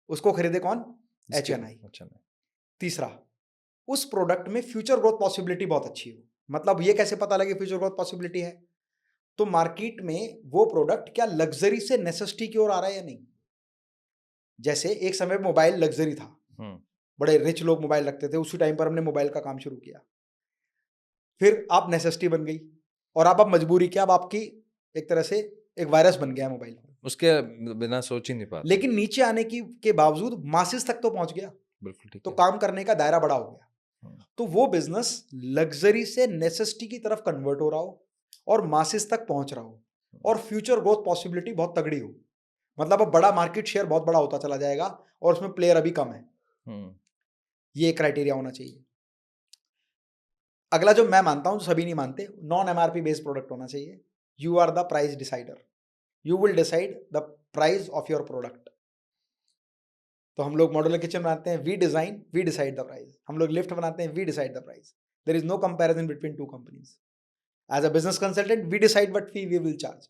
उसको खरीदे कौन? इसके HNI। अच्छा नहीं। तीसरा, उस प्रोडक्ट में फ्यूचर ग्रोथ पॉसिबिलिटी बहुत अच्छी हो। मतलब ये कैसे पता लगे फ्यूचर ग्रोथ पॉसिबिलिटी है? तो मार्केट में वो प्रोडक्ट क्या लग्जरी से नेसेसिटी की ओर आ रहा है या नहीं। जैसे एक समय मोबाइल लग्जरी था, बड़े रिच लोग मोबाइल रखते थे, उसी टाइम पर हमने मोबाइल का काम शुरू किया, फिर आप नेसेसिटी बन गई और अब आप मजबूरी क्या, अब आपकी एक तरह से एक वायरस बन गया है मोबाइल, उसके बिना सोच ही नहीं पाते। लेकिन नीचे आने की के बावजूद मासिस तक तो पहुंच गया, बिल्कुल ठीक तो है। काम करने का दायरा बड़ा हो गया। तो वो बिजनेस लग्जरी से नेसेसिटी की तरफ कन्वर्ट हो रहा हो और मासिस तक पहुंच रहा हो और फ्यूचर ग्रोथ पॉसिबिलिटी बहुत तगड़ी हो, मतलब अब बड़ा मार्केट शेयर बहुत बड़ा होता चला जाएगा और उसमें प्लेयर अभी कम है। ये क्राइटेरिया होना चाहिए। अगला जो मैं मानता हूं, जो सभी नहीं मानते, नॉन एमआरपी बेस्ड प्रोडक्ट होना चाहिए। You are the price decider, you will decide the price of your product. तो हम लोग मॉड्यूलर किचन बनाते हैं, we design we decide the price. हम लोग लिफ्ट बनाते हैं, we decide the price. There is no comparison between two companies. As a business consultant we decide what fee we will charge.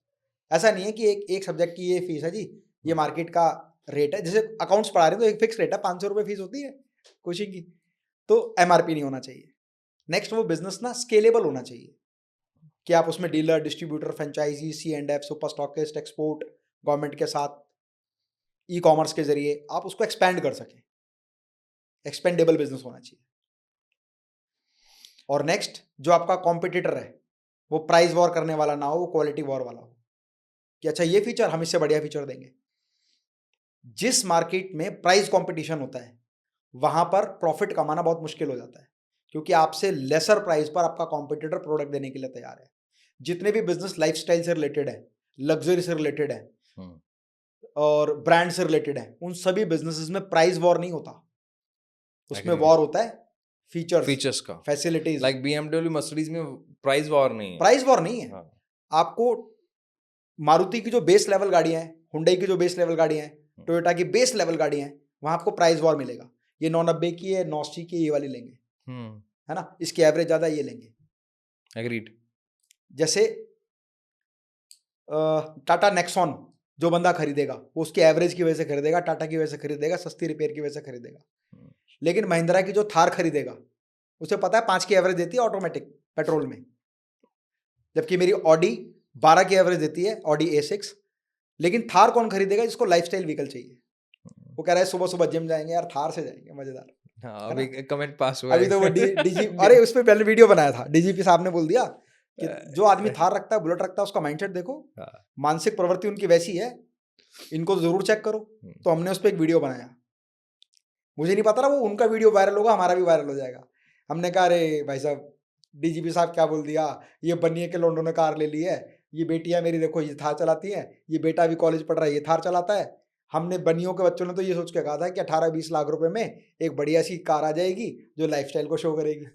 ऐसा नहीं है कि एक सब्जेक्ट की ये फीस है जी, ये मार्केट का रेट है। जैसे अकाउंट्स पढ़ा रहे हैं तो एक फिक्स रेट है, 500 रुपये फीस होती है कोचिंग की, तो एमआरपी नहीं होना चाहिए। नेक्स्ट, वो बिजनेस ना स्केलेबल होना चाहिए कि आप उसमें dealer, distributor, franchisee, C&F, super stockist, export, government के साथ, ई कॉमर्स के जरिए आप उसको एक्सपैंड कर सकें। एक्सपेंडेबल बिजनेस होना चाहिए। और नेक्स्ट, जो आपका कॉम्पिटिटर है वो प्राइस वॉर करने वाला ना हो, वो क्वालिटी वॉर वाला हो कि अच्छा ये फीचर, हम इससे बढ़िया फीचर देंगे। जिस मार्केट में प्राइस कंपटीशन होता है वहां पर प्रॉफिट कमाना बहुत मुश्किल हो जाता है, क्योंकि आपसे लेसर प्राइस पर आपका कॉम्पिटिटर प्रोडक्ट देने के लिए तैयार है। जितने भी बिजनेस लाइफस्टाइल से रिलेटेड है, लग्जरी से रिलेटेड है और ब्रांड से रिलेटेड है, उन सभी बिजनेसेस में प्राइस वॉर नहीं होता, उसमें वॉर होता है फीचर्स का, फैसिलिटीज। लाइक BMW, मर्सिडीज में प्राइस वॉर नहीं है। प्राइस वॉर नहीं है। आपको मारुति की जो बेस लेवल गाड़ियां हैं, हुंडई की जो बेस लेवल गाड़ियां हैं, टोयोटा की बेस लेवल गाड़ियां हैं, वहां आपको प्राइस वॉर मिलेगा। ये 990 की है, 980 की, ये वाली लेंगे, है ना, इसकी एवरेज ज्यादा, ये लेंगे। एग्रीड। जैसे टाटा नेक्सॉन जो बंदा खरीदेगा वो उसकी एवरेज की वजह से खरीदेगा, टाटा की वजह से खरीदेगा, सस्ती रिपेयर की वजह से खरीदेगा। लेकिन महिंद्रा की जो थार खरीदेगा उसे पता है 5 की एवरेज देती है ऑटोमेटिक पेट्रोल में, जबकि मेरी ऑडी 12 की एवरेज देती है, ऑडी A6। लेकिन थार कौन खरीदेगा? जिसको लाइफस्टाइल व्हीकल चाहिए। वो कह रहा है सुबह सुबह जिम जाएंगे यार, थार से जाएंगे, मजेदार। हाँ, अभी कमेंट पास हुआ अभी तो वो डीजी अरे उस पर पहले वीडियो बनाया था, डीजीपी साहब ने बोल दिया कि जो आदमी थार रखता है, बुलेट रखता है, उसका माइंडसेट देखो, मानसिक प्रवृत्ति उनकी वैसी है, इनको जरूर चेक करो। तो हमने उस पर एक वीडियो बनाया। मुझे नहीं पता था वो उनका वीडियो वायरल होगा, हमारा भी वायरल हो जाएगा। हमने कहा अरे भाई साहब, डीजीपी साहब क्या बोल दिया, ये बनिए के लोंडो ने कार ले ली है, ये बेटियां मेरी देखो ये थार चलाती हैं, ये बेटा भी कॉलेज पढ़ रहा है, ये थार चलाता है। हमने बनियों के बच्चों ने तो ये सोच के कहा था कि 18-20 लाख रुपए में एक बढ़िया सी कार आ जाएगी जो लाइफस्टाइल को शो करेगी।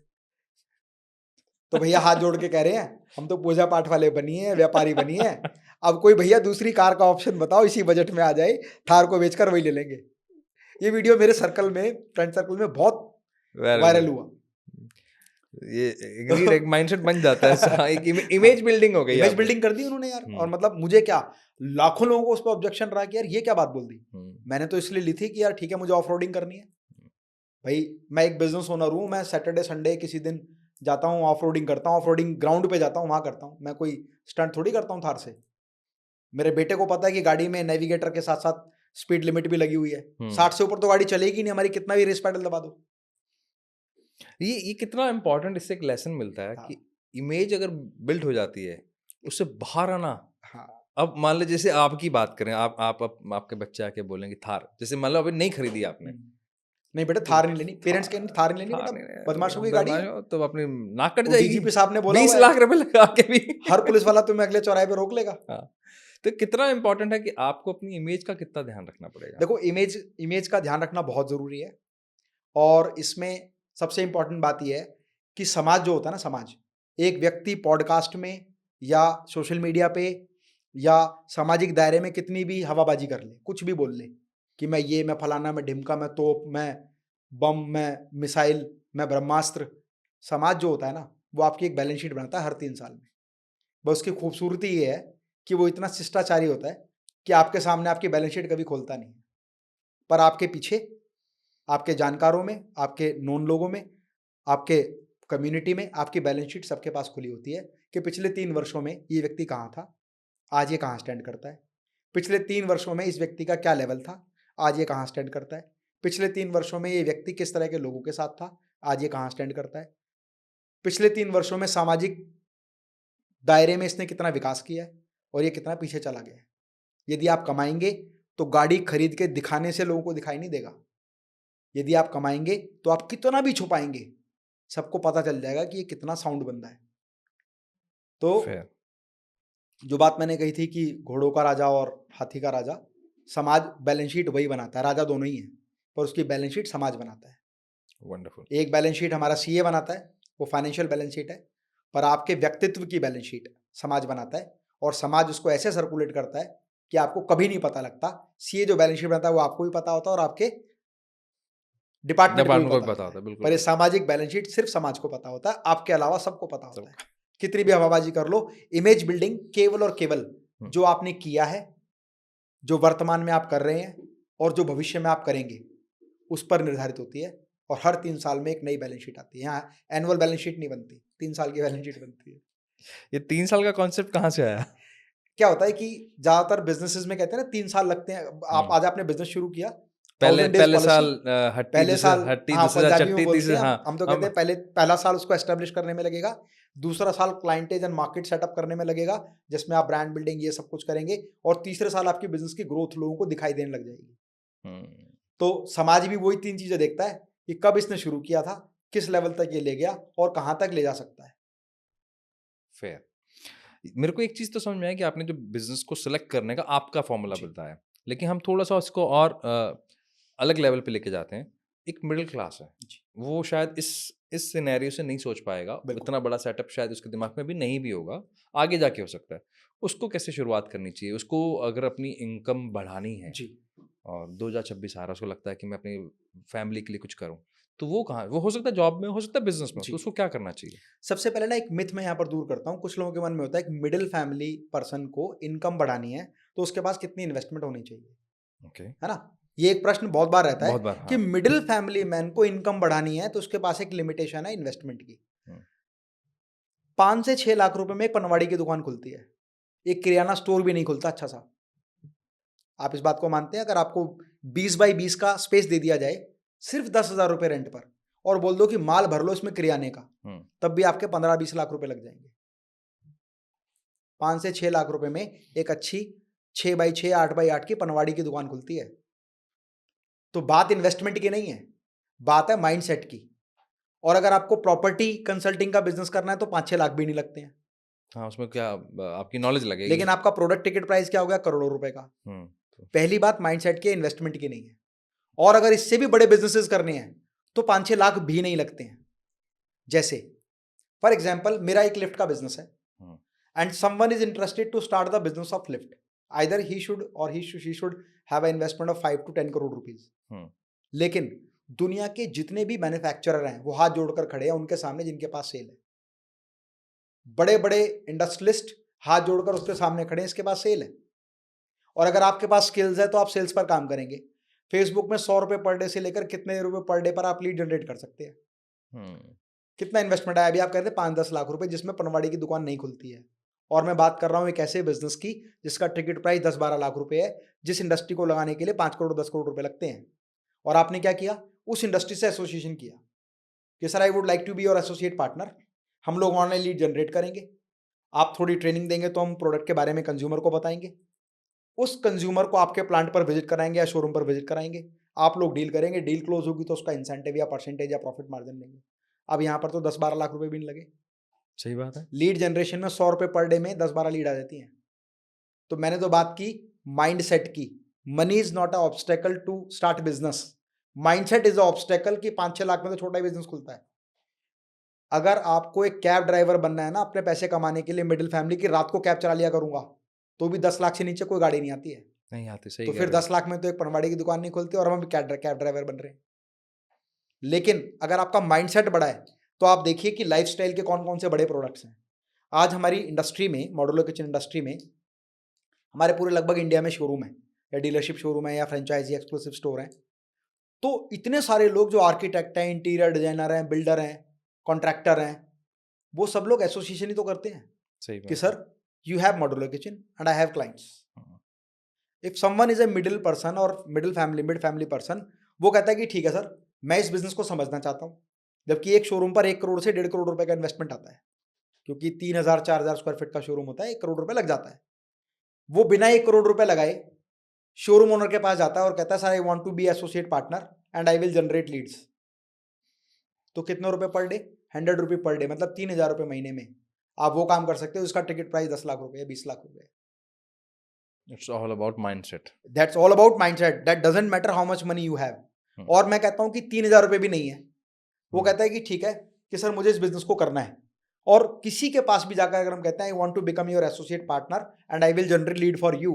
तो भैया हाथ जोड़ के कह रहे हैं हम तो पूजा पाठ वाले बनिए हैं, व्यापारी बनिए हैं। अब कोई भैया दूसरी कार का ऑप्शन बताओ, इसी बजट में आ जाए, थार को बेचकर वही ले लेंगे। ये वीडियो मेरे सर्कल में, फ्रेंड सर्कल में बहुत वायरल हुआ। ये एक माइंडसेट बन जाता है, एक इमेज बिल्डिंग हो गई, इमेज बिल्डिंग कर दी उन्होंने यार। और मतलब मुझे क्या, लाखों लोगों को उस पर ऑब्जेक्शन रहा कि यार ये क्या बात बोल दी। मैंने तो इसलिए ली थी कि यार ठीक है मुझे ऑफ रोडिंग करनी है भाई, मैं एक बिजनेस ओनर हूँ, मैं सैटरडे संडे किसी दिन जाता हूँ, ऑफ रोडिंग करता हूँ, ऑफ रोडिंग ग्राउंड पे जाता हूँ, वहां करता हूँ। मैं कोई स्टंट थोड़ी करता हूँ थार से। मेरे बेटे को पता है कि गाड़ी में नेविगेटर के साथ साथ स्पीड लिमिट भी लगी हुई है, 60 से ऊपर तो गाड़ी चलेगी नहीं हमारी, कितना भी रेस पैडल दबा दो। ये कितना इंपॉर्टेंट, इससे एक लेसन मिलता है कि इमेज अगर बिल्ड हो जाती है, उससे बाहर आना। अब मान लो जैसे आपकी बात करें, आपके बच्चे आके बोलेंगे थार, जैसे मान लो अभी नहीं खरीदी आपने, नहीं बेटा थार नहीं लेनी, पेरेंट्स के थार नहीं लेनी बेटा, बदमाशों की गाड़ी है, तो अपनी नाक कट जाएगी। डीजीपी साहब ने बोला 20 लाख रुपए लगा के भी हर पुलिस वाला तुम्हें अगले चौराहे पे रोक लेगा। तो कितना इंपॉर्टेंट है कि आपको अपनी इमेज का कितना ध्यान रखना पड़ेगा। देखो इमेज का ध्यान रखना बहुत जरूरी है। और इसमें सबसे इंपॉर्टेंट बात यह है कि समाज जो होता है ना, समाज, एक व्यक्ति पॉडकास्ट में या सोशल मीडिया पे या सामाजिक दायरे में कितनी भी हवाबाजी कर ले, कुछ भी बोल ले कि मैं ये, मैं फलाना, मैं ढिमका, मैं तोप, मैं बम, मैं मिसाइल, मैं ब्रह्मास्त्र। समाज जो होता है ना, वो आपकी एक बैलेंस शीट बनाता है हर 3 साल में। बस उसकी खूबसूरती ये है कि वो इतना शिष्टाचारी होता है कि आपके सामने आपकी बैलेंस शीट कभी खोलता नहीं, पर आपके पीछे, आपके जानकारों में, आपके नोन लोगों में, आपके कम्युनिटी में आपकी बैलेंस शीट सबके पास खुली होती है कि पिछले 3 वर्षों में ये व्यक्ति कहाँ था, आज ये कहाँ स्टैंड करता है। पिछले 3 वर्षों में इस व्यक्ति का क्या लेवल था, आज ये कहाँ स्टैंड करता है। पिछले 3 वर्षों में ये व्यक्ति किस तरह के लोगों के साथ था, आज ये कहाँ स्टैंड करता है। पिछले 3 वर्षों में सामाजिक दायरे में इसने कितना विकास किया है और ये कितना पीछे चला गया है। यदि आप कमाएँगे तो गाड़ी खरीद के दिखाने से लोगों को दिखाई नहीं देगा। यदि आप कमाएँगे तो आप कितना भी छुपाएँगे, सबको पता चल जाएगा कि ये कितना साउंड बंदा है। तो फेयर। जो बात मैंने कही थी कि घोड़ों का राजा और हाथी का राजा, समाज बैलेंस शीट वही बनाता है, राजा दोनों ही हैं, पर उसकी बैलेंस शीट समाज बनाता है। वंडरफुल। एक बैलेंस शीट हमारा सीए बनाता है, वो फाइनेंशियल बैलेंस शीट है, पर आपके व्यक्तित्व की बैलेंस शीट समाज बनाता है और समाज उसको ऐसे सर्कुलेट करता है कि आपको कभी नहीं पता लगता। सीए जो बैलेंस शीट बनाता है वो आपको भी पता होता है और आपके डिपार्टमेंट को भी को भी पता पता होता होता है, है। बिल्कुल पर ये बिल्कुल। सामाजिक बैलेंस शीट सिर्फ समाज को पता होता है, आपके अलावा सबको पता होता है। सबको। कितनी भी हवाबाजी कर लो, इमेज बिल्डिंग केवल और केवल जो आपने किया है, जो वर्तमान में आप कर रहे हैं और जो भविष्य में आप करेंगे, उस पर निर्धारित होती है। और हर 3 साल में एक नई बैलेंस शीट आती है। यहाँ एनुअल बैलेंस शीट नहीं बनती, 3 साल की बैलेंस शीट बनती है। ये 3 साल का कॉन्सेप्ट कहाँ से आया? क्या होता है कि ज़्यादातर बिज़नेसेस में कहते हैं ना 3 साल लगते हैं। आप आज आपने बिज़नेस शुरू किया, 1000 डेज़ पहले पॉलिसी, साल हट्टी, पहले दूसरे साल, हट्टी, हाँ, दूसरे साल पंजाबी में चट्टी, बोलते तीसरे हैं हाँ, हम तो कहते हैं पहला साल उसको एस्टेब्लिश करने में लगेगा, दूसरा साल क्लाइंटेज एंड मार्केट सेटअप करने में लगेगा, जिसमें आप ब्रांड बिल्डिंग ये सब कुछ करेंगे और तीसरे साल आपकी बिज़नेस की ग्रोथ लोगों को दिखाई देने लग जाएगी। तो समाज भी वही 3 चीज़ें देखता है कि कब इसने शुरू किया था, किस लेवल तक ये ले गया और कहाँ तक ले जा सकता है। फेयर। मेरे को एक चीज़ तो समझ में आया कि आपने जो बिज़नेस को सिलेक्ट करने का आपका फ़ॉर्मूला जी। बताया। लेकिन हम थोड़ा-सा उसको और अलग लेवल पे लेके जाते हैं। एक मिडल क्लास है, जी। वो शायद इस सिनेरियो से नहीं सोच पाएगा, बिल्कुल। इतना बड़ा सेटअप शायद उसके दिमाग में भी नहीं भी होगा, आगे जाके हो सकता है। उसको कैसे शुरुआत करनी चाहिए? उसको अगर अपनी इनकम बढ़ानी है जी। और 2026 आ रहा है, उसको लगता है कि मैं अपनी फैमिली के लिए कुछ करूँ, तो वो कहाँ वो हो सकता है जॉब में, हो सकता है बिज़नेस में, जी। तो उसको क्या करना चाहिए? सबसे पहले ना एक मिथ मैं यहाँ पर दूर करता हूँ। कुछ लोगों के मन में होता है कि मिडिल फैमिली पर्सन को इनकम बढ़ानी है, तो उसके पास कितनी इन्वेस्टमेंट होनी चाहिए, ओके। है ना? ये एक प्रश्न बहुत बार रहता बहुत है बार, कि हाँ। मिडिल फैमिली मैन को इनकम बढ़ानी है, तो उसके पास एक लिमिटेशन है इन्वेस्टमेंट की। हुँ। 5 से 6 लाख रुपए में एक पनवाड़ी की दुकान खुलती है। एक किराना स्टोर भी नहीं खुलता अच्छा सा। आप इस बात को मानते हैं? अगर आपको 20 बाई 20 का स्पेस दे दिया जाए, सिर्फ 10,000 रुपए रेंट पर और बोल दो कि माल भर लो इसमें किराने का, हुँ। तब भी आपके 15-20 लाख रुपए लग जाएँगे। 5 से 6 लाख रुपए में एक अच्छी 6 बाई 6, 8 बाई 8 की पनवाड़ी की दुकान खुलती है। तो बात इन्वेस्टमेंट की नहीं है, बात है माइंडसेट की। और अगर आपको प्रॉपर्टी कंसल्टिंग का बिज़नेस करना है तो 5-6 लाख भी नहीं लगते हैं। हाँ, उसमें क्या आपकी नॉलेज लगेगी। लेकिन आपका प्रोडक्ट टिकट प्राइस क्या हो गया? करोड़ों रुपए का। हुँ। पहली बात माइंडसेट की है, इन्वेस्टमेंट की नहीं है। और अगर इससे भी बड़े बिज़नेसेस करने हैं, तो 5-6 लाख भी नहीं लगते हैं। जैसे फॉर एग्जांपल मेरा एक लिफ्ट का बिज़नेस है हुँ। And someone is interested to start the business of lift. Either he should or she should have a investment of 5 to 10 crore rupees. हुँ। लेकिन दुनिया के जितने भी मैन्युफैक्चरर हैं, वो हाथ जोड़कर खड़े हैं उनके सामने जिनके पास सेल है। बड़े-बड़े इंडस्ट्रियलिस्ट हाथ जोड़कर उसके सामने खड़े हैं, इसके पास सेल है। और अगर आपके पास स्किल्स है तो आप सेल्स पर काम करेंगे। फेसबुक में 100 रुपए पर डे से लेकर कितने रुपए पर डे पर आप लीड जनरेट कर सकते हैं। हुँ। कितना इन्वेस्टमेंट आया? अभी आप कह रहे थे 5-10 लाख रुपए, जिसमें पनवाड़ी की दुकान नहीं खुलती है। और मैं बात कर रहा हूँ एक ऐसे बिजनेस की जिसका टिकट प्राइस 10-12 लाख रुपए है, जिस इंडस्ट्री को लगाने के लिए 5 करोड़ 10 करोड़ रुपए लगते हैं। और आपने क्या किया? उस इंडस्ट्री से एसोसिएशन किया कि sir I would like to be your associate partner. हम लोग ऑनलाइन लीड जनरेट करेंगे, आप थोड़ी ट्रेनिंग देंगे तो हम प्रोडक्ट के बारे में कंज्यूमर को बताएंगे। उस कंज्यूमर को आपके प्लांट पर विजिट कराएंगे या शोरूम पर विजिट कराएंगे। आप लोग डील करेंगे, डील क्लोज होगी तो उसका इंसेंटिव या परसेंटेज या प्रॉफिट मार्जिन लेंगे। अब यहाँ पर तो 10-12 लाख रुपए भी नहीं लगे। सही बात है। लीड जनरेशन में 100 रुपए पर डे में 10-12 लीड आ जाती हैं। तो मैंने तो बात की माइंडसेट की। Money is not a obstacle to start business, mindset is a obstacle कि 5-6 लाख में तो छोटा ही बिजनेस खुलता है। अगर आपको एक कैब ड्राइवर बनना है ना अपने पैसे कमाने के लिए, मिडिल फैमिली की, रात को कैब चला लिया करूंगा, तो भी 10 लाख से नीचे कोई गाड़ी नहीं आती है। नहीं आती, सही तो कह फिर रहे हो। 10 लाख में तो एक पनवाड़ी की दुकान नहीं खुलती और हम कैब ड्राइवर बन रहे हैं। लेकिन अगर आपका माइंडसेट बड़ा है तो आप देखिए कि लाइफस्टाइल के कौन कौन से बड़े प्रोडक्ट्स हैं। आज हमारी इंडस्ट्री में, मॉड्यूलर किचन इंडस्ट्री में, हमारे पूरे लगभग इंडिया में शोरूम है या डीलरशिप शोरूम है या फ्रेंचाइजी एक्सक्लूसिव स्टोर है। तो इतने सारे लोग जो आर्किटेक्ट हैं, इंटीरियर डिजाइनर हैं, बिल्डर हैं, कॉन्ट्रैक्टर हैं, वो सब लोग एसोसिएशन ही तो करते हैं सही कि बात sir you have modular kitchen and I have clients. If someone is a middle person और मिड फैमिली पर्सन, वो कहता है कि ठीक है सर, मैं इस बिजनेस को समझना चाहता हूँ, जबकि एक शोरूम पर 1 करोड़ से 1.5 करोड़ रुपए का इन्वेस्टमेंट आता है, क्योंकि 3,000-4,000 स्क्वायर फीट का शोरूम होता है, 1 करोड़ रुपए लग जाता है. वो बिना 1 करोड़ रुपए लगाए शोरूम ओनर के पास जाता है और कहता है sir I want to be associate partner and I will generate leads. तो कितने रुपए पर डे? 100 रुपये पर डे, मतलब 3,000 रुपये महीने में आप वो काम कर सकते हो. उसका टिकट प्राइस 10 लाख रुपए, 20 लाख रुपए. It's all about mindset. That's all about mindset. That doesn't matter how much money you have. और मैं कहता हूं कि 3,000 रुपये भी नहीं है. वो कहता है कि ठीक है कि सर मुझे इस बिजनेस को करना है, और किसी के पास भी जाकर अगर हम कहते हैं I want to become your associate partner and I will generate lead for you,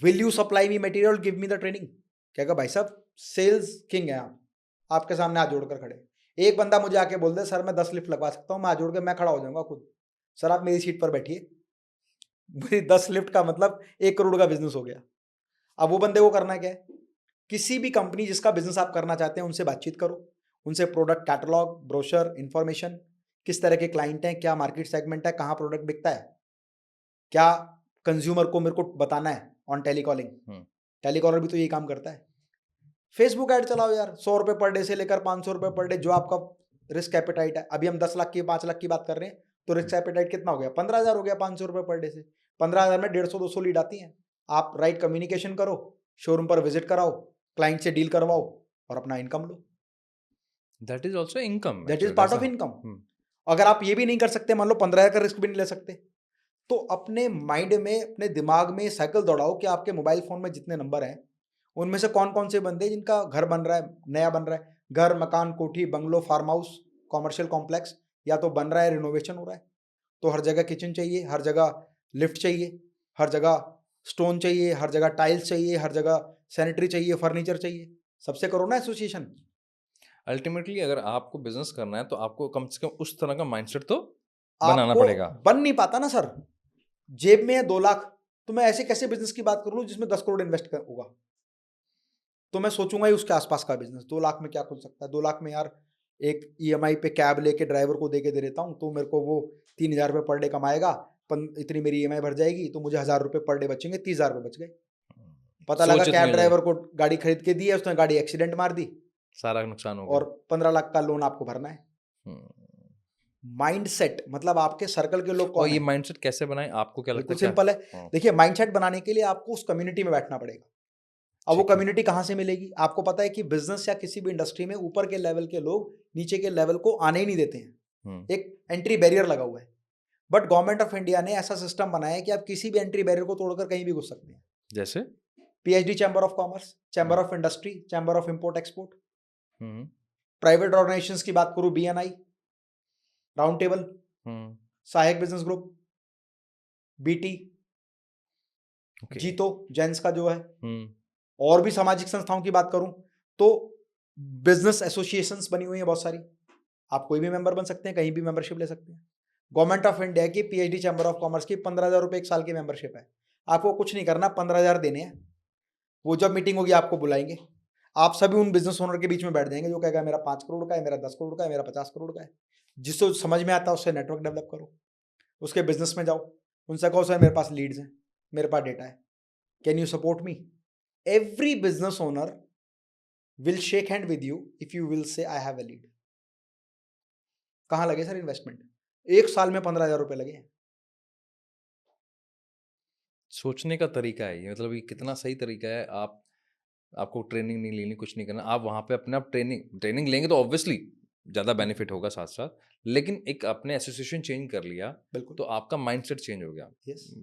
will you supply me material, give me the training. कहेगा भाई साहब सेल्स किंग है आप, आपके सामने हाथ जोड़कर खड़े. एक बंदा मुझे आके बोल दे सर मैं 10 लिफ्ट लगवा सकता हूँ, मैं हाथ जोड़ के मैं खड़ा हो जाऊंगा खुद. सर आप मेरी सीट पर बैठिए. मेरी 10 लिफ्ट का मतलब 1 करोड़ का बिजनेस हो गया. अब वो बंदे को करना क्या है? किसी भी कंपनी जिसका बिजनेस आप करना चाहते हैं उनसे बातचीत करो, उनसे प्रोडक्ट कैटलॉग, ब्रोशर, इंफॉर्मेशन, किस तरह के क्लाइंट हैं, क्या मार्केट सेगमेंट है, कहाँ प्रोडक्ट बिकता है, क्या कंज्यूमर को मेरे को बताना है ऑन टेलीकॉलिंग. टेलीकॉलर भी तो यही काम करता है. फेसबुक ऐड चलाओ यार, 100 रुपये पर डे से लेकर 500 रुपये पर डे, जो आपका रिस्क एपेटाइट है. अभी हम 10 लाख की 5 लाख की बात कर रहे हैं, तो रिस्क एपेटाइट कितना हो गया? 15,000 हो गया. 500 रुपये पर डे से 15,000 में 150-200 लीड आती हैं. आप राइट कम्युनिकेशन करो, शोरूम पर विजिट कराओ, क्लाइंट से डील करवाओ और अपना income low. That is also income. That is part of income. अगर आप ये भी नहीं कर सकते, मान लो 15,000 का रिस्क भी नहीं ले सकते, तो अपने माइंड में, अपने दिमाग में साइकिल दौड़ाओ कि आपके मोबाइल फोन में जितने नंबर हैं उनमें से कौन कौन से बंदे जिनका घर बन रहा है, नया बन रहा है, घर, मकान, कोठी, bungalow, farm house, commercial complex, या तो बन रहा है, रिनोवेशन हो रहा है, तो हर जगह किचन चाहिए, हर जगह लिफ्ट चाहिए, हर जगह स्टोन चाहिए, हर जगह टाइल्स चाहिए, हर जगह सैनिटरी चाहिए, फर्नीचर चाहिए. सबसे करो ना एसोसिएशन. अल्टीमेटली अगर आपको बिजनेस करना है तो आपको कम से कम उस तरह का माइंडसेट तो बनाना आपको पड़ेगा. बन नहीं पाता ना सर. जेब में है 2 लाख, तो मैं ऐसे कैसे बिजनेस की बात कर लूं जिसमें 10 करोड़ इन्वेस्ट होगा? तो मैं सोचूंगा ही उसके आसपास का बिजनेस. 2 लाख में क्या खुल सकता है? 2 लाख में यार एक ईएमआई पे कैब लेके ड्राइवर को दे देता हूँ, तो मेरे को वो 3,000 रुपये पर डे कमाएगा, इतनी मेरी ईएमआई भर जाएगी, तो मुझे 1,000 रुपये पर डे बचेंगे, 30,000 रुपये बच गए. पता लगा कैब ड्राइवर को गाड़ी खरीद के दी है, उसने गाड़ी एक्सीडेंट मार दी, सारा नुकसान हो और गया. 15 लाख का लोन आपको भरना है. माइंडसेट मतलब आपके सर्कल के लोग और कौन ये है? माइंडसेट कैसे बनाएं, आपको क्या लगता बिल्कुल है? सिंपल है. देखिए माइंडसेट बनाने के लिए आपको उस कम्युनिटी में बैठना पड़ेगा. अब वो कम्युनिटी कहाँ से मिलेगी? आपको पता है कि बिजनेस या किसी भी इंडस्ट्री में ऊपर के लेवल के लोग नीचे के लेवल को आने ही नहीं देते हैं. एक एंट्री बैरियर लगा हुआ है. बट गवर्नमेंट ऑफ इंडिया ने ऐसा सिस्टम बनाया है कि आप किसी भी एंट्री बैरियर को तोड़कर कहीं भी घुस सकते हैं. जैसे PhD chamber of commerce, chamber of industry, chamber of import export, private organisations की बात करूं, बीएनआई, राउंड टेबल, सहायक बिजनेस ग्रुप, बीटी, जीतो जेंट्स का जो है, और भी सामाजिक संस्थाओं की बात करूं तो बिजनेस एसोसिएशंस बनी हुई है बहुत सारी. आप कोई भी मेंबर बन सकते हैं, कहीं भी मेंबरशिप ले सकते हैं. गवर्नमेंट ऑफ इंडिया की पीएचडी चैम्बर ऑफ कॉमर्स की 15,000 रुपये 1 साल की मेंबरशिप है. आपको कुछ नहीं करना, 15,000 देने हैं. वो जब मीटिंग होगी आपको बुलाएंगे, आप सभी उन बिजनेस ओनर के बीच में बैठ जाएंगे जो कहेगा मेरा 5 करोड़ का है, मेरा 10 करोड़ का है, मेरा 50 करोड़ का है. जिसको समझ में आता है उससे नेटवर्क डेवलप करो, उसके बिजनेस में जाओ, उनसे कहो सर मेरे पास लीड्स हैं, मेरे पास डेटा है, can you support me? Every business owner will shake hand with you if you will say I have a lead. कहाँ लगे सर इन्वेस्टमेंट? 1 साल में 15,000 रुपए लगे हैं. सोचने का तरीका है ये, मतलब ये कितना सही तरीका है. आपको ट्रेनिंग नहीं लेनी, कुछ नहीं करना, आप वहाँ पे अपने आप ट्रेनिंग लेंगे तो ऑब्वियसली ज़्यादा बेनिफिट होगा साथ साथ, लेकिन एक अपने एसोसिएशन चेंज कर लिया बिल्कुल, तो आपका माइंडसेट चेंज हो गया. Yes,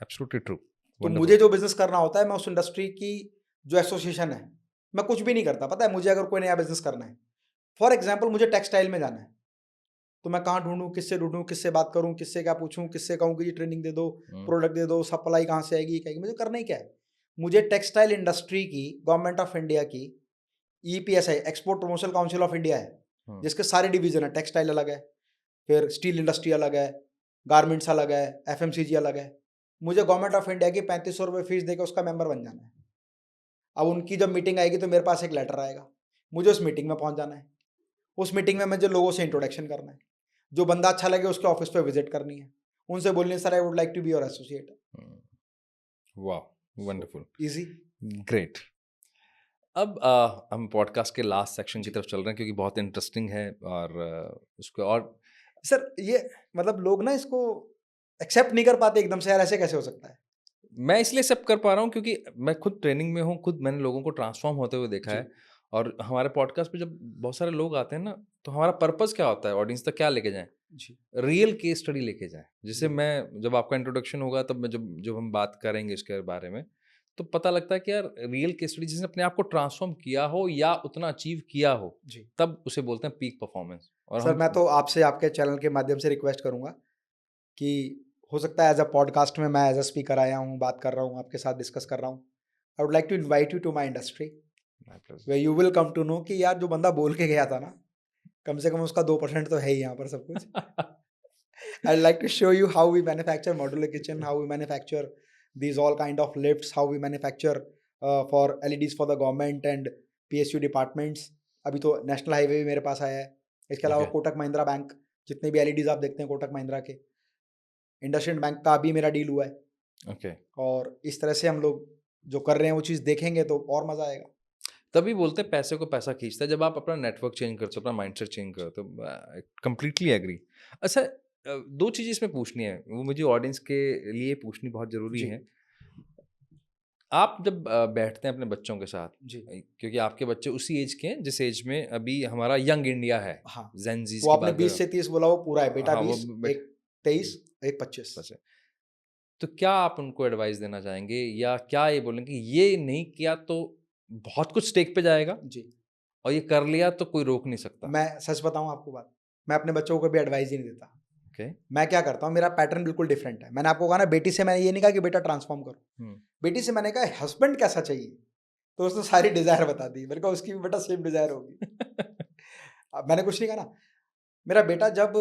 absolutely true. तो मुझे जो बिजनेस करना होता है, मैं उस इंडस्ट्री की जो एसोसिएशन है, मैं कुछ भी नहीं करता. पता है मुझे अगर कोई नया बिजनेस करना है, फॉर एग्जाम्पल मुझे टेक्सटाइल में जाना है, तो मैं कहाँ ढूंढूं, किससे बात करूं, किससे क्या पूछूं, किससे कहूं कि ये ट्रेनिंग दे दो, प्रोडक्ट दे दो, सप्लाई कहाँ से आएगी, क्या मुझे करना ही क्या है? मुझे टेक्सटाइल इंडस्ट्री की गवर्नमेंट ऑफ इंडिया की EPSI, export promotion council of India है, जिसके सारे डिवीजन है. टेक्सटाइल अलग है, फिर स्टील इंडस्ट्री अलग है, गारमेंट्स अलग है, FMCG अलग है. मुझे गवर्नमेंट ऑफ इंडिया की 3,500 रुपये फीस देकर उसका मेंबर बन जाना है. अब उनकी जब मीटिंग आएगी तो मेरे पास एक लेटर आएगा, मुझे उस मीटिंग में पहुंच जाना है. उस मीटिंग में मुझे लोगों से इंट्रोडक्शन करना है, जो बंदा अच्छा लगे उसके ऑफिस पे विजिट करनी है, उनसे बोलनी sir I would like to be your associate. वाह, वंडरफुल, इजी। ग्रेट। अब हम पॉडकास्ट के लास्ट सेक्शन की तरफ चल रहे हैं क्योंकि बहुत इंटरेस्टिंग है और उसको और सर ये मतलब लोग ना इसको एक्सेप्ट नहीं कर पाते एकदम से, यार ऐसे कैसे हो सकता है। मैं इसलिए सब कर पा रहा हूँ क्योंकि मैं खुद ट्रेनिंग में हूँ, खुद मैंने लोगों को ट्रांसफॉर्म होते हुए देखा जी। है। और हमारे पॉडकास्ट पे जब बहुत सारे लोग आते हैं ना, तो हमारा पर्पस क्या होता है, ऑडियंस तक क्या लेके जाएं, जी रियल केस स्टडी लेके जाएं, जिससे जी। मैं जब आपका इंट्रोडक्शन होगा तब मैं जब जब हम बात करेंगे इसके बारे में, तो पता लगता है कि यार रियल केस स्टडी जिसने अपने आप को ट्रांसफॉर्म किया हो या उतना अचीव किया हो, जी तब उसे बोलते हैं पीक परफॉर्मेंस। और सर हम मैं तो आपसे आपके चैनल के माध्यम से रिक्वेस्ट करूंगा कि हो सकता है एज अ पॉडकास्ट में मैं एज अ स्पीकर आया हूँ, बात कर रहा हूँ, आपके साथ डिस्कस कर रहा हूँ। I would like to invite you to my industry way you will come to know कि यार जो बंदा बोल के गया था ना, कम से कम उसका 2% तो है ही यहाँ पर सब कुछ। I'd like to show you how we manufacture modular kitchen, how we manufacture these all kind of lifts, how we manufacture for LEDs for the government and PSU departments. अभी तो नेशनल हाईवे भी मेरे पास आया है। इसके अलावा Okay. Kotak Mahindra bank, जितने भी LEDs आप देखते हैं कोटक महिंद्रा के, इंडसइंड बैंक का भी मेरा डील हुआ है। ओके, और इस तरह से हम लोग जो कर रहे हैं वो चीज़ देखेंगे तो और मज़ा आएगा। तभी बोलते हैं पैसे को पैसा खींचता है। जब आप अपना नेटवर्क चेंज करते हो, अपना माइंडसेट चेंज करते हो, कंप्लीटली एग्री। अच्छा, दो चीज़ें इसमें पूछनी है, वो मुझे ऑडियंस के लिए पूछनी बहुत ज़रूरी जी है। आप जब बैठते हैं अपने बच्चों के साथ, जी। क्योंकि आपके बच्चे उसी एज के हैं जिस एज में अभी हमारा यंग इंडिया है, हाँ, जेनजीज वो की आपने बात 20 से 30 बोला, वो पूरा है। बेटा हाँ, वो 20, बट एक 23, एक 25। बस है। तो क्या आप उनको एडवाइस देना चाहेंगे या क्या ये बोलेंगे कि ये नहीं किया तो बहुत कुछ स्टेक पे जाएगा जी। और ये कर लिया तो कोई रोक नहीं सकता? मैं सच बताऊँ आपको बात, मैं अपने बच्चों को कभी एडवाइस ही नहीं देता। ओके। मैं क्या करता हूँ, मेरा पैटर्न बिल्कुल डिफरेंट है। मैंने आपको कहा ना, बेटी से मैंने ये नहीं कहा कि बेटा ट्रांसफॉर्म करो। हम्म। बेटी से मैंने कहा हस्बैंड कैसा चाहिए, तो उसने सारी डिज़ायर बता दी। मैंने कहा उसकी भी बेटा सेम डिज़ायर होगी। अब मैंने कुछ नहीं कहा ना। मेरा बेटा जब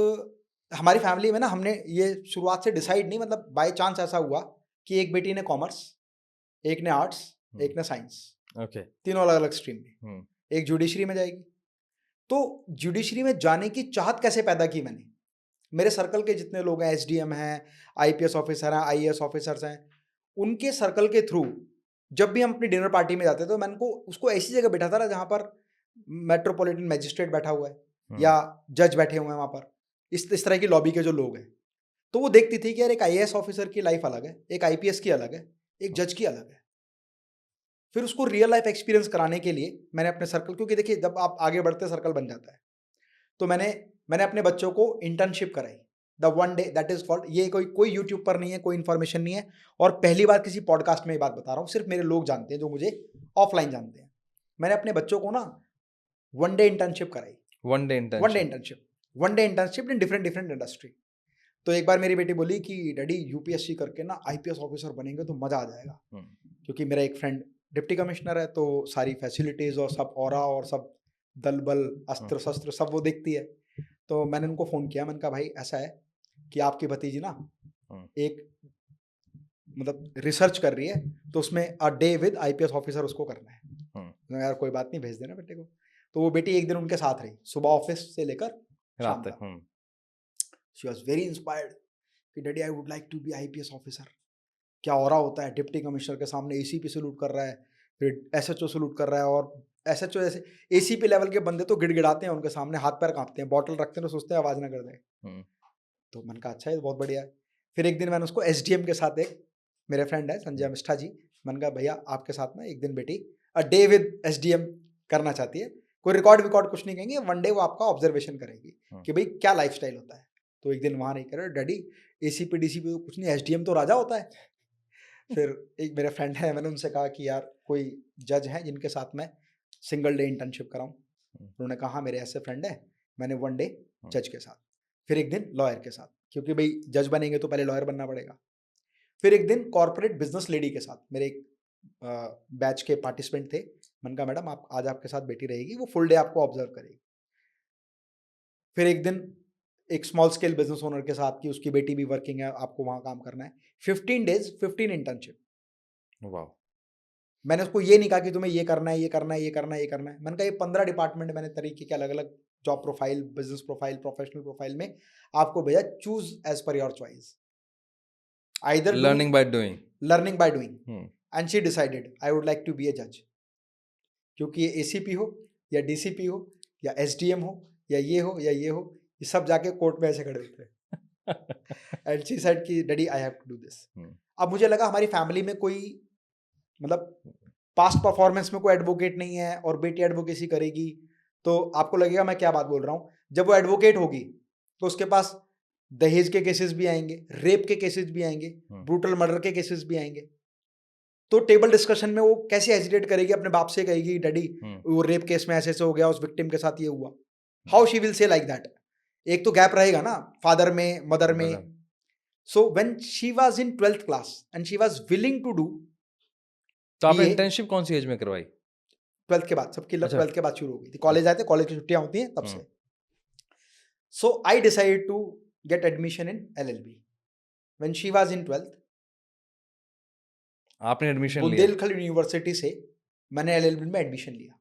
हमारी फैमिली में ना, हमने ये शुरुआत से डिसाइड नहीं, मतलब बाय चांस ऐसा हुआ कि एक बेटी ने कॉमर्स, एक ने आर्ट्स, एक ने साइंस, ओके। तीनों अलग-अलग स्ट्रीम में। हम्म। एक जुडिशरी में जाएगी। तो जुडिशरी में जाने की चाहत कैसे पैदा की मैंने? मेरे सर्कल के जितने लोग हैं, एसडीएम हैं, आईपीएस ऑफिसर हैं, आईएएस ऑफिसर्स हैं, उनके सर्कल के थ्रू जब भी हम अपनी डिनर पार्टी में जाते थे, तो मैं उनको उसको ऐसी जगह बिठाता था जहाँ पर मेट्रोपॉलिटन मैजिस्ट्रेट बैठा हुआ है या जज बैठे हुए हैं वहाँ पर, इस तरह की लॉबी के जो लोग हैं। तो वो देखती थी कि यार एक आईएएस ऑफिसर की लाइफ अलग है, एक आईपीएस की अलग है, एक जज की अलग है। फिर उसको रियल लाइफ एक्सपीरियंस कराने के लिए मैंने अपने सर्कल, क्योंकि देखिए जब आप आगे बढ़ते सर्कल बन जाता है, तो मैंने अपने बच्चों को इंटर्नशिप कराई। The one day that is called, ये कोई यूट्यूब पर नहीं है, कोई इन्फॉर्मेशन नहीं है, और पहली बार किसी पॉडकास्ट में ये बात बता रहा हूँ, सिर्फ मेरे लोग जानते हैं जो मुझे ऑफलाइन जानते हैं। मैंने अपने बच्चों को ना वन डे इंटर्नशिप कराई। One day internship in different different industry. तो एक बार मेरी बेटी बोली कि डैडी यूपीएससी करके ना आईपीएस ऑफिसर बनेंगे तो मजा आ जाएगा, क्योंकि मेरा एक फ्रेंड डिप्टी कमिश्नर है, तो सारी फैसिलिटीज और सब ऑरा और सब दल बल अस्त्र शस्त्र सब वो देखती है। तो मैंने उनको फ़ोन किया, मैंने कहा भाई ऐसा है कि आपकी भतीजी ना एक मतलब रिसर्च कर रही है, तो उसमें a day with IPS officer उसको करना है। मैंने यार कोई बात नहीं, भेज देना बेटे को। तो वो बेटी एक दिन उनके साथ रही, सुबह ऑफिस से लेकर शाम तक। शी वॉज वेरी इंस्पायर्ड कि daddy I would like to be IPS officer. क्या ऑरा होता है, डिप्टी कमिश्नर के सामने एसीपी सैल्यूट कर रहा है, फिर एसएचओ सैल्यूट कर रहा है, और एसएचओ जैसे एसीपी लेवल के बंदे तो गिड़गिड़ाते हैं उनके सामने, हाथ पैर कांपते हैं, बॉटल रखते हैं तो सोचते हैं आवाज़ ना कर दें। तो मैंने कहा अच्छा है, बहुत बढ़िया है। फिर एक दिन मैंने उसको एसडीएम के साथ, एक मेरे फ्रेंड है संजय मिष्ठा जी, मैंने कहा भैया आपके साथ ना एक दिन बेटी अ डे विद एसडीएम करना चाहती है, कोई रिकॉर्ड कुछ नहीं कहेंगे, वन डे वो आपका ऑब्जर्वेशन करेगी कि भाई क्या लाइफस्टाइल होता है। तो एक दिन वहाँ नहीं करे, डैडी एसीपी डीसीपी तो कुछ नहीं, एसडीएम तो राजा होता है। फिर एक मेरे फ्रेंड है, मैंने उनसे कहा कि यार कोई जज हैं जिनके साथ मैं सिंगल डे इंटर्नशिप कराऊं? उन्होंने कहा हाँ मेरे ऐसे फ्रेंड है। मैंने वन डे जज के साथ, फिर एक दिन लॉयर के साथ, क्योंकि भाई जज बनेंगे तो पहले लॉयर बनना पड़ेगा। फिर एक दिन कॉर्पोरेट बिजनेस लेडी के साथ, मेरे एक बैच के पार्टिसिपेंट थे। मैंने कहा मैडम आप आज आपके साथ बेटी रहेगी, वो फुल डे आपको ऑब्जर्व करेगी। फिर एक दिन एक स्मॉल स्केल बिजनेस ओनर के साथ की, उसकी बेटी भी वर्किंग है, आपको वहाँ काम करना है। 15 डेज 15 इंटर्नशिप। वाह। मैंने उसको ये नहीं कहा कि तुम्हें ये करना है, ये करना है, ये करना है, ये करना है। मैंने कहा ये 15 डिपार्टमेंट मैंने तरीके के अलग अलग job profile, business profile, professional profile में आपको भेजा choose as per your choice, either learning by doing. Learning by doing, and she decided I would like to be a जज, क्योंकि ये एसीपी हो या डीसीपी हो या एसडीएम हो या ये हो या ये हो, ये सब जाके कोर्ट में ऐसे खड़े होते हैं। एंड शी सेड कि daddy I have to do this. अब मुझे लगा हमारी फैमिली में कोई मतलब पास्ट परफॉर्मेंस में कोई एडवोकेट नहीं है और बेटी एडवोकेसी करेगी, तो आपको लगेगा मैं क्या बात बोल रहा हूँ। जब वो एडवोकेट होगी तो उसके पास दहेज के केसेस भी आएंगे, रेप के केसेस भी आएंगे, ब्रूटल मर्डर के केसेस भी आएंगे। तो टेबल डिस्कशन में वो कैसे हेजिटेट करेगी, अपने बाप से कहेगी डैडी वो रेप केस में ऐसे हो गया, उस विक्टिम के साथ ये हुआ, how she will say like that. एक तो गैप रहेगा ना फादर में, मदर में। So when she was in 12th class and she was willing to do. तो आपने इंटर्नशिप कौन सी एज में करवाई? 12th के बाद, सबकी 12th के बाद शुरू हो गई थी। कॉलेज आए थे, कॉलेज की छुट्टियां होती हैं तब से। So I decided to get admission in LLB when she was in 12th। आपने एडमिशन लिया? बुंदेलखंड यूनिवर्सिटी से मैंने LLB में एडमिशन लिया।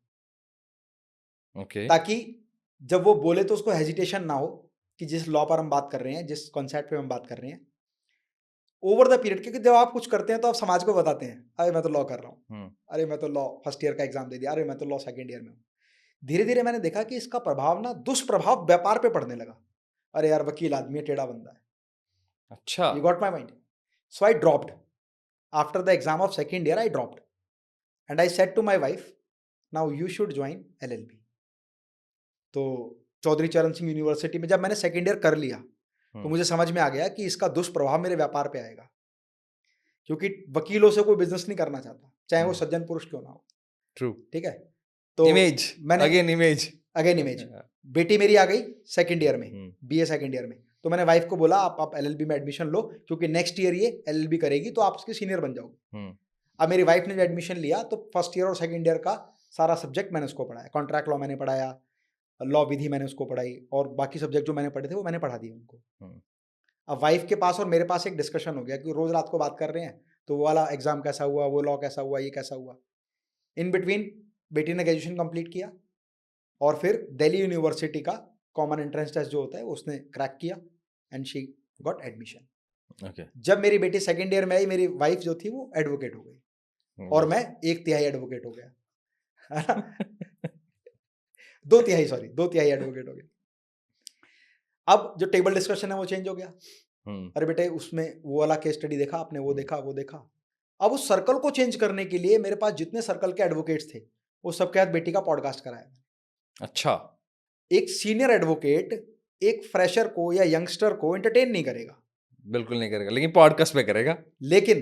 ओके। ताकि जब वो बोले तो उसको हेजिटेशन ना हो कि जिस लॉ पर हम बात कर रहे हैं, जिस कॉन्सेप्ट पे हम बात कर रहे हैं, ओवर द पीरियड। क्योंकि जब आप कुछ करते हैं तो आप समाज को बताते हैं, अरे मैं तो लॉ कर रहा हूँ, अरे मैं तो लॉ फर्स्ट ईयर का एग्जाम दे दिया, अरे मैं तो लॉ सेकंड ईयर में हूँ। धीरे धीरे मैंने देखा कि इसका प्रभाव ना, दुष्प्रभाव व्यापार पे पड़ने लगा। अरे यार वकील आदमी है, टेढ़ा बंदा है। अच्छा। You got my mind. So I dropped. After the exam of second year, I dropped. And I said to my wife, now you should join LLB. तो चौधरी चरण सिंह यूनिवर्सिटी में जब मैंने सेकेंड ईयर कर लिया तो मुझे समझ में आ गया कि इसका दुष्प्रभाव मेरे व्यापार पे आएगा, क्योंकि वकीलों से कोई बिजनेस नहीं करना चाहता, चाहे वो सज्जन पुरुष क्यों ना हो। ट्रू। ठीक है। तो इमेज, मैंने अगेन इमेज। बेटी मेरी आ गई सेकेंड ईयर में, BA सेकेंड ईयर में। तो मैंने वाइफ को बोला आप LLB में एडमिशन लो, क्योंकि नेक्स्ट ईयर ये LLB करेगी तो आप उसके सीनियर बन जाओगे। अब मेरी वाइफ ने जो एडमिशन लिया तो फर्स्ट ईयर और सेकंड ईयर का सारा सब्जेक्ट मैंने उसको पढ़ाया। कॉन्ट्रैक्ट लॉ मैंने पढ़ाया, लॉ विधि मैंने उसको पढ़ाई, और बाकी सब्जेक्ट जो मैंने पढ़े थे वो मैंने पढ़ा दिए उनको। अब वाइफ के पास और मेरे पास एक डिस्कशन हो गया कि रोज रात को बात कर रहे हैं, तो वो वाला एग्जाम कैसा हुआ, वो लॉ कैसा हुआ, ये कैसा हुआ। इन बिटवीन बेटी ने ग्रेजुएशन कंप्लीट किया और फिर दिल्ली यूनिवर्सिटी का कॉमन एंट्रेंस टेस्ट जो होता है उसने क्रैक किया and she got admission. Okay. जब मेरी बेटी सेकेंड ईयर में आई, मेरी वाइफ जो थी वो एडवोकेट हो गई और मैं 1/3 एडवोकेट हो गया। 2/3 एडवोकेट हो गया। अब जो टेबल डिस्कशन है वो चेंज हो गया। अरे बेटे उसमें वो वाला केस स्टडी देखा आपने, वो देखा, वो देखा। अब उस सर्कल को चेंज करने के लिए मेरे पास जितने सर्कल के एडवोकेट्स थे वो सबके साथ बेटी का पॉडकास्ट कराया। अच्छा। एक सीनियर एडवोकेट एक फ्रेशर को या यंगस्टर को एंटरटेन नहीं करेगा, बिल्कुल नहीं करेगा, लेकिन पॉडकास्ट पे करेगा। लेकिन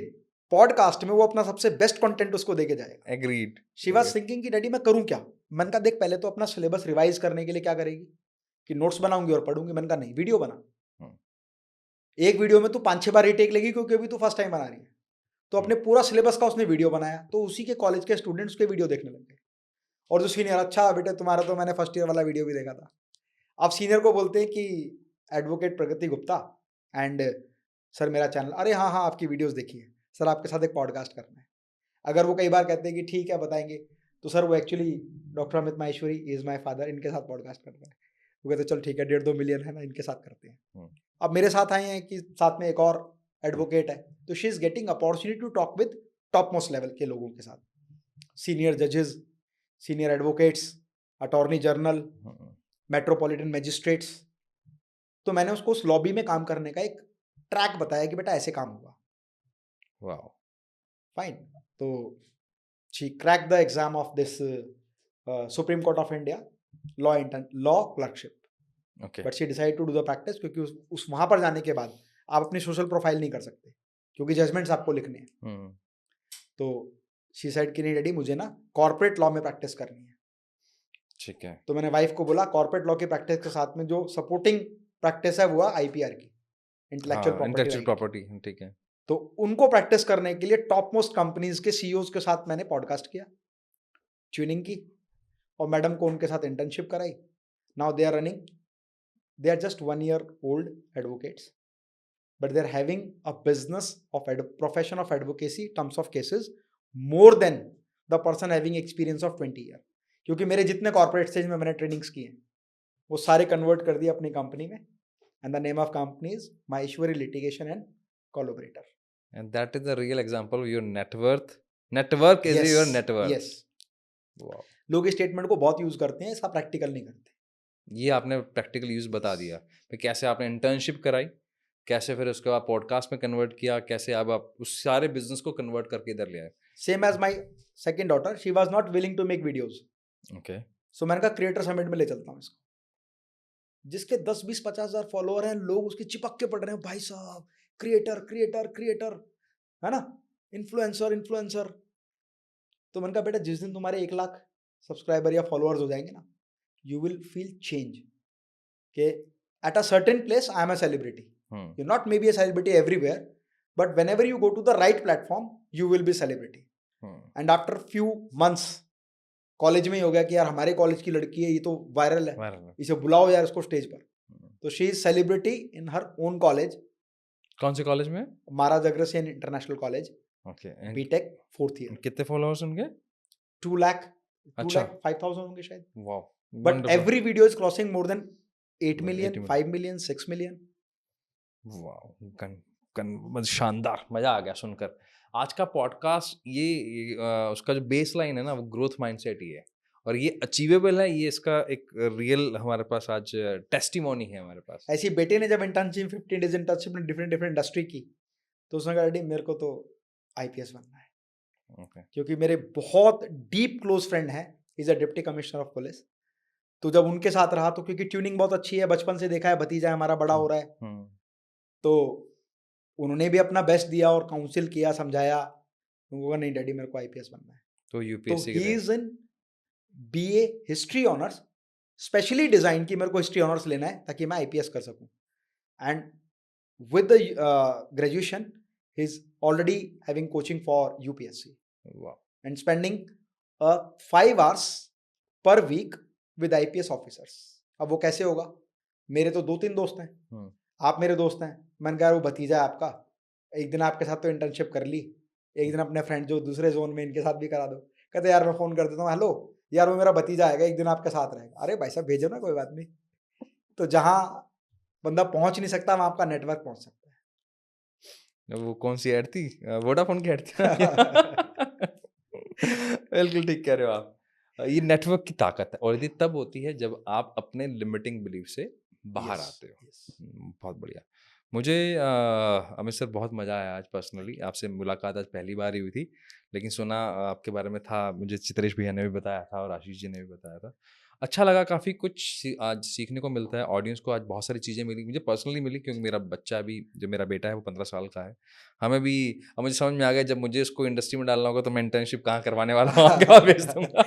पॉडकास्ट में वो अपना सबसे बेस्ट कंटेंट उसको देके जाएगा। एग्रीड। शी वाज थिंकिंग कि डैडी मैं करूं क्या। मैंने कहा देख पहले तो अपना सिलेबस रिवाइज करने के लिए क्या करेगी कि नोट्स बनाऊंगी और पढ़ूंगी। मैंने कहा नहीं, वीडियो बना। एक वीडियो में तू 5-6 बार रीटेक लेगी क्योंकि अभी तू फर्स्ट टाइम बना रही है। तो अपने पूरा सिलेबस का उसने वीडियो बनाया, तो उसी के कॉलेज के स्टूडेंट्स के वीडियो देखने लग गए। और जो सीनियर, अच्छा बेटे तुम्हारा तो मैंने फर्स्ट ईयर वाला वीडियो भी देखा था। अब सीनियर को बोलते हैं कि advocate Pragati Gupta and sir मेरा चैनल, अरे हाँ हाँ आपकी वीडियोस देखी है सर, आपके साथ एक पॉडकास्ट करना है। अगर वो कई बार कहते हैं कि ठीक है बताएंगे, तो सर वो actually doctor Amit Maheshwari is my father, इनके साथ पॉडकास्ट करना है। वो कहते चल ठीक है 1.5-2 मिलियन है ना, इनके साथ करते हैं। अब मेरे साथ आए हैं कि साथ में एक और एडवोकेट है, तो she is getting opportunity to talk with top most level के लोगों के साथ, सीनियर जजेस, senior advocates, attorney general, metropolitan magistrates. तो मैंने उसको उस लॉबी में काम करने का एक ट्रैक बताया कि बेटा ऐसे काम होगा। Wow, fine. तो she crack the exam of this supreme court of India law clerkship. Okay. But she decide to do the practice, क्योंकि उस वहां पर जाने के बाद आप अपनी सोशल प्रोफाइल नहीं कर सकते क्योंकि जजमेंट्स आपको लिखने हैं। तो शी सेड कि नहीं डैडी मुझे ना कॉर्पोरेट लॉ में प्रैक्टिस करनी है। ठीक है। तो मैंने वाइफ को बोला कॉर्पोरेट लॉ की प्रैक्टिस के साथ में जो सपोर्टिंग प्रैक्टिस है वो IPR की, इंटेलेक्चुअल प्रॉपर्टी। ठीक है। तो उनको प्रैक्टिस करने के लिए टॉप मोस्ट कंपनीज के CEOs के साथ मैंने पॉडकास्ट किया, ट्यूनिंग की, और मैडम को उनके साथ इंटर्नशिप कराई। Now they are running, they are just 1 year old advocates, but they are having a business of profession of advocacy terms of cases more than the person having experience of 20 year। क्योंकि मेरे जितने corporate stage में मैंने trainings की हैं वो सारे convert कर दिए अपनी कंपनी में, and the name of company is Maheshwari litigation and collaborator. And that is the real example of your net worth. Network is your net worth. Yes, Wow. लोग इस स्टेटमेंट को बहुत यूज करते हैं, इसका प्रैक्टिकल नहीं करते। ये आपने प्रैक्टिकल यूज बता दिया, फिर कैसे आपने इंटर्नशिप कराई, कैसे फिर उसके बाद पॉडकास्ट में कन्वर्ट किया, कैसे अब आप उस सारे बिजनेस को कन्वर्ट करके इधर ले आए। Same as my second daughter, she was not willing to make videos, okay, so मैंने कहा क्रिएटर समिट में ले चलता हूँ इसको, जिसके 10-20-50 हज़ार फॉलोअर हैं, लोग उसके चिपक के पड़ रहे हैं, भाई साहब क्रिएटर क्रिएटर क्रिएटर, है ना, इन्फ्लुएंसर इन्फ्लुएंसर। तो मैंने कहा बेटा जिस दिन तुम्हारे 1 लाख सब्सक्राइबर या फॉलोअर्स हो जाएंगे ना, यू विल फील चेंज कि at a certain place I am a celebrity, you not may be a celebrity everywhere, but whenever you go to the right platform you will be celebrity. And after few months college में ही हो गया कि यार हमारे college की लड़की है, ये तो वायरल है, इसे बुलाओ यार उसको स्टेज पर। तो she is celebrity in her own college. कौन से कॉलेज में? Maharaj Agrasen international college, okay, BTech 4th year. कितने फॉलोअर्स उनके? 2 लाख, अच्छा, 5,000 होंगे शायद। Wow, but every video is crossing more than 8 million, 8 5 million, 6 million. Wow, शानदार, मजा आ गया सुनकर। आज का पॉडकास्ट ये उसका जो बेस लाइन है ना, वो ग्रोथ माइंडसेट ही है, और ये अचीवेबल है। ये इसका एक रियल हमारे पास आज टेस्टिमोनी है हमारे पास। ऐसी बेटे ने जब इंटर्नशिप 15 डेज इंटर्नशिप में डिफरेंट इंडस्ट्री की, तो उसने कहा डैडी मेरे को तो आईपीएस बनना है। क्योंकि मेरे बहुत डीप क्लोज फ्रेंड है, is a deputy commissioner of police. तो जब उनके साथ रहा, तो क्योंकि ट्यूनिंग बहुत अच्छी है, बचपन से देखा है, भतीजा हमारा बड़ा हो रहा है, तो उन्होंने भी अपना बेस्ट दिया और काउंसिल किया, समझाया। उन्होंने नहीं डैडी मेरे को आईपीएस बनना है। तो UPSC he is in BA history honours, specially design की मेरे को हिस्ट्री ऑनर्स लेना है ताकि मैं आईपीएस कर सकूं। And with the graduation he is already having coaching for UPSC and spending 5 hours per week with IPS officers. अब वो कैसे होगा? मेरे तो 2-3 दोस्त हैं, आप मेरे दोस्त हैं। मैंने कहा वो भतीजा है आपका, एक दिन आपके साथ तो इंटर्नशिप कर ली, एक दिन अपने फ्रेंड जो दूसरे जोन में इनके साथ भी करा दो। कहते यार मैं फ़ोन कर देता हूँ, हेलो यार वो मेरा भतीजा आएगा, एक दिन आपके साथ रहेगा। अरे भाई साहब भेजो ना, कोई बात नहीं। तो जहाँ बंदा पहुँच नहीं सकता वहाँ आपका नेटवर्क पहुँच सकता है। वो कौन सी ऐड थी? वोडाफोन की ऐड थी। बिल्कुल ठीक कह रहे हो आप। ये नेटवर्क की ताकत है, और ये तब होती है जब आप अपने लिमिटिंग बिलीफ से बाहर आते हो। बहुत बढ़िया। मुझे अमित सर बहुत मज़ा आया आज। पर्सनली आपसे मुलाकात आज पहली बार ही हुई थी, लेकिन सुना आपके बारे में था, मुझे चित्रेश भैया ने भी बताया था और आशीष जी ने भी बताया था। अच्छा लगा, काफ़ी कुछ आज सीखने को मिलता है। ऑडियंस को आज बहुत सारी चीज़ें मिली, मुझे पर्सनली मिली, क्योंकि मेरा बच्चा भी, जो मेरा बेटा है वो 15 साल का है। हमें भी, अब मुझे समझ में आ गया जब मुझे इसको इंडस्ट्री में डालना होगा तो मैं इंटर्नशिप कहाँ करवाने वाला हूँ, आपके पास भेज दूंगा।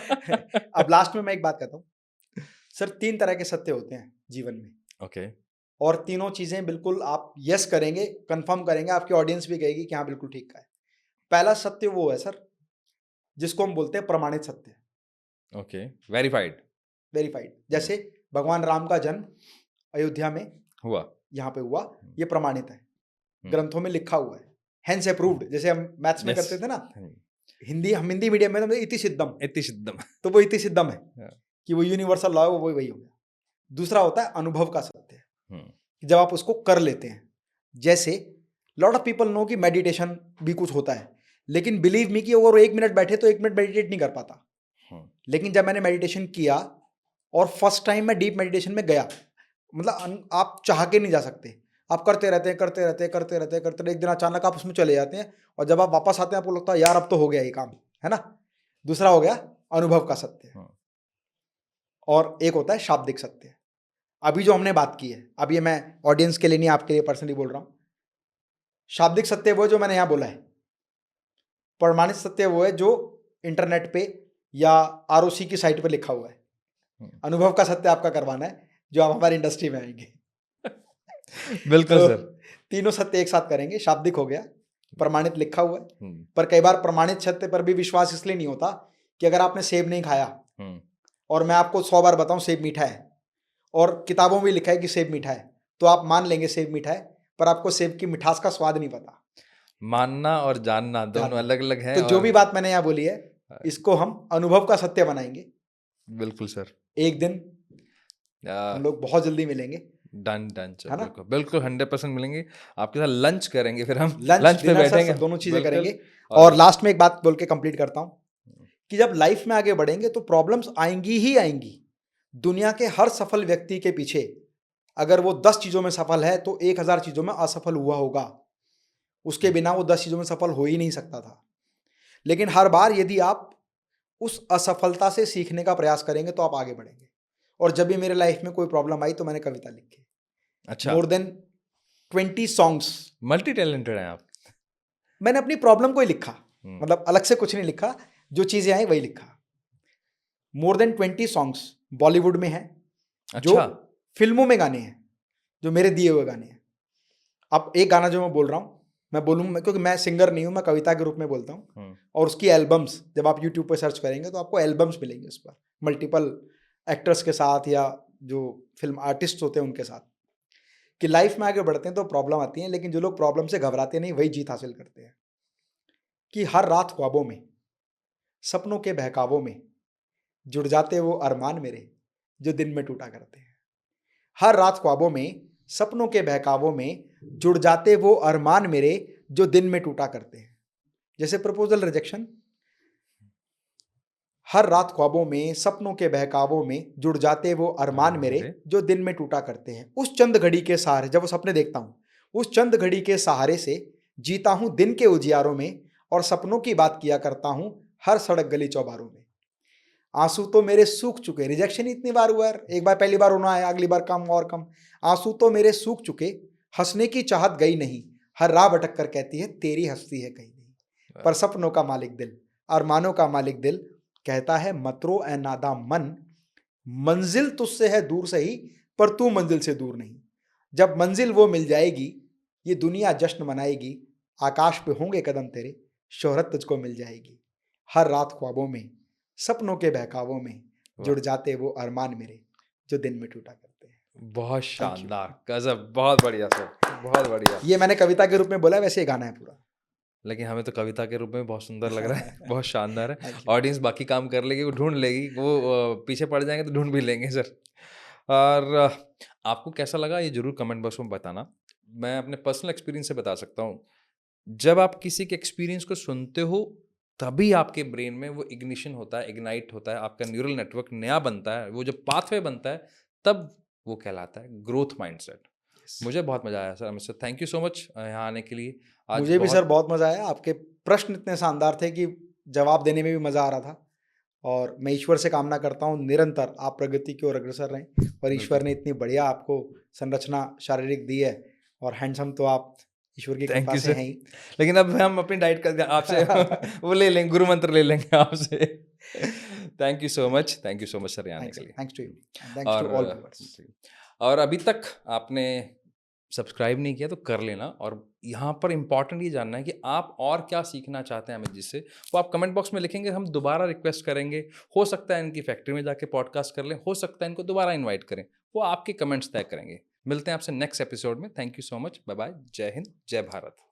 अब लास्ट में मैं एक बात कहता हूँ सर, 3 तरह के सत्य होते हैं जीवन में। ओके। और तीनों चीज़ें बिल्कुल आप यस करेंगे, कंफर्म करेंगे, आपकी ऑडियंस भी कहेगी कि हाँ बिल्कुल ठीक है। पहला सत्य वो है सर जिसको हम बोलते हैं प्रमाणित सत्य। Okay, verified. जैसे भगवान राम का जन्म अयोध्या में हुआ, यहाँ पे हुआ, ये प्रमाणित है, ग्रंथों में लिखा हुआ है, हेंस अप्रूव्ड। जैसे हम मैथ्स में करते थे ना, हम हिंदी मीडियम में तो इति सिद्धम, तो वो इति सिद्धम है कि वो यूनिवर्सल लॉ है, वो वही हो गया। दूसरा होता है अनुभव का सत्य, जब आप उसको कर लेते हैं। जैसे लॉट ऑफ पीपल नो कि मेडिटेशन भी कुछ होता है, लेकिन बिलीव मी कि अगर 1 मिनट बैठे तो 1 मिनट मेडिटेट नहीं कर पाता। लेकिन जब मैंने मेडिटेशन किया और फर्स्ट टाइम मैं डीप मेडिटेशन में गया, मतलब आप चाह के नहीं जा सकते, आप करते रहते हैं। एक दिन अचानक आप उसमें चले जाते हैं, और जब आप वापस आते हैं आपको लगता है यार अब तो हो गया ये काम, है ना। दूसरा हो गया अनुभव का सत्य, और एक होता है शाब्दिक सत्य। अभी जो हमने बात की है, अब ये मैं ऑडियंस के लिए नहीं, आपके लिए पर्सनली बोल रहा हूँ। शाब्दिक सत्य वो है जो मैंने यहाँ बोला है, प्रमाणित सत्य वो है जो इंटरनेट पे या आरओसी की साइट पे लिखा हुआ है। अनुभव का सत्य आपका करवाना है जो आप हमारी इंडस्ट्री में आएंगे। बिल्कुल तो सर, तीनों सत्य एक साथ करेंगे। शाब्दिक हो गया, प्रमाणित लिखा हुआ है। पर कई बार प्रमाणित सत्य पर भी विश्वास इसलिए नहीं होता कि अगर आपने सेब नहीं खाया और मैं आपको 100 बार बताऊं सेब मीठा है, और किताबों में लिखा है कि सेब मीठा है, तो आप मान लेंगे सेब मीठा है, पर आपको सेब की मिठास का स्वाद नहीं पता। मानना और जानना दोनों अलग अलग हैं। तो जो भी बात मैंने यहाँ बोली है, इसको हम अनुभव का सत्य बनाएंगे। बिल्कुल सर, एक दिन हम लोग बहुत जल्दी मिलेंगे, डन डन सर, है ना? बिल्कुल बिल्कुल 100% मिलेंगे आपके साथ, लंच करेंगे फिर हम लंच लंच पे डिनर सर बैठेंगे सब दोनों चीज़ें बिल्कुल। करेंगे। और लास्ट में एक बात बोल के कंप्लीट करता हूँ कि जब लाइफ में आगे बढ़ेंगे तो प्रॉब्लम्स आएंगी ही आएंगी। दुनिया के हर सफल व्यक्ति के पीछे अगर वो 10 चीज़ों में सफल है तो 1000 चीज़ों में असफल हुआ होगा। उसके बिना वो 10 चीज़ों में सफल हो ही नहीं सकता था। लेकिन हर बार यदि आप उस असफलता से सीखने का प्रयास करेंगे तो आप आगे बढ़ेंगे। और जब भी मेरे लाइफ में कोई प्रॉब्लम आई तो मैंने कविता लिखी। अच्छा, मोर देन 20 सॉन्ग्स मल्टी टैलेंटेड हैं आप। मैंने अपनी प्रॉब्लम को ही लिखा, हम्म, मतलब अलग से कुछ नहीं लिखा, जो चीज़ें आई वही लिखा। मोर देन 20 सॉन्ग्स बॉलीवुड में हैं, जो अच्छा फिल्मों में गाने हैं, जो मेरे दिए हुए गाने हैं। अब एक गाना जो मैं बोल रहा हूँ, मैं बोलूँ क्योंकि मैं सिंगर नहीं हूँ, मैं कविता के रूप में बोलता हूँ। और उसकी एल्बम्स जब आप यूट्यूब पर सर्च करेंगे तो आपको एल्बम्स मिलेंगे उस पर, मल्टीपल एक्टर्स के साथ या जो फिल्म आर्टिस्ट होते हैं उनके साथ। कि लाइफ में आगे बढ़ते हैं तो प्रॉब्लम आती है, लेकिन जो लोग प्रॉब्लम से घबराते नहीं वही जीत हासिल करते हैं। कि हर रात ख्वाबों में, सपनों के बहकावों में जुड़ जाते वो अरमान मेरे जो दिन में टूटा करते हैं। हर रात ख्वाबों में, सपनों के बहकावों में जुड़ जाते वो अरमान मेरे जो दिन में टूटा करते हैं। जैसे प्रपोजल रिजेक्शन। हर रात ख्वाबों में, सपनों के बहकावों में जुड़ जाते वो अरमान मेरे जो दिन में टूटा करते हैं। उस चंद घड़ी के सहारे, जब वो सपने देखता हूँ, उस चंद घड़ी के सहारे से जीता हूँ दिन के उजियारों में, और सपनों की बात किया करता हूँ हर सड़क गली चौबारों में। आंसू तो मेरे सूख चुके, रिजेक्शन इतनी बार हुआ यार, एक बार पहली बार रोना आया, अगली बार कम और कम। आंसू तो मेरे सूख चुके, हंसने की चाहत गई नहीं, हर राह भटक कर कहती है तेरी हंसती है कहीं नहीं। पर सपनों का मालिक दिल, अरमानों का मालिक दिल कहता है मत रो ए नादा मन, मंजिल तुझसे है दूर सही पर तू मंजिल से दूर नहीं। जब मंजिल वो मिल जाएगी ये दुनिया जश्न मनाएगी, आकाश पे होंगे कदम तेरे, शोहरत तुझको मिल जाएगी। हर रात ख्वाबों में, सपनों के बहकावों में जुड़ जाते वो अरमान मेरे जो दिन में टूटा करते हैं। बहुत Thank you. शानदार, गजब, बहुत बढ़िया सर, बहुत बढ़िया। ये मैंने कविता के रूप में बोला, वैसे ये गाना है पूरा। लेकिन हमें तो कविता के रूप में बहुत सुंदर लग रहा है, बहुत शानदार है। Thank you. ऑडियंस बाकी काम कर लेगी, वो ढूंढ लेगी, वो पीछे पड़ जाएंगे तो ढूंढ भी लेंगे सर। और आपको कैसा लगा ये जरूर कमेंट बॉक्स में बताना। मैं अपने पर्सनल एक्सपीरियंस से बता सकता हूँ, जब आप किसी के एक्सपीरियंस को सुनते हो तभी आपके ब्रेन में वो इग्निशन होता है, इग्नाइट होता है, आपका न्यूरल नेटवर्क नया बनता है, वो जब पाथवे बनता है तब वो कहलाता है ग्रोथ माइंडसेट। मुझे बहुत मजा आया sir, Amit sir, thank you so much यहाँ आने के लिए। आज मुझे भी सर बहुत मजा आया, आपके प्रश्न इतने शानदार थे कि जवाब देने में भी मजा आ रहा था। और मैं ईश्वर से कामना करता हूँ निरंतर आप प्रगति की ओर अग्रसर रहें, और ईश्वर ने इतनी बढ़िया आपको संरचना शारीरिक दी है, और हैंडसम तो आप ईश्वर की थैंक कृपा यू से सर। हैं ही। लेकिन अब हम अपनी डाइट का आपसे वो ले लेंगे, गुरु मंत्र ले लेंगे आपसे। Thank you so much, thank you so much sir यहाँ आने के लिए। Thanks to you, thanks to all viewers. और अभी तक आपने सब्सक्राइब नहीं किया तो कर लेना। और यहाँ पर इंपॉर्टेंट ये जानना है कि आप और क्या सीखना चाहते हैं अमित जी से, वो आप कमेंट बॉक्स में लिखेंगे, हम दोबारा रिक्वेस्ट करेंगे। हो सकता है इनकी फैक्ट्री में जाके पॉडकास्ट कर लें, हो सकता है इनको दोबारा इन्वाइट करें, वो आपके कमेंट्स तय करेंगे। मिलते हैं आपसे नेक्स्ट एपिसोड में। Thank you so much, bye bye, जय हिंद, जय भारत।